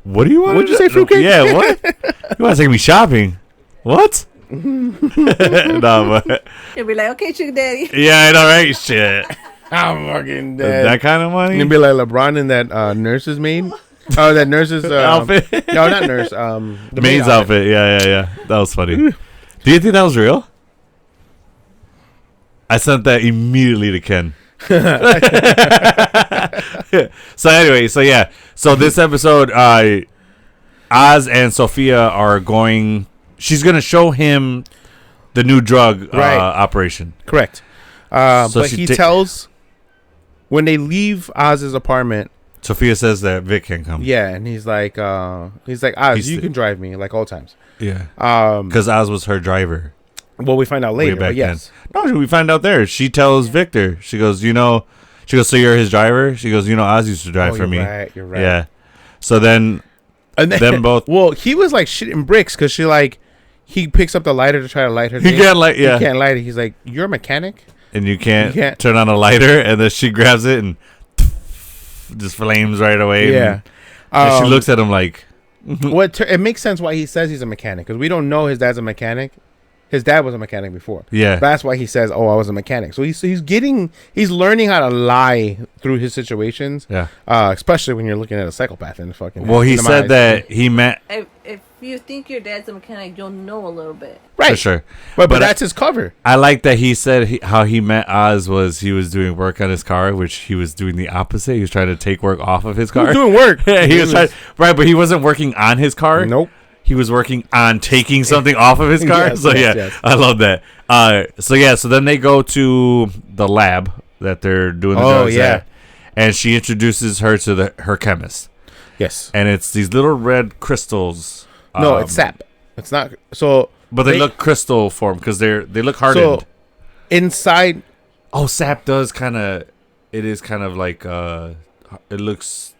what do you want? What'd you say, fruitcake? Yeah, what? You want to take me shopping? What? No, but You'll be like, okay, sugar daddy. yeah, I know, right? Shit. I'm fucking dead. That kind of money? You'd be like LeBron in that nurse's maid. Oh, that nurse's outfit. No, not nurse. The maid's outfit. Yeah. That was funny. Do you think that was real? I sent that immediately to Ken. So anyway, so this episode, Oz and Sophia are going. She's gonna show him the new drug operation. Correct. So but he tells when they leave Oz's apartment. Sophia says that Vic can come. Yeah, and he's like, Oz, you can drive me like all times. Yeah. Because Oz was her driver. Well, we find out later. But yes. Then. No, we find out there. She tells Victor. She goes, so you're his driver? She goes, Oz used to drive for me. You're right. Yeah. So then, them both. Well, he was like shitting bricks because he picks up the lighter to try to light her. He can't light. Yeah. He can't light it. He's like, you're a mechanic, and you can't turn on a lighter, and then she grabs it and just flames right away. Yeah. And she looks at him like. It makes sense why he says he's a mechanic because we don't know his dad's a mechanic. His dad was a mechanic before. Yeah. That's why he says, "Oh, I was a mechanic." So he's learning how to lie through his situations. Yeah. Especially when you're looking at a psychopath and fucking. Well, he said that he met. If you think your dad's a mechanic, you'll know a little bit. Right. For sure. But that's his cover. I like that he said how he met Oz was he was doing work on his car, which he was doing the opposite. He was trying to take work off of his car. He was doing work. He was trying, right, but he wasn't working on his car. Nope. He was working on taking something off of his car. Yes, yes. I love that. So then they go to the lab that they're doing the drugs at, and she introduces her to her chemist. Yes. And it's these little red crystals. No, it's sap. It's not. So. But they look crystal form because they look hardened. So inside. Oh, sap does kind of. It is kind of like. It looks.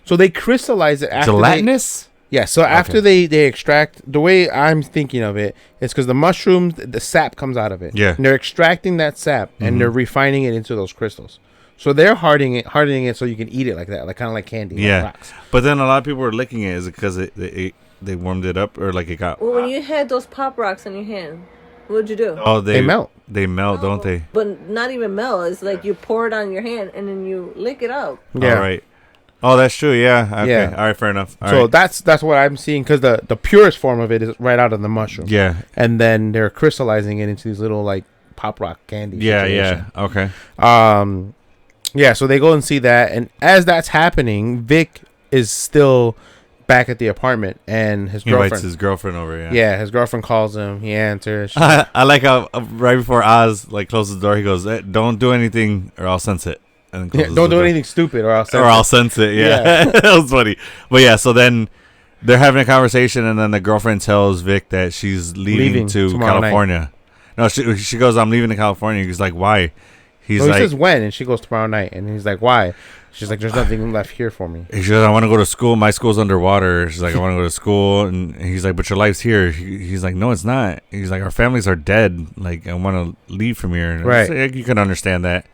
So they crystallize it after gelatinous. Yeah, so after they extract, the way I'm thinking of it is because the mushrooms, the sap comes out of it. Yeah. And they're extracting that sap and they're refining it into those crystals. So they're hardening it so you can eat it like that, like kind of like candy. Yeah. Like rocks. But then a lot of people were licking it. Is it because they warmed it up or like it got... Well, when you had those pop rocks in your hand, what'd you do? Oh, they melt. They melt, don't they? But not even melt. It's like you pour it on your hand and then you lick it up. Yeah. All right. Oh, that's true. Yeah. Okay. Yeah. All right. Fair enough. So that's what I'm seeing because the purest form of it is right out of the mushroom. Yeah. And then they're crystallizing it into these little like pop rock candy. Yeah. Okay. Yeah. So they go and see that, and as that's happening, Vic is still back at the apartment, and he invites his girlfriend over. Yeah. Yeah. His girlfriend calls him. He answers. I like how right before Oz like closes the door, he goes, "Don't do anything, or I'll sense it." Don't do anything stupid or I'll sense it. Yeah. That was funny. But yeah, so then they're having a conversation, and then the girlfriend tells Vic that she's leaving to California. Night. No, she goes, "I'm leaving to California." He's like, "Why?" He says when, and she goes tomorrow night, and he's like, "Why?" She's like, "There's nothing left here for me." She goes, "I want to go to school. My school's underwater." She's like, "I want to go to school," and he's like, "But your life's here." He's like, "No, it's not." He's like, "Our families are dead. Like, I want to leave from here." And right. Like, you can understand that.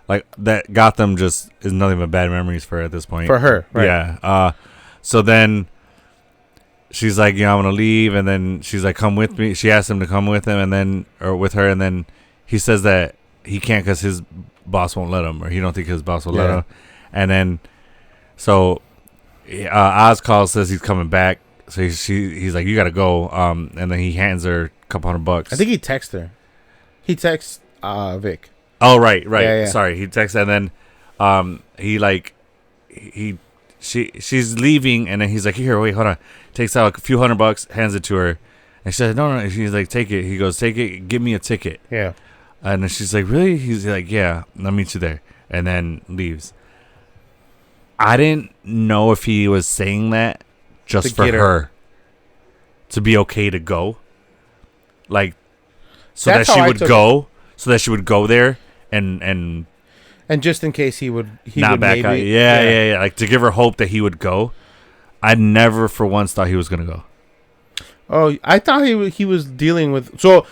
like that Gotham just is nothing but bad memories for her at this point. For her, right? Yeah. So then she's like, I'm gonna leave, and then she's like, come with me. She asked him to come with him, and then or with her, and then he says that he can't because his boss won't let him, or he don't think his boss will let him. And then so Oz calls, says he's coming back. So he's like, you gotta go. And then he hands her a couple $100. I think he texts her. He texts Vic. Oh right. Yeah. Sorry, he texts, and then she's leaving, and then he's like, here, wait, hold on. Takes out a few $100, hands it to her, and she said, no. She's like, take it. He goes, take it. Give me a ticket. Yeah. And then she's like, really? He's like, yeah, I'll meet you there, and then leaves. I didn't know if he was saying that just for her to be okay to go, like, so That's that she how I would took go, so that she would go there and just in case he would not back maybe, out. Yeah, like to give her hope that he would go. I never for once thought he was gonna go. Oh, I thought he was dealing with. So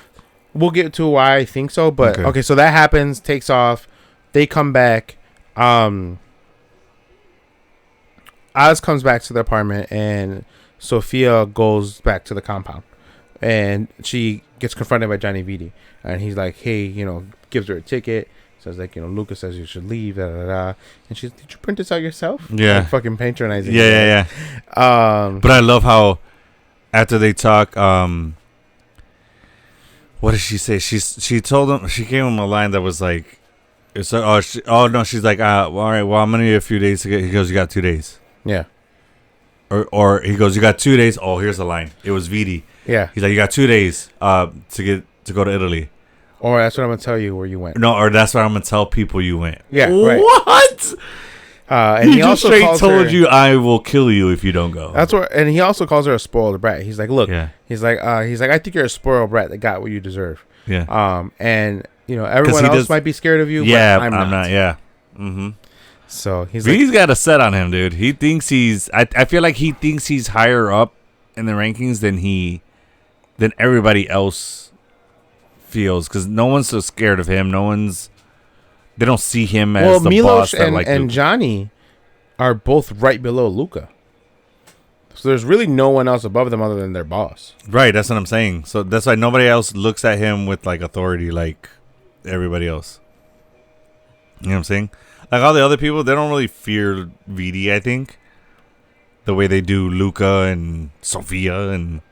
we'll get to why I think so, but okay. So that happens, takes off, they come back. Oz comes back to the apartment, and Sophia goes back to the compound, and she gets confronted by Johnny Vitti, and he's like, hey, gives her a ticket, says like, Lucas says you should leave, and she's, did you print this out yourself? Yeah, like, fucking patronizing. Yeah. But I love how after they talk, what did she say? She told him, she gave him a line that was like, it's like, she's like, all right, well, I'm gonna need a few days to get. He goes, you got 2 days. Yeah. Or he goes, you got 2 days. Oh, here's the line. It was Vitti. Yeah. He's like, you got 2 days to go to Italy. Or that's what I'm gonna tell you where you went. No, or that's what I'm gonna tell people you went. Yeah. Right. What? And he also straight told you, I will kill you if you don't go. That's what. And he also calls her a spoiled brat. He's like, look. Yeah. He's like, I think you're a spoiled brat that got what you deserve. Yeah. And everyone else might be scared of you. Yeah, but I'm not. Yeah. Mm-hmm. So he's got a set on him, dude. He thinks he's. I feel like he thinks he's higher up in the rankings than everybody else feels, because no one's so scared of him. They don't see him as the boss. And Johnny are both right below Luca. So there's really no one else above them other than their boss. Right, that's what I'm saying. So that's why nobody else looks at him with like authority like everybody else. You know what I'm saying? Like all the other people, they don't really fear Vitti, I think. The way they do Luca and Sophia, and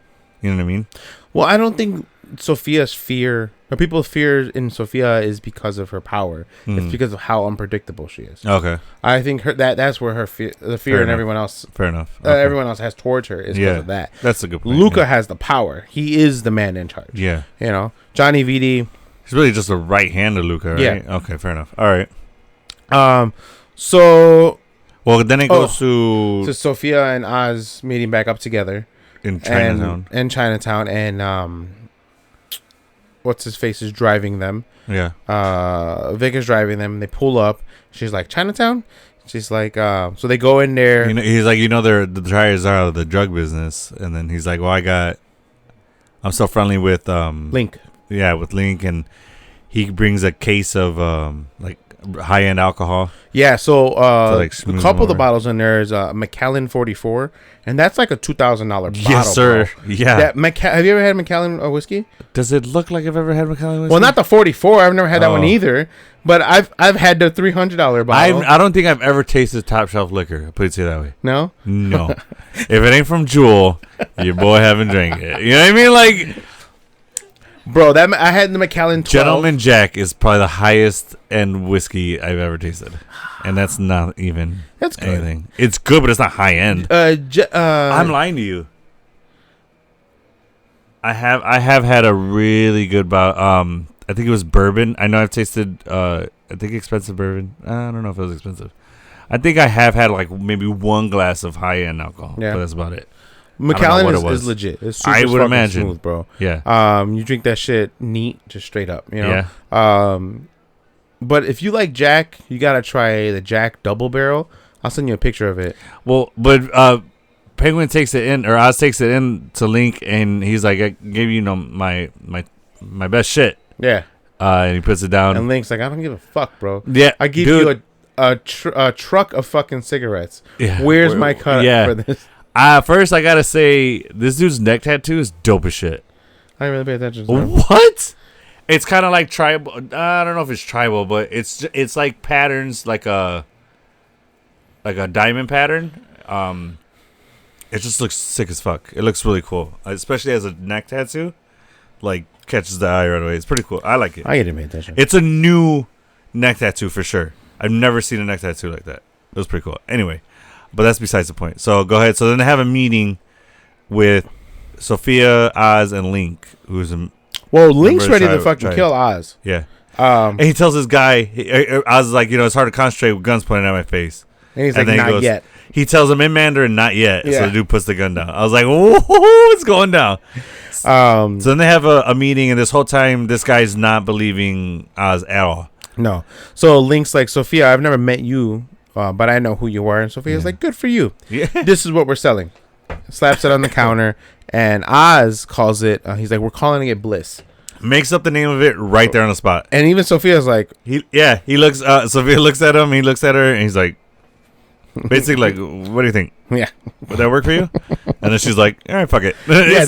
you know what I mean? Well, I don't think Sophia's fear, or people's fear in Sophia, is because of her power. It's because of how unpredictable she is. Okay. I think that's where her the fear and everyone else. Fair enough. Okay. Everyone else has towards her is because of that. That's a good point. Luca has the power. He is the man in charge. Yeah. Johnny Vitti. He's really just a right hand to Luca, right? Yeah. Okay, fair enough. All right. So. Well, then it goes to Sophia and Oz meeting back up together in Chinatown. And what's his face is driving them. Yeah. Vic is driving them. They pull up. She's like, Chinatown? She's like, so they go in there. He's like, the drivers are out of the drug business. And then he's like, well, I'm so friendly with Link. Yeah, with Link, and he brings a case of like high-end alcohol. Yeah, so a couple of the over. bottles in there is Macallan 44, and that's like a $2,000 bottle. Yes, sir. Bro. Yeah. Have you ever had Macallan whiskey? Does it look like I've ever had Macallan whiskey? Well, not the 44. I've never had that one either. But I've had the $300 bottle. I don't think I've ever tasted top shelf liquor. I'll put it that way. No? No. If it ain't from Jewel, your boy haven't drank it. You know what I mean? Like, bro, I had the Macallan 12. Gentleman Jack is probably the highest end whiskey I've ever tasted, and that's not even anything. It's good, but it's not high end. I'm lying to you. I have had a really good bottle. I think it was bourbon. I know I've tasted. I think expensive bourbon. I don't know if it was expensive. I think I have had like maybe one glass of high end alcohol. Yeah, but that's about it. Macallan is legit. It's super I would imagine, smooth, bro. Yeah. You drink that shit neat, just straight up. Yeah. But if you like Jack, you gotta try the Jack Double Barrel. I'll send you a picture of it. Well, but Penguin takes it in, or Oz takes it in to Link, and he's like, "I gave you my best shit." Yeah. And he puts it down. And Link's like, I don't give a fuck, bro. Yeah, I give dude. you a truck of fucking cigarettes. Yeah. Where's my cut for this? First, I gotta say, this dude's neck tattoo is dope as shit. I didn't really pay attention to that. What? It's kind of like tribal. I don't know if it's tribal, but it's like patterns, like a diamond pattern. It just looks sick as fuck. It looks really cool, especially as a neck tattoo. Like catches the eye right away. It's pretty cool. I like it. I didn't pay attention. It's a new neck tattoo for sure. I've never seen a neck tattoo like that. It was pretty cool. Anyway, but that's besides the point. So go ahead. So then they have a meeting with Sophia, Oz, and Link, who's a Link's ready to fucking kill Oz. Yeah. And he tells this guy, Oz is like, it's hard to concentrate with guns pointing at my face. And he's like, not yet. He tells him in Mandarin, not yet. Yeah. So the dude puts the gun down. I was like, whoa, it's going down. So then they have a meeting, and this whole time, this guy's not believing Oz at all. No. So Link's like, Sophia, I've never met you, but I know who you are. And Sophia's like, good for you. Yeah. This is what we're selling. Slaps it on the counter, and Oz calls it, he's like, we're calling it Bliss. Makes up the name of it right there on the spot. And even Sophia's like... He looks, Sophia looks at him, he looks at her, and he's like, basically like, what do you think? Yeah. Would that work for you? And then she's like, all right, fuck it. Yeah,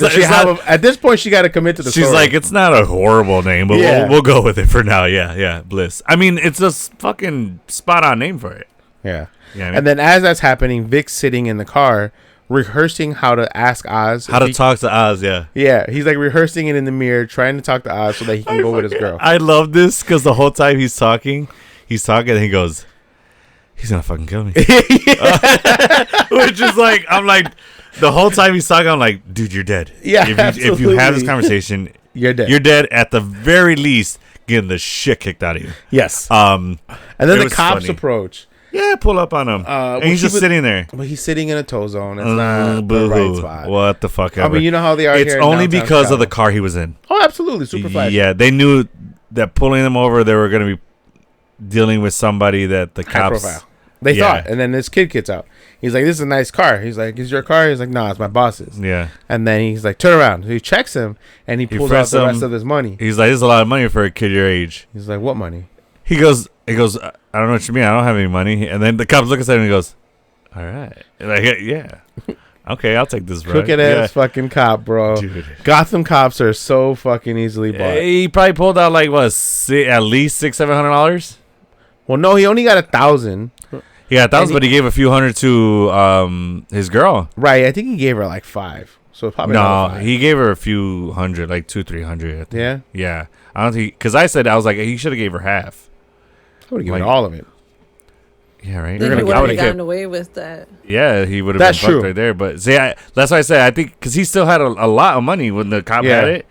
at this point, she got to commit to the story. She's like, it's not a horrible name, but we'll go with it for now. Yeah, Bliss. I mean, it's a fucking spot-on name for it. Yeah. Yeah. I mean, and then as that's happening, Vic's sitting in the car rehearsing how to ask Oz. How to talk to Oz, yeah. Yeah, he's like rehearsing it in the mirror, trying to talk to Oz so that he can go with his girl. I love this because the whole time he's talking and he goes, he's going to fucking kill me. Which is like, I'm like, the whole time he's talking, I'm like, dude, you're dead. Yeah, if you have this conversation, you're dead. You're dead at the very least, getting the shit kicked out of you. Yes. And then the cops approach. Yeah, pull up on him. And he's just sitting there. But he's sitting in a tow zone. It's not the right spot. What the fuck ever. I mean, you know how they are It's here in only downtown because Chicago. of the car he was in. Oh, absolutely. Super flashy. Yeah, they knew that pulling them over, they were going to be dealing with somebody that the High cops... profile. They thought. And then this kid gets out. He's like, this is a nice car. He's like, is your car? He's like, nah, it's my boss's. Yeah. And then he's like, turn around. So he checks him, and he pulls out the rest of his money. He's like, this is a lot of money for a kid your age. He's like, what money? He goes, I don't know what you mean. I don't have any money. And then the cops look at him and he goes, all right. And like, yeah. Okay, I'll take this, bro. Crooked ass fucking cop, bro. Dude. Gotham cops are so fucking easily bought. He probably pulled out like, what, at least $600-$700? Well, no, he only got 1,000. Yeah, 1,000, but he gave a few hundred to his girl. Right, I think he gave her like 5. So probably no, 5. he gave her a few hundred, like 200-300. I think. Yeah, yeah. I don't think because I was like he should have gave her half. I would have given all of it. Yeah, right. Then he would have gotten away with that. Yeah, he would have been fucked right there. But see, that's why I say I think because he still had a lot of money when the cop had it.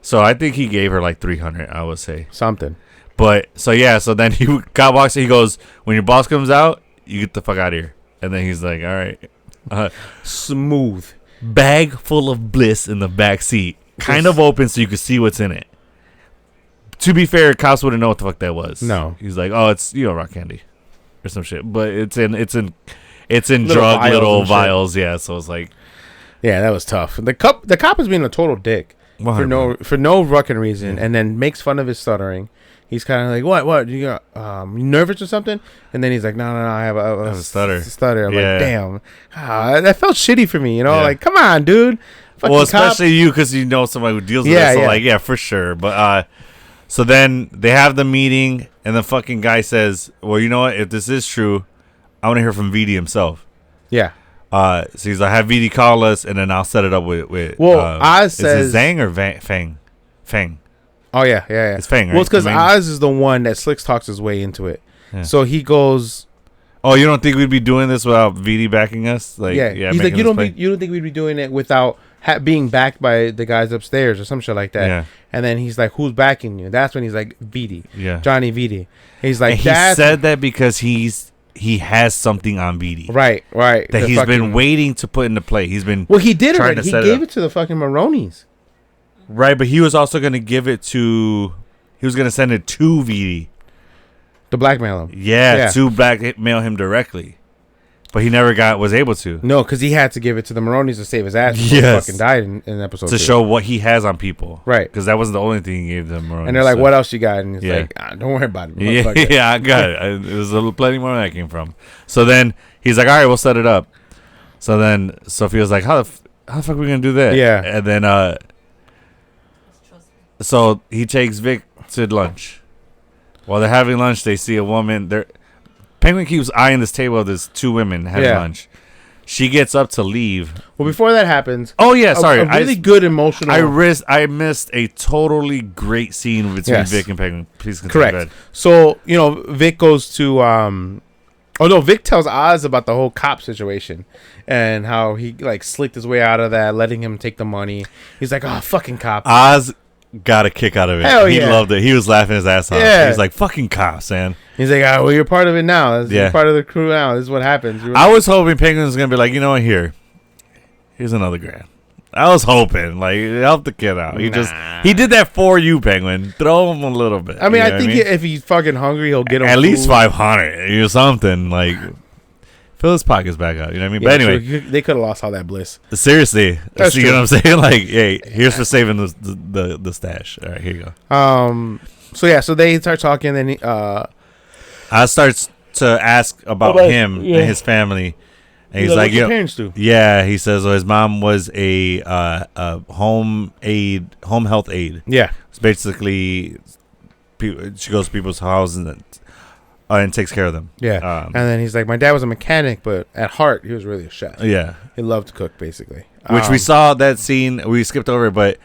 So I think he gave her like 300. I would say something. But so then cop walks. He goes, when your boss comes out, you get the fuck out of here. And then he's like, all right, smooth bag full of Bliss in the back seat, kind of open so you could see what's in it. To be fair, cops wouldn't know what the fuck that was. No, he's like, oh, it's rock candy or some shit, but it's in little vials. Yeah, so it's like, yeah, that was tough. The cop is being a total dick 100%. for no fucking reason, and then makes fun of his stuttering. He's kind of like, what? You got you nervous or something? And then he's like, no, I have a stutter. I'm like, damn, that felt shitty for me. Like, come on, dude. Well, especially you because you know somebody who deals with it. So like, yeah, for sure. But so then they have the meeting, and the fucking guy says, well, you know what? If this is true, I want to hear from VD himself. Yeah. So he's like, have VD call us, and then I'll set it up with. Well, Oz says, is it Zhang or Fang? Fang. Oh yeah. It's Fang, right? Well, it's because Oz is the one that Slicks talks his way into it. Yeah. So he goes, oh, you don't think we'd be doing this without VD backing us? Like, yeah. He's like, you don't think we'd be doing it without being backed by the guys upstairs or some shit like that. Yeah. And then he's like, who's backing you? That's when he's like, VD. Yeah. Johnny VD. He's like, and he said that because he has something on VD. Right. That he's been waiting to put into play. He's been he did it. He gave it to the fucking Maronis. Right, but he was also going to give it to... He was going to send it to VD. To blackmail him. Yeah, to blackmail him directly. but he never was able to. No, because he had to give it to the Maronis to save his ass. Before he fucking died in episode to 2. show what he has on people, right? Because that wasn't the only thing he gave them. Maronis, and they're like, "What else you got?" And he's like, "Don't worry about it." Yeah, I got it. There's plenty more where that came from. So then he's like, "All right, we'll set it up." So then Sophia's like, "How the fuck are we gonna do that?" Yeah, and then so he takes Vic to lunch. While they're having lunch, they see a woman. Penguin keeps eyeing this table. There's 2 women having lunch. She gets up to leave. Well, before that happens, oh yeah, sorry, a really good emotional. I missed a totally great scene between Vic and Penguin. Please continue. Correct. So Vic goes to Vic tells Oz about the whole cop situation and how he like slicked his way out of that, letting him take the money. He's like, "Oh, fucking cop." Oz got a kick out of it. Hell he yeah. loved it. He was laughing his ass off. Yeah. He's like, "Fucking cops, man." He's like, "Oh, well, you're part of it now. You're part of the crew now. This is what happens." I was hoping Penguin was gonna be like, you know what? Here's another grand. I was hoping, like, help the kid out. He did that for you, Penguin. Throw him a little bit. I mean, I think if he's fucking hungry, he'll get him at least 500 or something. Like, fill his pockets back out. You know what I mean? Yeah, but anyway, they could have lost all that bliss. Seriously, That's you true. know what I'm saying? Like, hey, here's for saving the stash. All right, here you go. So they start talking. Then I starts to ask about him and his family. And he's like, "What your parents do?" Yeah, he says, well, his mom was a home health aide. Yeah, it's basically she goes to people's houses and takes care of them. Yeah, and then he's like, "My dad was a mechanic, but at heart, he was really a chef. Yeah, he loved to cook, basically." Which we saw that scene. We skipped over, but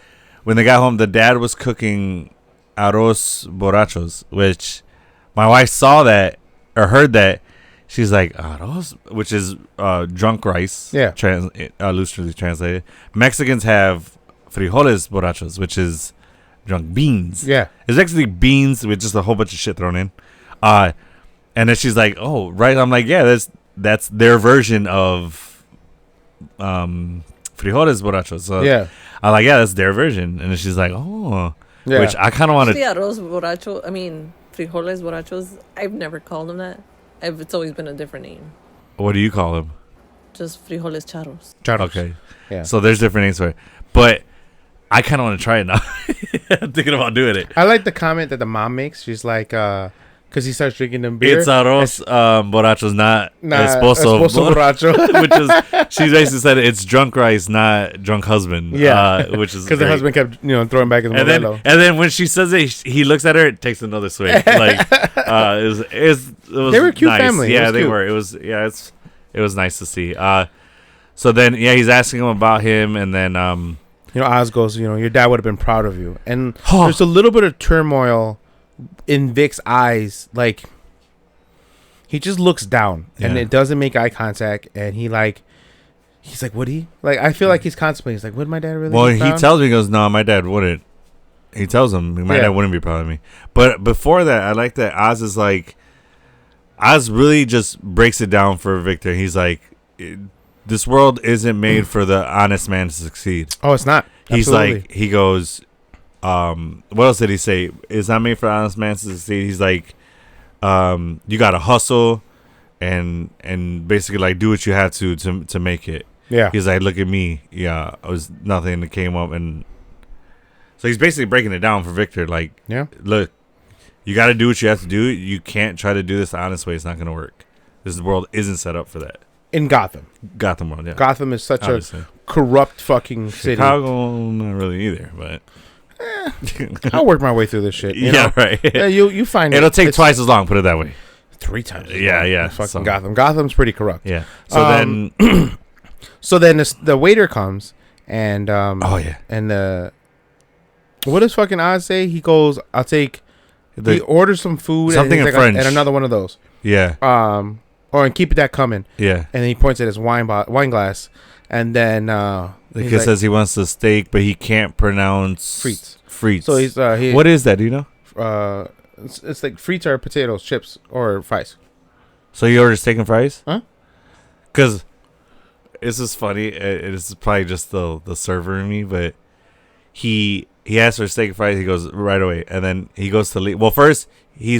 when they got home, the dad was cooking arroz borrachos, which my wife saw that or heard that. She's like, arroz, which is drunk rice. Yeah. Loosely translated. Mexicans have frijoles borrachos, which is drunk beans. Yeah. It's actually beans with just a whole bunch of shit thrown in. And then she's like, oh, right. I'm like, yeah, that's their version of frijoles borrachos. So yeah. I'm like, yeah, that's their version. And then she's like, oh. Yeah. Which I kind of want to. Arroz borracho, frijoles borrachos, I've never called them that. It's always been a different name. What do you call them? Just frijoles charros. Okay. Yeah. So there's different names for it. But I kind of want to try it now. I'm thinking about doing it. I like the comment that the mom makes. She's like, because he starts drinking them beer. It's arroz borrachos, not esposo borracho. Which is, she basically said it's drunk rice, not drunk husband. Yeah. Which is because the husband kept throwing back his modelo. And then when she says it, he looks at her, it takes another swing. Like it was they were a cute nice. family. Yeah, they were. It was nice to see. So then he's asking him about him, and then Oz goes, your dad would have been proud of you. And there's a little bit of turmoil in Vic's eyes. Like, he just looks down and it doesn't make eye contact. And he's like, would he? Like, I feel like he's contemplating. He's like, would my dad really? Well, he tells me, he goes, no, my dad wouldn't. He tells him, my dad wouldn't be proud of me. But before that, I like that Oz is like, Oz really just breaks it down for Victor. He's like, this world isn't made for the honest man to succeed. Oh, it's not. He's like, he goes, what else did he say? It's not made for honest man to succeed. He's like, you got to hustle and basically like do what you have to make it. Yeah. He's like, look at me. Yeah, I was nothing that came up. And so he's basically breaking it down for Victor. Like, look, you got to do what you have to do. You can't try to do this the honest way. It's not going to work. This world isn't set up for that. In Gotham world, yeah. Gotham is such a corrupt fucking city. Chicago, not really either, but I'll work my way through this shit. Right. Yeah, you find it'll take twice as long. Put it that way. 3 times. Yeah. Fucking Gotham. Gotham's pretty corrupt. Yeah. So then, the waiter comes and and what does fucking Oz say? He goes, "I'll take." He orders some food, something in French, and another one of those. Yeah. And keep that coming. Yeah. And then he points at his wine glass, and then the kid says he wants the steak, but he can't pronounce frites. So he's what is that? Do you know? It's like frites are potatoes, chips, or fries. So he orders steak and fries? Huh? Because this is funny. It's probably just the server in me, but he asks for steak and fries. He goes right away, and then he goes to leave. Well, first he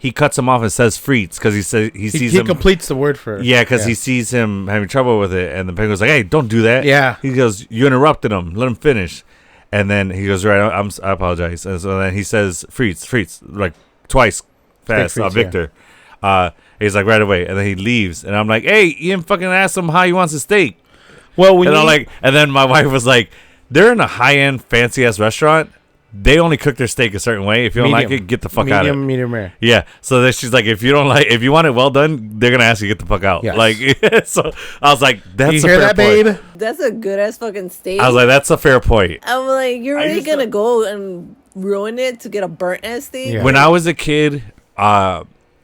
he cuts him off and says frites because he sees he him. completes the word for Yeah, because he sees him having trouble with it, and the penguin's like, "Hey, don't do that." Yeah. He goes, "You interrupted him. Let him finish." And then he goes, "Right, I apologize." And so then he says, frites, like twice fast, frites, Victor. He's like, right away, and then he leaves, and I'm like, "Hey, Ian, fucking ask him how he wants his steak." Well, when And you I'm like, and then my wife was like, "They're in a high-end, fancy-ass restaurant. They only cook their steak a certain way. If you don't like it, get the fuck out of it." Medium rare. Yeah. So then she's like, if you want it well done, they're gonna ask you to get the fuck out. Yes. Like, so I was like, that's You a hear fair that, point. babe? That's a good ass fucking steak. I was like, that's a fair point. I'm like, you're I really used gonna to- go and ruin it to get a burnt ass steak? Yeah. When I was a kid,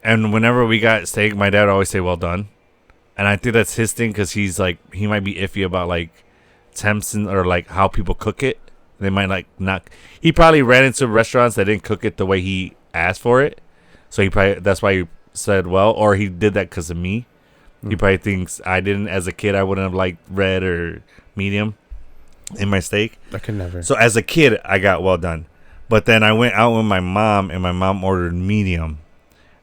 and whenever we got steak, my dad would always say, "Well done," and I think that's his thing because he's like, he might be iffy about like temps or like how people cook it. They might like not. He probably ran into restaurants that didn't cook it the way he asked for it, so that's why he said well, or he did that because of me. He probably thinks I didn't as a kid. I wouldn't have liked red or medium in my steak. I could never. So as a kid, I got well done, but then I went out with my mom, and my mom ordered medium,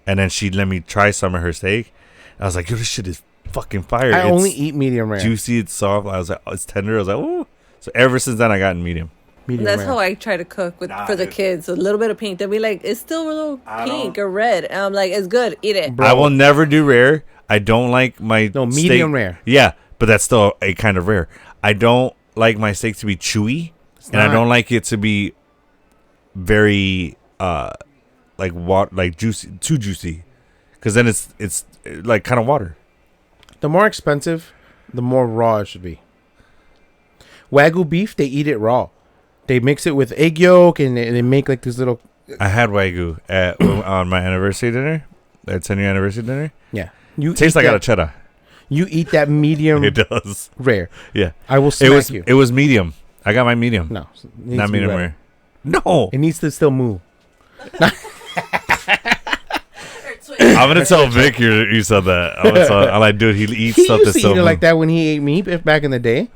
and then she let me try some of her steak. I was like, "Yo, this shit is fucking fire." I It's only eat medium rare. juicy, it's soft. I was like, oh, it's tender. I was like, "Ooh." So ever since then, I got in medium. Medium That's rare. how I try to cook for the dude. kids. A little bit of pink. They'll be like, it's still a little I pink don't- or red. And I'm like, it's good. Eat it. Bro. I will never do rare. I don't like my medium steak- rare. Yeah, but that's still a kind of rare. I don't like my steak to be chewy, and I not. don't like it to be very like juicy, too juicy, because then it's like kind of water. The more expensive, the more raw it should be. Wagyu beef, they eat it raw. They mix it with egg yolk, and they make like this little. I had Wagyu at on my anniversary dinner, at 10-year anniversary dinner. Yeah, you Tastes eat like that, a cheddar. You eat that medium It does. rare. Yeah, I will smack you. it was medium. I got my medium, No, it needs not to be medium rare. rare. No, It needs to still move. I'm gonna tell Vic you said that. I'm like, dude, he eats He stuff used that's to so eat it like that when he ate meat back in the day.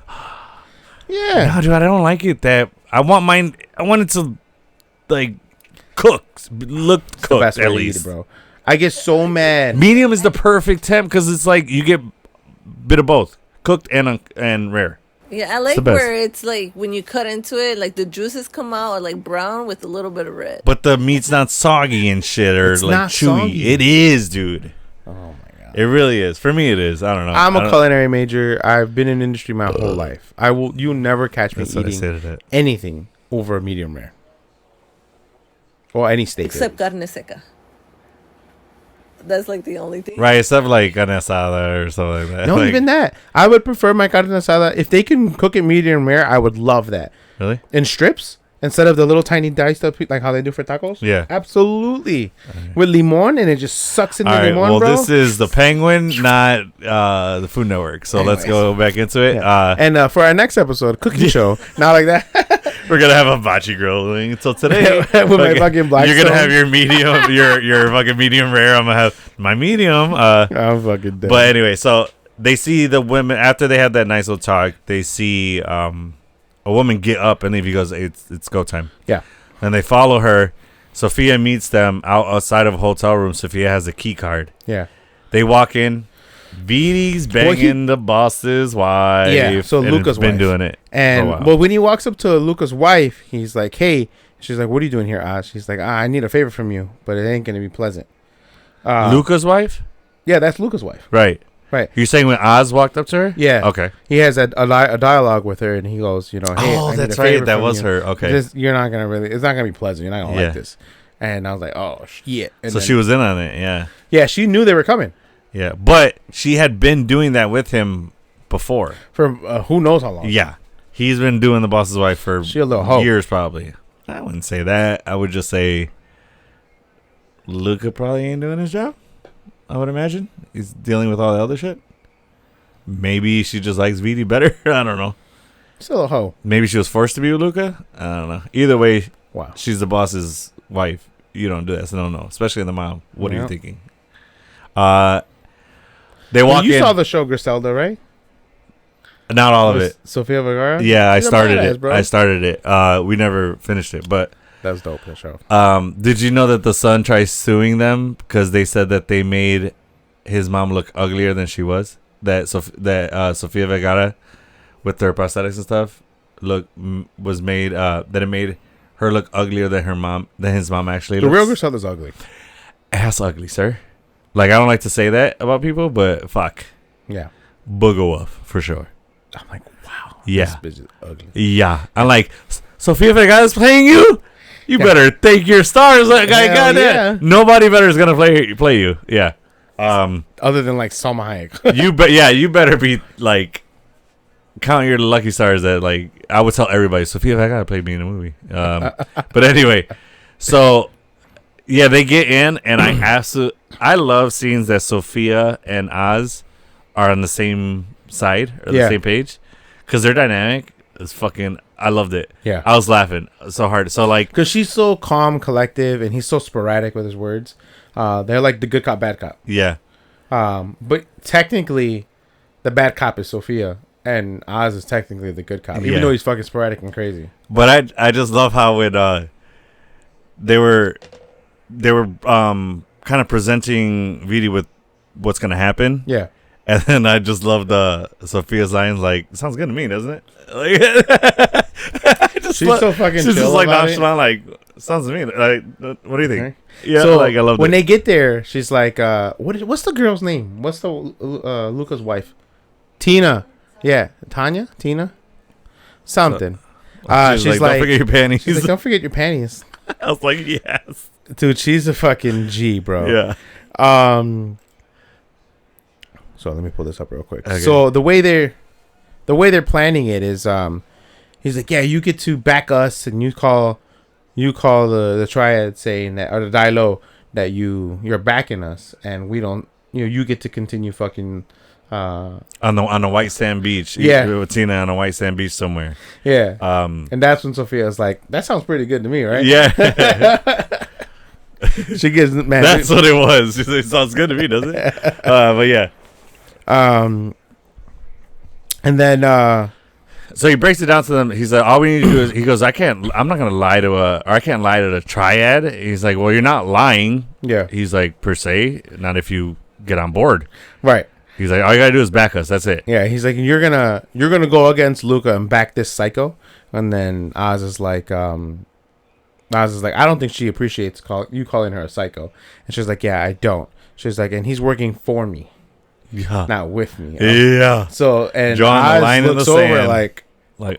Yeah, No, dude, I don't like it that. I want mine. I want it to like cook, look the cooked best way at to eat least. it, bro. I get so mad. Medium is the perfect temp because it's like you get bit of both, cooked and rare. Yeah, I like the best. where it's like when you cut into it, like the juices come out like brown with a little bit of red. But the meat's not soggy and shit or It's like not chewy. soggy. It is, dude. Oh my god. It really is. For me, it is. I don't know. I'm I a don't- culinary major. I've been in industry my whole life. You'll never catch me That's what I eating said to that. anything over a medium rare. Or any steak. Except carne seca. That's like the only thing. Right, except like carne asada or something like that. No, Like, even that. I would prefer my carne asada. If they can cook it medium rare, I would love that. Really? In strips, instead of the little tiny diced up, like how they do for tacos? Yeah. Absolutely. With limon, and it just sucks in the All right. limon, Well, bro. this is the Penguin, not the Food Network. So let's go back into it. Yeah. And for our next episode, cooking show, not like that. We're gonna have a bocce grilling. So today, With my fucking black you're gonna stone. have your medium, your fucking medium rare. I'm gonna have my medium. I'm fucking dead. But anyway, so they see the women after they have that nice little talk. They see a woman get up and leave. He goes, "It's go time." Yeah. And they follow her. Sophia meets them outside of a hotel room. Sophia has a key card. Yeah. They walk in. Viti's banging the boss's wife. Yeah, so and Luca's it's been wife. doing it. And for a while. well, when he walks up to Luca's wife, he's like, "Hey," she's like, "What are you doing here, Oz?" She's like, "I need a favor from you, but it ain't gonna be pleasant." Luca's wife? Yeah, that's Luca's wife. Right. Right. You're saying when Oz walked up to her? Yeah. Okay. He has a dialogue with her, and he goes, "Hey, Oh, I need that's a right. favor That from was you. her. Okay. You're not gonna really. It's not gonna be pleasant. You're not gonna Yeah. like this." And I was like, "Oh shit!" And So then- she was in on it. Yeah. Yeah, she knew they were coming Yeah. But she had been doing that with him before. for who knows how long. Yeah. He's been doing the boss's wife for She a little hoe. years, probably. I wouldn't say that. I would just say Luca probably ain't doing his job. I would imagine. He's dealing with all the other shit. Maybe she just likes Viti better. I don't know. Still a hoe. Maybe she was forced to be with Luca. I don't know. Either way, Wow. she's the boss's wife. You don't do that. So no, especially in the mom. What are Yeah. you thinking? They walk You in. saw the show Griselda, right? Not all of With it. Sofia Vergara. Yeah, I She's a started badass, it. bro. I started it. We never finished it, but That's dope. That show. Did you know that the son tries suing them because they said that they made his mom look uglier than she was? That Sofia Vergara, with her prosthetics and stuff, was made that it made her look uglier than his mom actually. The looks. real Griselda's ugly. Ass ugly, sir. Like, I don't like to say that about people, but fuck. Yeah. Booger Wolf, for sure. I'm like, wow. Yeah. This bitch is ugly. Yeah. I'm like, Sofia Vergara's playing you? You better thank your stars. Like, yeah. Nobody better is going to play you. Yeah. Other than, like, Salma Hayek. You better be, like, count your lucky stars that, like, I would tell everybody, Sofia Vergara played me in a movie. But anyway, so... Yeah, they get in, and I love scenes that Sophia and Oz are on the same side or the same page, because their dynamic is fucking. I loved it. Yeah, I was laughing so hard. So like, because she's so calm, collective, and he's so sporadic with his words. They're like the good cop, bad cop. Yeah. But technically, the bad cop is Sophia, and Oz is technically the good cop, even though he's fucking sporadic and crazy. But I just love how they were kind of presenting Vidi with what's gonna happen. Yeah. And then I just loved Sophia's lines, like, sounds good to me, doesn't it? Like, she's so fucking she's chill just like about nonchalant, like, sounds to me. Like, what do you think? Okay. Yeah, so like, I love when it. they get there, she's like, what's the girl's name? What's the Luca's wife? Tina. Yeah, Tanya? Tina? Something. She's like, don't forget your panties. She's like, don't forget your panties. I was like, yes. Dude, she's a fucking G, bro. Yeah. So let me pull this up real quick. Okay. So the way they're planning it is, he's like, yeah, you get to back us, and you call the triad saying that, or the Dilo, that you're backing us, and we don't, you get to continue fucking on the white sand beach. Yeah, with Tina on a white sand beach somewhere. Yeah. And that's when Sophia's like, that sounds pretty good to me, right? Yeah. She gives, man. That's what it was. It sounds good to me, doesn't it? But yeah. And then so he breaks it down to them. He's like, all we need to do is, he goes, I'm not gonna lie to the triad. He's like, well, you're not lying. Yeah. He's like, per se, not if you get on board. Right. He's like, all you gotta do is back us. That's it. Yeah. He's like, you're gonna go against Luca and back this psycho. And then Oz is like, I don't think she appreciates you calling her a psycho. And she's like, yeah, I don't. She's like, and he's working for me, not with me. Yeah. So, and drawing Oz the line looks in the over sand. like,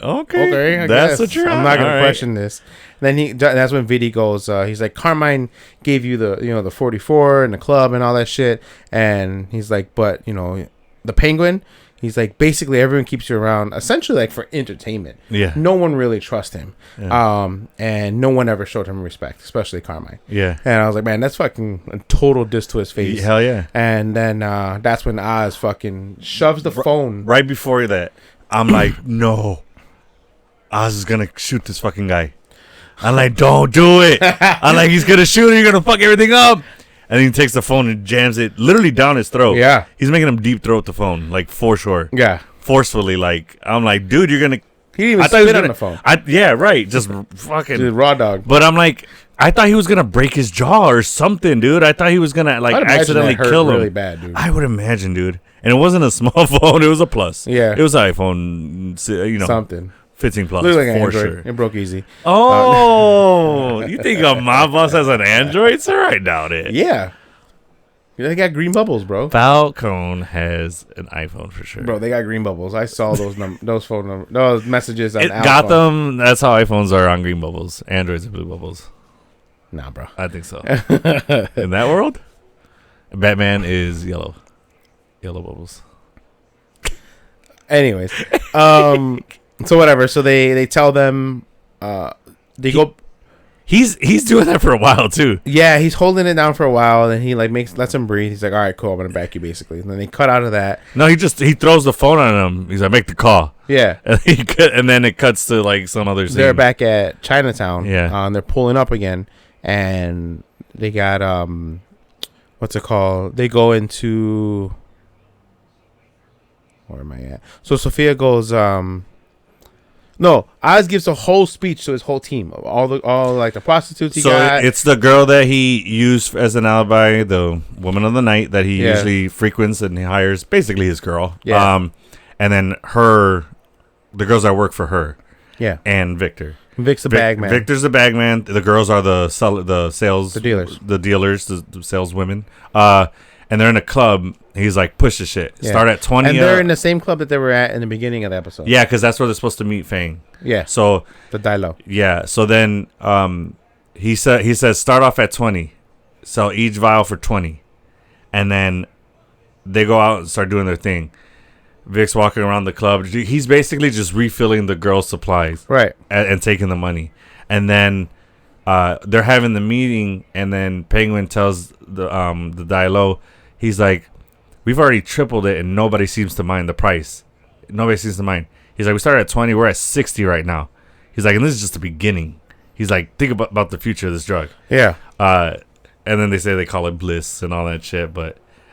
okay, I that's guess. what you're. I'm not gonna all right. question this. And then that's when Vidi goes. He's like, Carmine gave you the 44 and the club and all that shit. And he's like, but the Penguin. He's like, basically everyone keeps you around essentially like for entertainment. Yeah. No one really trusts him. Yeah. And no one ever showed him respect, especially Carmine. Yeah. And I was like, man, that's fucking a total diss to his face. Hell yeah. And then that's when Oz fucking shoves the phone. Right before that, I'm like, no. Oz is gonna shoot this fucking guy. I'm like, don't do it. I'm like, he's gonna shoot him, you're gonna fuck everything up. And then he takes the phone and jams it literally down his throat. Yeah. He's making him deep throat the phone, like, for sure. Yeah. Forcefully, like, I'm like, dude, you're gonna... He didn't even spit on the phone. Yeah, right. Just fucking... Dude, raw dog. But I'm like, I thought he was gonna break his jaw or something, dude. I thought he was gonna, like, accidentally kill him. Really bad, dude. I would imagine, dude. And it wasn't a small phone. It was a plus. Yeah. It was an iPhone, something. 15 plus, Looks like an for Android. sure. It broke easy. Oh, you think a mob boss has an Android, sir? I doubt it. Yeah. They got green bubbles, bro. Falcone has an iPhone for sure. Bro, they got green bubbles. I saw those those messages on Gotham, that's how iPhones are on green bubbles. Androids are blue bubbles. Nah, bro. I think so. In that world, Batman is yellow. Yellow bubbles. Anyways. So whatever. So they tell them they go. He's doing that for a while too. Yeah, he's holding it down for a while, and he like lets him breathe. He's like, all right, cool, I'm gonna back you basically. And then they cut out of that. No, he throws the phone on him. He's like, make the call. Yeah. And then it cuts to like some other scene. They're back at Chinatown. Yeah. And they're pulling up again, and they got what's it called? They go into, where am I at? So Sophia goes no, No, Oz gives a whole speech to his whole team, all like the prostitutes he So got. it's the girl that he used as an alibi, the woman of the night that he usually frequents and he hires, basically his girl. Yeah. And then the girls that work for her. Yeah. And Victor. Vic's the bag man. Victor's the bag man. The girls are the sales, the dealers, the saleswomen. And they're in a club. He's like, push the shit. Yeah. Start at 20. And they're in the same club that they were at in the beginning of the episode. Yeah, because that's where they're supposed to meet Fang. Yeah. So the Dilo. Yeah. So then he says start off at 20. Sell each vial for 20. And then they go out and start doing their thing. Vic's walking around the club. He's basically just refilling the girls' supplies. Right. And taking the money. And then they're having the meeting, and then Penguin tells the Dilo, he's like, we've already tripled it, and nobody seems to mind the price. Nobody seems to mind. He's like, we started at 20, we're at 60 right now. He's like, and this is just the beginning. He's like, think about the future of this drug. Yeah. And then they say they call it bliss and all that shit.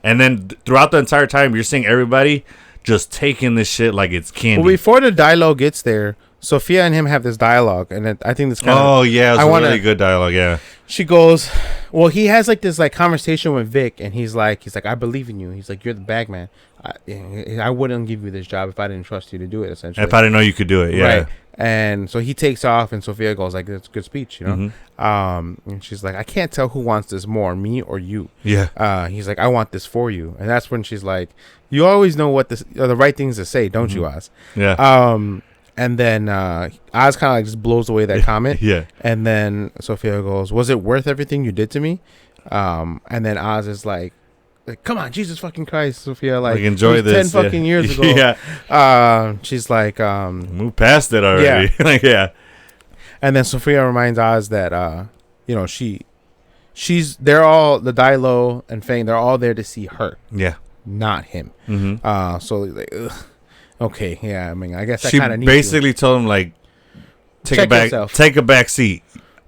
And then throughout the entire time, you're seeing everybody just taking this shit like it's candy. Well, before the Dilo gets there, Sophia and him have this dialogue, and I think this kind of... Oh, yeah, it's really good dialogue, yeah. She goes... Well, he has, like, this, like, conversation with Vic, and he's like, I believe in you. He's like, you're the bag man. I wouldn't give you this job if I didn't trust you to do it, essentially. If I didn't know you could do it, yeah. Right. And so he takes off, and Sophia goes, like, that's a good speech, you know? Mm-hmm. And she's like, I can't tell who wants this more, me or you. Yeah. He's like, I want this for you. And that's when she's like, you always know what the right things to say, don't you, Oz? Yeah. And then Oz kind of like just blows away that comment. Yeah. And then Sophia goes, was it worth everything you did to me? And then Oz is like, come on, Jesus fucking Christ, Sophia. Like enjoy this. 10 fucking years ago. Yeah. She's like, move past it already. Yeah. Like, yeah. And then Sophia reminds Oz that, they're all, the Dilo and Fang, they're all there to see her. Yeah. Not him. Mm-hmm. So like, ugh. Okay, yeah. I mean, I guess she basically told him like, take a back seat.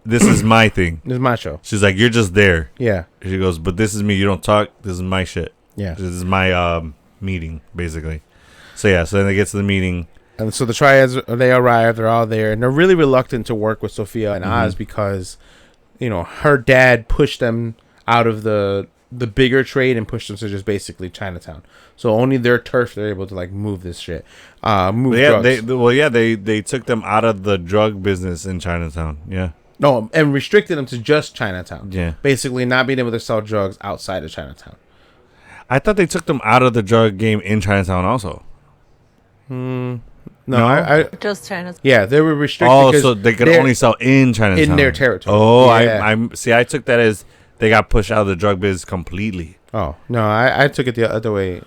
This is my thing. This is my show. She's like, you're just there. Yeah. She goes, but this is me. You don't talk. This is my shit. Yeah. This is my meeting, basically. So yeah. So then they get to the meeting, and so the triads, they arrive. They're all there, and they're really reluctant to work with Sophia and Oz because, her dad pushed them out of the bigger trade and pushed them to just basically Chinatown. So only their turf they're able to like move this shit. Move drugs. They took them out of the drug business in Chinatown. Yeah. No, and restricted them to just Chinatown. Yeah. Basically not being able to sell drugs outside of Chinatown. I thought they took them out of the drug game in Chinatown also. No, I just Chinatown. Yeah, they were restricted. Oh, so they could only sell in Chinatown. In their territory. Oh, yeah. I took that as they got pushed out of the drug biz completely. Oh, no, I took it the other way.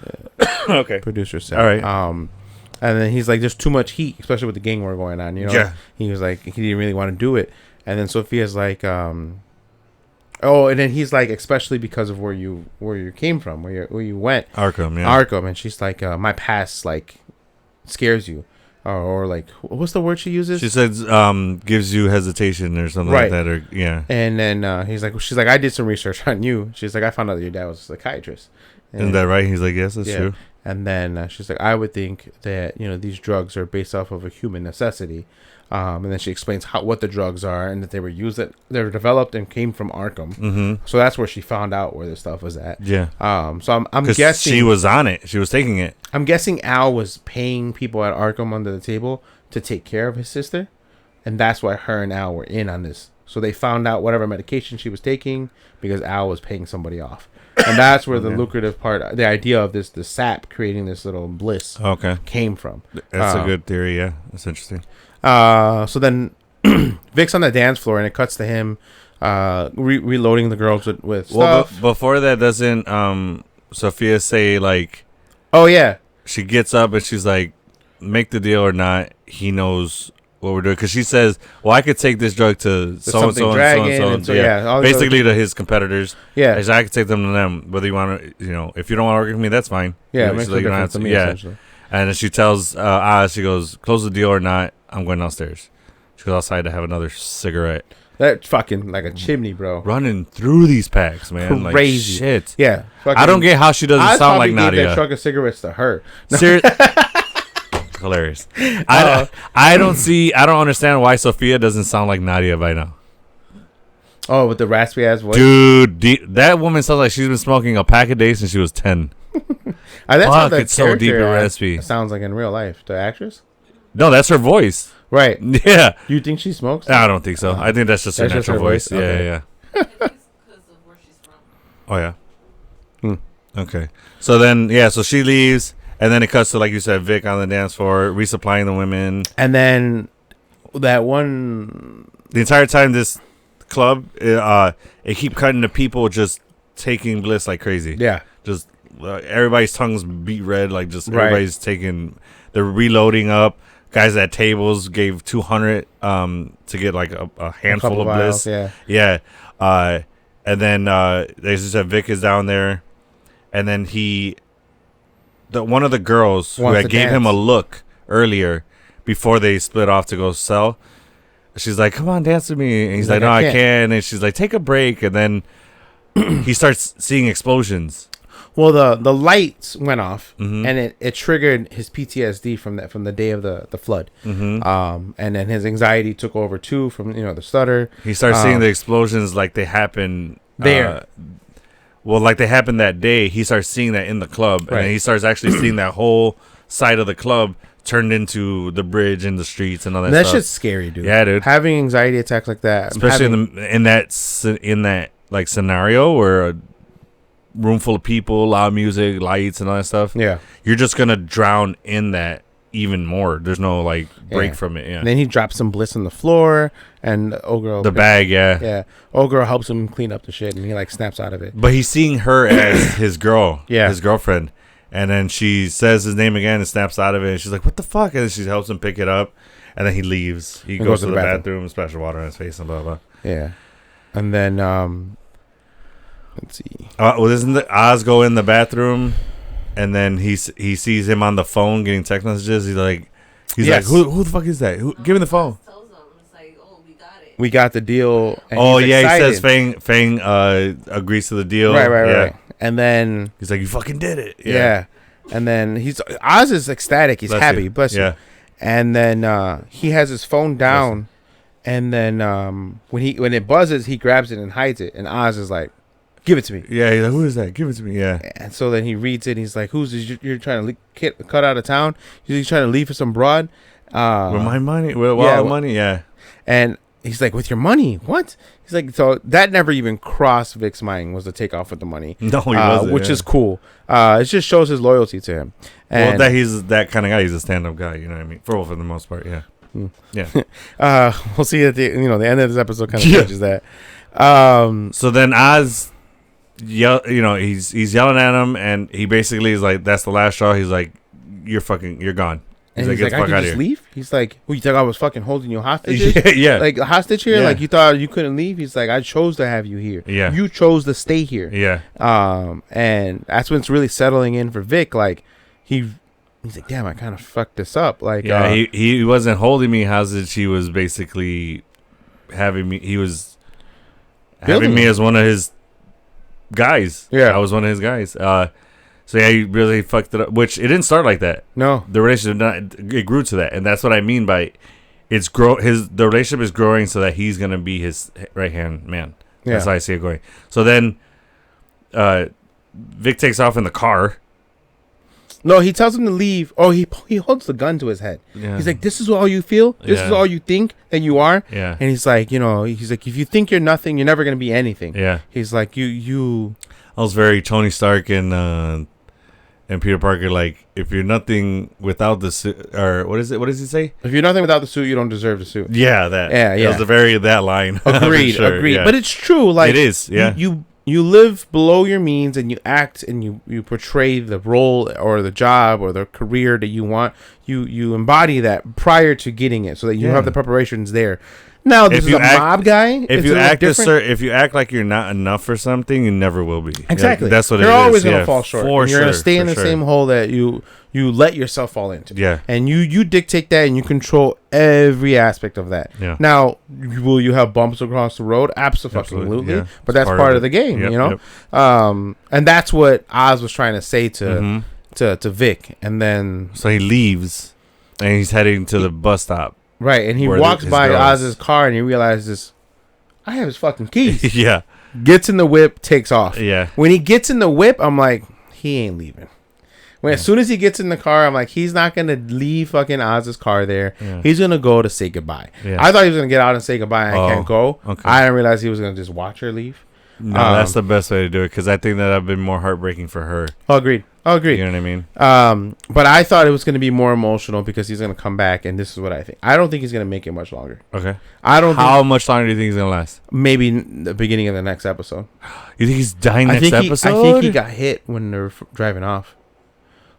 Okay. Producer said. All right. And then he's like, there's too much heat, especially with the gang war going on, Yeah. He was like, he didn't really want to do it. And then Sophia's like, and then he's like, especially because of where you came from, where you went. Arkham, yeah. Arkham. And she's like, my past, like, scares you. Or like, what's the word she uses? She says, gives you hesitation or something like that. Or yeah. And then she's like, I did some research on you. She's like, I found out that your dad was a psychiatrist. Isn't that right? He's like, yes, that's true. And then she's like, I would think that these drugs are based off of a human necessity. And then she explains what the drugs are and that they were developed and came from Arkham. Mm-hmm. So that's where she found out where this stuff was at. Yeah. So I'm guessing she was on it. She was taking it. I'm guessing Al was paying people at Arkham under the table to take care of his sister, and that's why her and Al were in on this. So they found out whatever medication she was taking because Al was paying somebody off. And that's where the lucrative part, the idea of the sap creating this little bliss came from. That's a good theory, yeah. That's interesting. So then Vic's on the dance floor, and it cuts to him reloading the girls with stuff. Well, before that, doesn't Sophia say, like... Oh, yeah. She gets up, and she's like, make the deal or not, he knows what we're doing. Because she says, well, I could take this drug to so-and-so and so-and-so. Yeah. Basically to his competitors. Yeah. Says, I could take them to them. Whether you want to, if you don't want to work with me, that's fine. Yeah, it makes no difference to me, essentially. And then she tells Oz, she goes, close the deal or not, I'm going downstairs. She goes outside to have another cigarette. That's fucking like a chimney, bro. Running through these packs, man. Crazy. Like, shit. Yeah. I don't get how she doesn't sound like Nadia. I that truck of cigarettes to her. No. hilarious. I don't understand why Sophia doesn't sound like Nadia by now. Oh, with the raspy ass voice, Dude. That woman sounds like she's been smoking a pack a day since she was 10. That's how that it's so deep and raspy. Sounds like in real life. The actress. No, that's her voice. Right. Yeah. You think she smokes? I don't think so. I think that's just her natural voice. Okay. Yeah. Because of where she's from. Oh yeah. Okay. So then, so she leaves, and then it cuts to, like you said, Vic on the dance floor resupplying the women. And then that one. The entire time, this club, it keep cutting to people just taking bliss like crazy. Yeah. Just everybody's tongues beat red, like just Right. everybody's taking. They're reloading up. Guys at tables gave 200 to get like a handful of bliss. Vials, Yeah. And then they just said Vic is down there, and then one of the girls who had gave him a look earlier before they split off to go sell. She's like, "Come on, dance with me," and he's like, "No, I can't." And she's like, "Take a break," and then he starts seeing explosions. Well, the lights went off, Mm-hmm. and it triggered his PTSD from the day of the flood. Mm-hmm. And then his anxiety took over too from the stutter. He starts seeing the explosions like they happen there. Like they happened that day. He starts seeing that in the club, and then he starts actually seeing that whole side of the club turned into the bridge and the streets and all that. That stuff. shit's scary, dude. Yeah, dude. Having anxiety attacks like that, especially in that like scenario where a room full of people, loud music, lights, and all that stuff. Yeah, you're just gonna drown in that even more. There's no like break from it. Yeah. And then he drops some bliss on the floor, and old girl bag. Yeah. Old girl helps him clean up the shit, and he like snaps out of it. But he's seeing her as his girl. Yeah, his girlfriend. And then she says his name again and snaps out of it. And she's like, "What the fuck?" And then she helps him pick it up. And then he leaves. He goes to the bathroom, splashes water on his face, and blah blah. Yeah. And then let's see. Doesn't Oz go in the bathroom, and then he sees him on the phone getting text messages. He's like, who the fuck is that? Give me the phone. Tells him, it's like, oh, we got it. We got the deal. And he says Fang agrees to the deal. Right. And then he's like, "You fucking did it." Yeah. And then Oz is ecstatic. He's happy. Bless you. And then he has his phone down, and then when it buzzes, he grabs it and hides it. And Oz is like, "Give it to me." Yeah, he's like, "Who is that? Give it to me." Yeah. And so then he reads it. And he's like, "Who's this? You're trying to cut out of town? You're trying to leave for some broad?" With my money? With all money? Yeah. And he's like, "With your money? What?" He's like, so that never even crossed Vic's mind was to take off with the money. No, he wasn't. Which is cool. It just shows his loyalty to him. And that he's that kind of guy. He's a stand-up guy. You know what I mean? For the most part, yeah. Yeah. We'll see at the end of this episode kind of changes that. So then Oz, he's yelling at him, and he basically is like, "That's the last straw." He's like, "You're gone." And he's like, "I can just leave?" He's like, "Who, you think I was fucking holding you hostage?" Yeah. Like hostage here? Yeah. Like you thought you couldn't leave? He's like, "I chose to have you here. Yeah. You chose to stay here." Yeah. And that's when it's really settling in for Vic. Like he's like, "Damn, I kind of fucked this up." Like, he wasn't holding me hostage. He was basically having me. He was having me as one of his guys. Yeah, I was one of his guys. So yeah, he really fucked it up. Which it didn't start like that. No, the relationship it grew to that, and that's what I mean by the relationship is growing so that he's gonna be his right hand man. Yeah. That's how I see it going. So then, Vic takes off in the car. No, he tells him to leave. Oh, he holds the gun to his head. Yeah. He's like, "This is all you feel. This is all you think that you are." Yeah. And he's like, if you think you're nothing, you're never gonna be anything. Yeah. He's like, you. I was very Tony Stark and Peter Parker, like, if you're nothing without the suit, or what is it? What does he say? If you're nothing without the suit, you don't deserve the suit. Yeah, that. Yeah. It was that line. Agreed. Sure, agreed. Yeah. But it's true. Like it is. Yeah. You live below your means, and you act and you portray the role or the job or the career that you want. You embody that prior to getting it, so that you have the preparations there. Now, this is a mob guy. If you act like you're not enough for something, you never will be. Exactly. That's what you're it is. You're always gonna fall short. You're gonna stay in the sure. same hole that you let yourself fall into. Yeah. And you dictate that, and you control every aspect of that. Yeah. Now, will you have bumps across the road? Absolutely. Yeah. But that's part of the game. Yep, Yep. And that's what Oz was trying to say to Vic, and then so he leaves. And he's heading to the bus stop. Right, and he where walks his by girl is. Oz's car and he realizes, I have his fucking keys. Yeah. Gets in the whip, takes off. Yeah. When he gets in the whip, I'm like, he ain't leaving. As soon as he gets in the car, I'm like, he's not gonna leave fucking Oz's car there. Yeah. He's gonna go to say goodbye. Yeah. I thought he was gonna get out and say goodbye and I can't go. Okay. I didn't realize he was gonna just watch her leave. No, that's the best way to do it because I think that would have been more heartbreaking for her. Oh, agreed. You know what I mean? But I thought it was gonna be more emotional because he's gonna come back, and this is what I think. I don't think he's gonna make it much longer. Okay. I don't. How much longer do you think he's gonna last? Maybe the beginning of the next episode. You think he's dying I next think episode? I think he got hit when they were driving off.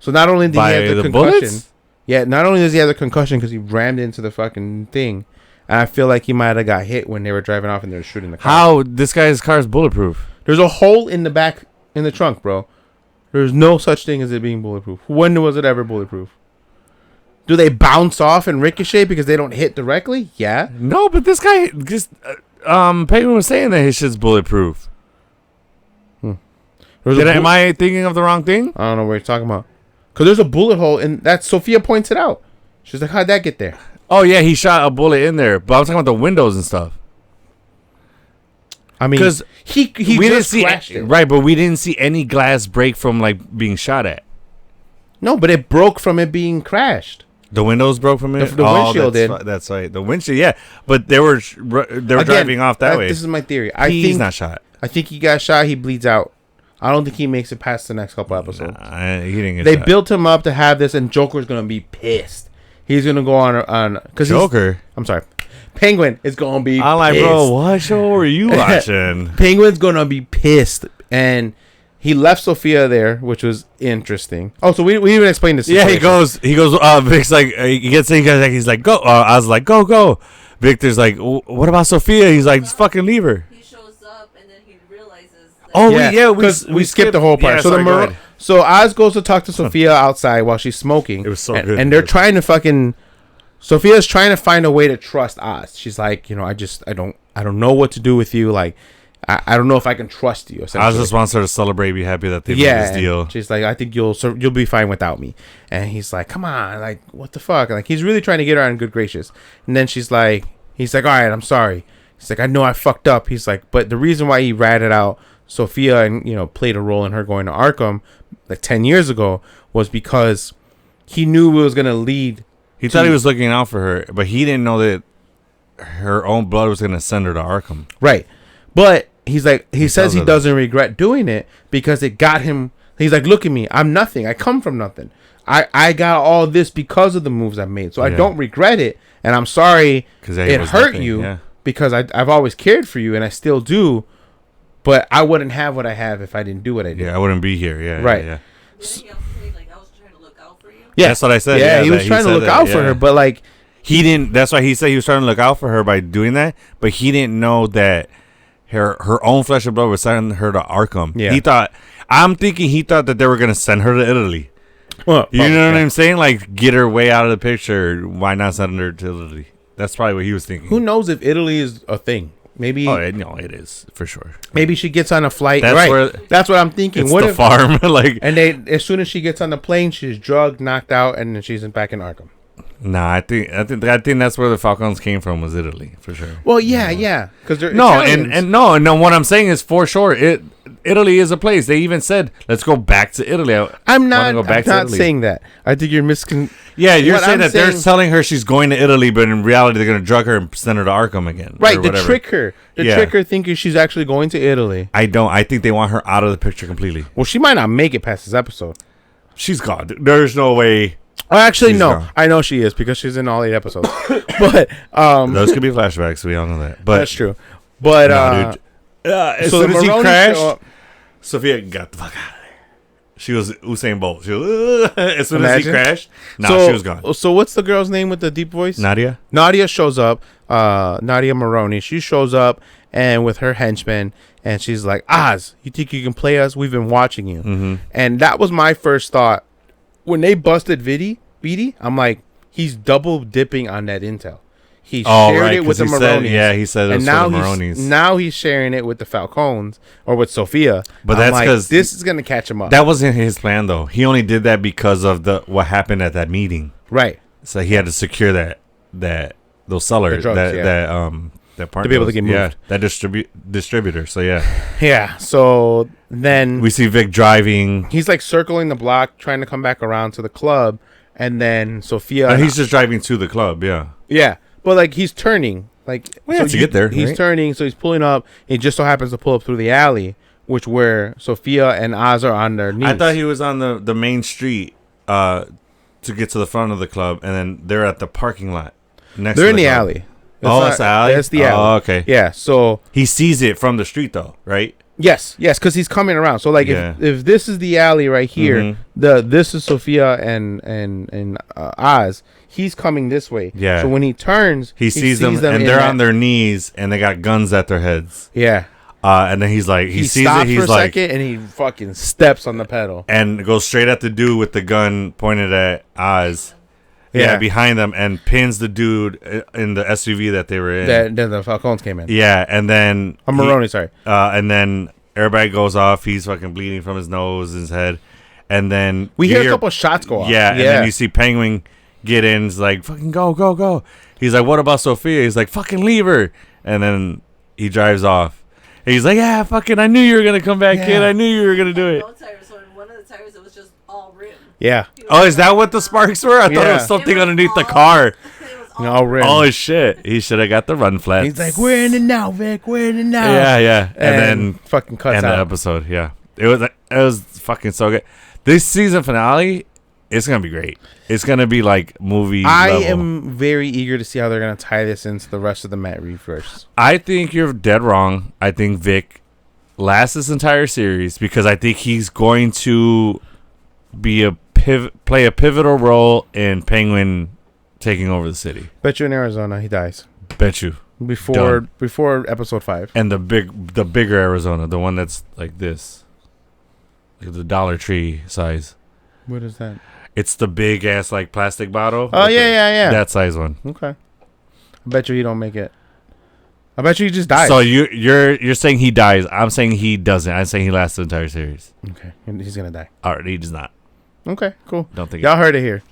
So not only did By he have the concussion, bullets? yeah, not only does he have the concussion because he rammed into the fucking thing, and I feel like he might have got hit when they were driving off and they were shooting the car. How this guy's car is bulletproof? There's a hole in the back in the trunk, bro. There's no such thing as it being bulletproof. When was it ever bulletproof? Do they bounce off and ricochet because they don't hit directly? Yeah. No, but this guy just Penguin was saying that his shit's bulletproof. Am I thinking of the wrong thing? I don't know what you're talking about. Because there's a bullet hole, and that Sophia points it out. She's like, how'd that get there? Oh yeah, he shot a bullet in there, but I'm talking about the windows and stuff. I mean, because he we just didn't crashed see it. right, but we didn't see any glass break from like being shot at. No, but it broke from it being crashed. The windows broke from it. The windshield did. That's right. The windshield, yeah. But they were driving off that way. This is my theory. He's not shot. I think he got shot. He bleeds out. I don't think he makes it past the next couple episodes. He didn't get They shot. built him up to have this, and Joker's gonna be pissed. He's gonna go on because Joker. I'm sorry, Penguin is gonna be. I'm like, pissed. bro, what show were you watching? Penguin's gonna be pissed, and he left Sophia there, which was interesting. Oh, so we didn't explain this. Yeah, he goes. Vic's like, he gets in. He's like, go. I was like, go. Victor's like, what about Sophia? He's like, just fucking leave her. He shows up and then he realizes. That Oh, we skipped the whole part. Yeah, so sorry, so Oz goes to talk to Sophia outside while she's smoking. It was so and, good. and they're trying to fucking. Sophia's trying to find a way to trust Oz. She's like, I don't know what to do with you. Like, I don't know if I can trust you. I just wants her to celebrate, be happy that they made this deal. She's like, I think you'll be fine without me. And he's like, come on, like, what the fuck? Like, he's really trying to get her on good gracious. And then he's like, all right, I'm sorry. He's like, I know I fucked up. He's like, but the reason why he ratted out Sophia and played a role in her going to Arkham like 10 years ago was because he knew it was gonna lead. He thought he was looking out for her, but he didn't know that her own blood was gonna send her to Arkham. Right, but he's like, he says he doesn't regret doing it because it got him. He's like, look at me, I'm nothing. I come from nothing. I got all this because of the moves I made, so I don't regret it, and I'm sorry it hurt you because I've always cared for you and I still do, but I wouldn't have what I have if I didn't do what I did. Yeah, I wouldn't be here. Yeah, right. Yeah. I was trying to look out for you. Yeah, that's what I said. Yeah, he was trying to look out for her, but like he didn't. That's why he said he was trying to look out for her by doing that, but he didn't know that her own flesh and blood was sending her to Arkham. Yeah, he thought that they were gonna send her to Italy. Well, you know what I'm saying? Like, get her way out of the picture. Why not send her to Italy? That's probably what he was thinking. Who knows if Italy is a thing? Maybe. Oh, no, it is for sure. Maybe she gets on a flight. That's that's what I'm thinking. It's what the farm, like, and as soon as she gets on the plane, she's drugged, knocked out, and then she's back in Arkham. Nah, I think that's where the Falcons came from, was Italy for sure. Well, yeah, because they're no, Italians. and no. What I'm saying is for sure, Italy is a place. They even said, "Let's go back to Italy." I'm not saying that. I think you're Yeah, you're saying that they're telling her she's going to Italy, but in reality, they're going to drug her and send her to Arkham again. Right, to trick her. Trick her thinking she's actually going to Italy. I don't. I think they want her out of the picture completely. Well, she might not make it past this episode. She's gone. There's no way. Oh, actually, no. Gone. I know she is because she's in all 8 episodes. But those could be flashbacks. We all know that. But that's true. But as soon as he crashed, Sophia got the fuck out of there. She was Usain Bolt. She was, as soon as he crashed, she was gone. So what's the girl's name with the deep voice? Nadia. Nadia shows up. Nadia Maroney. She shows up and with her henchmen, and she's like, Oz, you think you can play us? We've been watching you. Mm-hmm. And that was my first thought. When they busted Beatty, I'm like, he's double dipping on that intel. He shared it with the Maronis. He said it was for the Maronis. Now he's sharing it with the Falcons or with Sophia. But that's because this is going to catch him up. That wasn't his plan, though. He only did that because of what happened at that meeting. Right. So he had to secure those sellers, drugs, that part to be able to get moved. Yeah, that distributor. So yeah, Yeah. So then we see Vic driving. he's like circling the block, trying to come back around to the club, and then Sophia. And he's just driving to the club. Yeah. Yeah, but like he's turning, like To get there. He's right? turning, so he's pulling up. He just so happens to pull up through the alley, which where Sophia and Oz are on their knees. I thought he was on the main street to get to the front of the club, and then they're at the parking lot next. They're to in the club. alley. It's the alley. That's the alley. Oh, okay. Yeah. So He sees it from the street, though, right? yes, because he's coming around. So like if this is the alley right here, Mhm. this is Sophia and Oz. He's coming this way. Yeah. So when he turns, He sees them, and in they're that- on their knees, and they got guns at their heads. Yeah. And then he's like, he sees stops it. He's for a like, second, and he fucking steps on the pedal. and goes straight at the dude with the gun pointed at Oz. Yeah, behind them, and pins the dude in the SUV that they were in. Then the Falcones came in. Yeah, and then Maroney, sorry. And then everybody goes off. He's fucking bleeding from his nose, his head, and then We you hear a couple shots go off. Yeah, and then you see Penguin get in. He's like, "Fucking go, go, go!" He's like, "What about Sophia?" He's like, "Fucking leave her!" And then he drives off. And he's like, "Yeah, fucking, I knew you were gonna come back, kid. I knew you were gonna do it." No tires, so in one of the tires, it was just all rim. Yeah. Oh, is that what the sparks were? I thought it Yeah. was something It was underneath the all- car. It was all No rim. Oh shit! He should have got the run flats. He's like, "We're in it now, Vic. We're in it now." Yeah, yeah. And then fucking cuts end out. the episode. Yeah, it was fucking so good. This season finale, it's gonna be great. It's gonna be like movie. I level. am very eager to see how they're gonna tie this into the rest of the Matt Reeves. I think you're dead wrong. I think Vic lasts this entire series because I think he's going to be play a pivotal role in Penguin taking over the city. Bet you in Arizona he dies Bet you. before episode 5. And the bigger Arizona, the one that's like this, like the Dollar Tree size. What is that? It's the big ass like plastic bottle. Oh yeah. That size one. Okay. I bet you he don't make it. I bet you he just dies. So you're saying he dies. I'm saying he doesn't. I'm saying he lasts the entire series. Okay, he's gonna die. All right, he does not. Okay, cool. Don't think Y'all heard it here.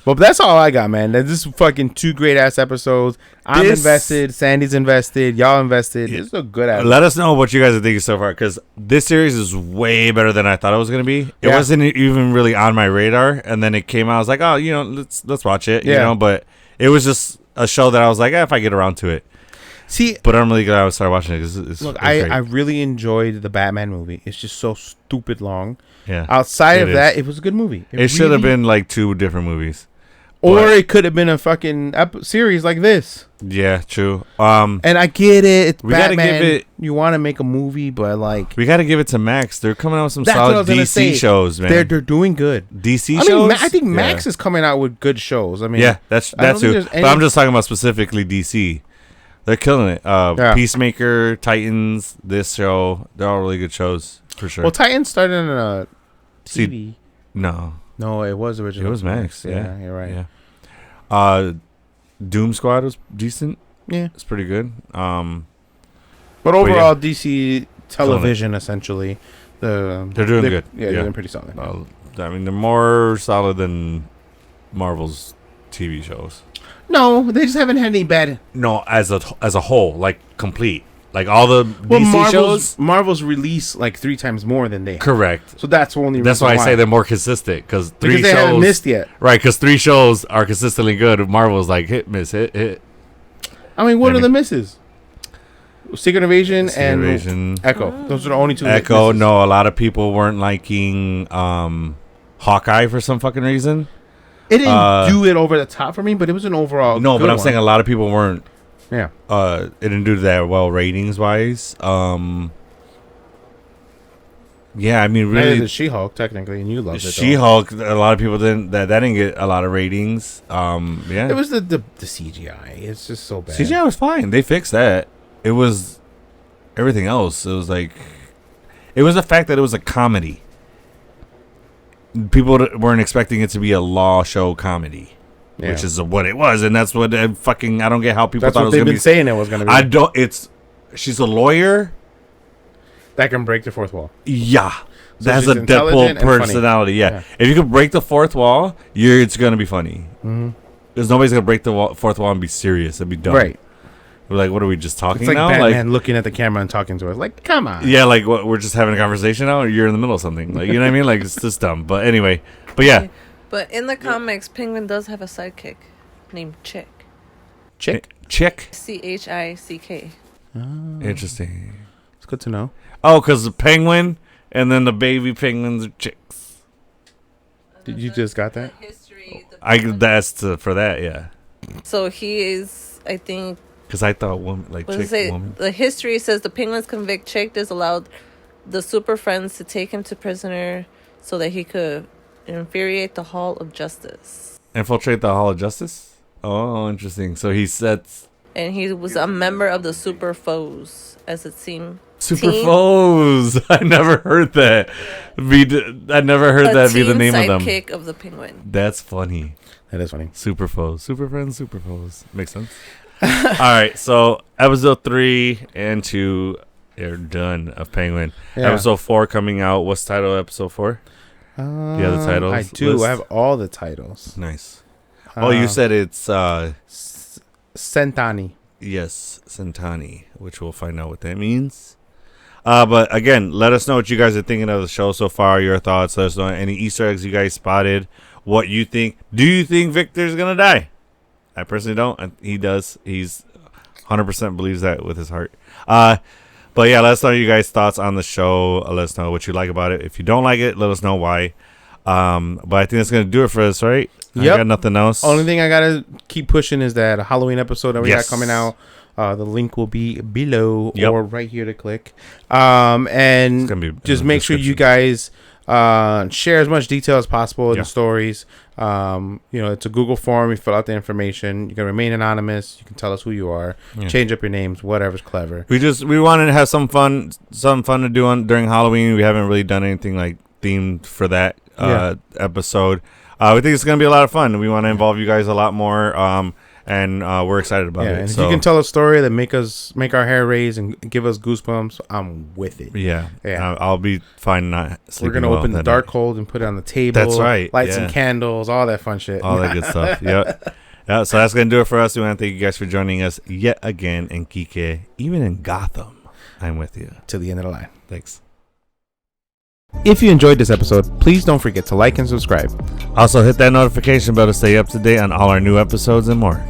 Well, that's all I got, man. This is fucking 2 great ass episodes. I'm invested. Sandy's invested. Y'all invested. This is a good ass. Let us know what you guys are thinking so far, because this series is way better than I thought it was gonna be. It Yeah. wasn't even really on my radar, and then it came out. I was like, oh, let's watch it. Yeah. But it was just a show that I was like, if I get around to it. See, But I'm really glad I started watching it. It's look, great. I really enjoyed the Batman movie. It's just so stupid long. Yeah. Outside It of is. that, it was a good movie. It should have really- been like 2 different movies. or but- it could have been a fucking series like this. Yeah, true. And I get it. It's We gotta Batman. give it- You want to make a movie, but like We got to give it to Max. They're coming out with some That's what I solid was gonna DC say. shows, man. they're doing good. DC I mean, shows. I think Yeah. Max is coming out with good shows. I mean, Yeah, that's I don't think who. there's But any- I'm just talking about specifically DC. They're killing it. Yeah. Peacemaker, Titans, this show. They're all really good shows for sure. Well, Titans started on a See- TV. no, No, it was original. it was Max. Yeah, you're right. Yeah. Doom Squad was decent. Yeah. It's pretty good. But overall, DC television essentially, They're doing good. Yeah, they're doing pretty solid. I mean, they're more solid than Marvel's TV shows. No, they just haven't had any bad. No, as a whole, like complete, like all the DC shows. Marvel's release like 3 times more than they have. Correct. So that's only. That's reason why I say they're more consistent because because they haven't missed yet. Right, because 3 shows are consistently good. Marvel's like hit, miss, hit. I mean, what Maybe. are the misses? Secret Invasion and Invasion. Echo. Those are the only 2. Echo. misses. No, a lot of people weren't liking Hawkeye for some fucking reason. It didn't do it over the top for me, but it was an overall. No, good but I'm one. saying a lot of people weren't. Yeah. It didn't do that well ratings wise. Yeah, I mean, Neither really, did She-Hulk technically, and you loved it. though. She-Hulk. A lot of people didn't. That didn't get a lot of ratings. Yeah, It was the CGI. It's just so bad. CGI was fine. They fixed that. It was everything else. It was like, it was the fact that it was a comedy. People weren't expecting it to be a law show comedy, Yeah. which is what it was, and that's what I don't get how people That's thought it what was they've gonna been be. saying it was going to be. I don't. She's a lawyer. That can break the fourth wall. Yeah. So that has she's a Deadpool intelligent and funny. personality. Yeah. If you could break the fourth wall, it's gonna be funny. Because nobody's gonna break the fourth wall and be serious. It'd be dumb. Right. We're like, what are we just talking It's like now? Batman looking at the camera and talking to us. Like, come on. Yeah, like what? We're just having a conversation now, or you're in the middle of something. Like, you know what I mean? Like, it's just dumb. But anyway, yeah. But in the comics, Penguin does have a sidekick named Chick. Chick? Chick? Chick. Interesting. It's good to know. Oh, because the penguin and then the baby penguins are chicks. Did you just got that? For that, yeah. So he is, I think. Because I thought woman, like What chick, does it say? woman. The history says the penguins convict Chick. This allowed the Super Friends to take him to prisoner so that he could infuriate the Hall of Justice. Infiltrate the Hall of Justice? Oh, interesting. So he sets... And he was a member of the Super Foes, as it seemed. Super Foes. I never heard that. I never heard that be the name of them. Sidekick of the Penguin. That's funny. That is funny. Super Foes. Super Friends, Super Foes. Makes sense. All right. So episode 3 and 2 are done of Penguin. Yeah. Episode 4 coming out. What's the title of episode 4? Do you have the titles? I do. List? I have all the titles. Nice. Oh, you said it's... Sentani. Yes, Sentani, which we'll find out what that means. But again, let us know what you guys are thinking of the show so far, your thoughts. Let us know any Easter eggs you guys spotted, what you think. Do you think Victor's going to die? I personally don't. He does. He's 100% believes that with his heart. But yeah, let us know your guys' thoughts on the show. Let us know what you like about it. If you don't like it, let us know why. But I think that's going to do it for us, right? Yep. I got nothing else. Only thing I gotta keep pushing is that Halloween episode that we got coming out. The link will be below or right here to click. And just make sure you guys share as much detail as possible in the stories. It's a Google form. You fill out the information. You can remain anonymous. You can tell us who you are. Change up your names. Whatever's clever. We wanted to have some fun to do during Halloween. We haven't really done anything like themed for that episode. We think it's going to be a lot of fun. We want to involve you guys a lot more, and we're excited about it. And so. if you can tell a story that make our hair raise and give us goosebumps, I'm with it. Yeah. I'll be fine not sleeping. We're going to open the dark hold and put it on the table. That's right. Light some candles, all that fun shit. All that good stuff. Yep. Yeah, so that's going to do it for us. We want to thank you guys for joining us yet again in Kike, even in Gotham. I'm with you. Till the end of the line. Thanks. If you enjoyed this episode, please don't forget to like and subscribe. Also, hit that notification bell to stay up to date on all our new episodes and more.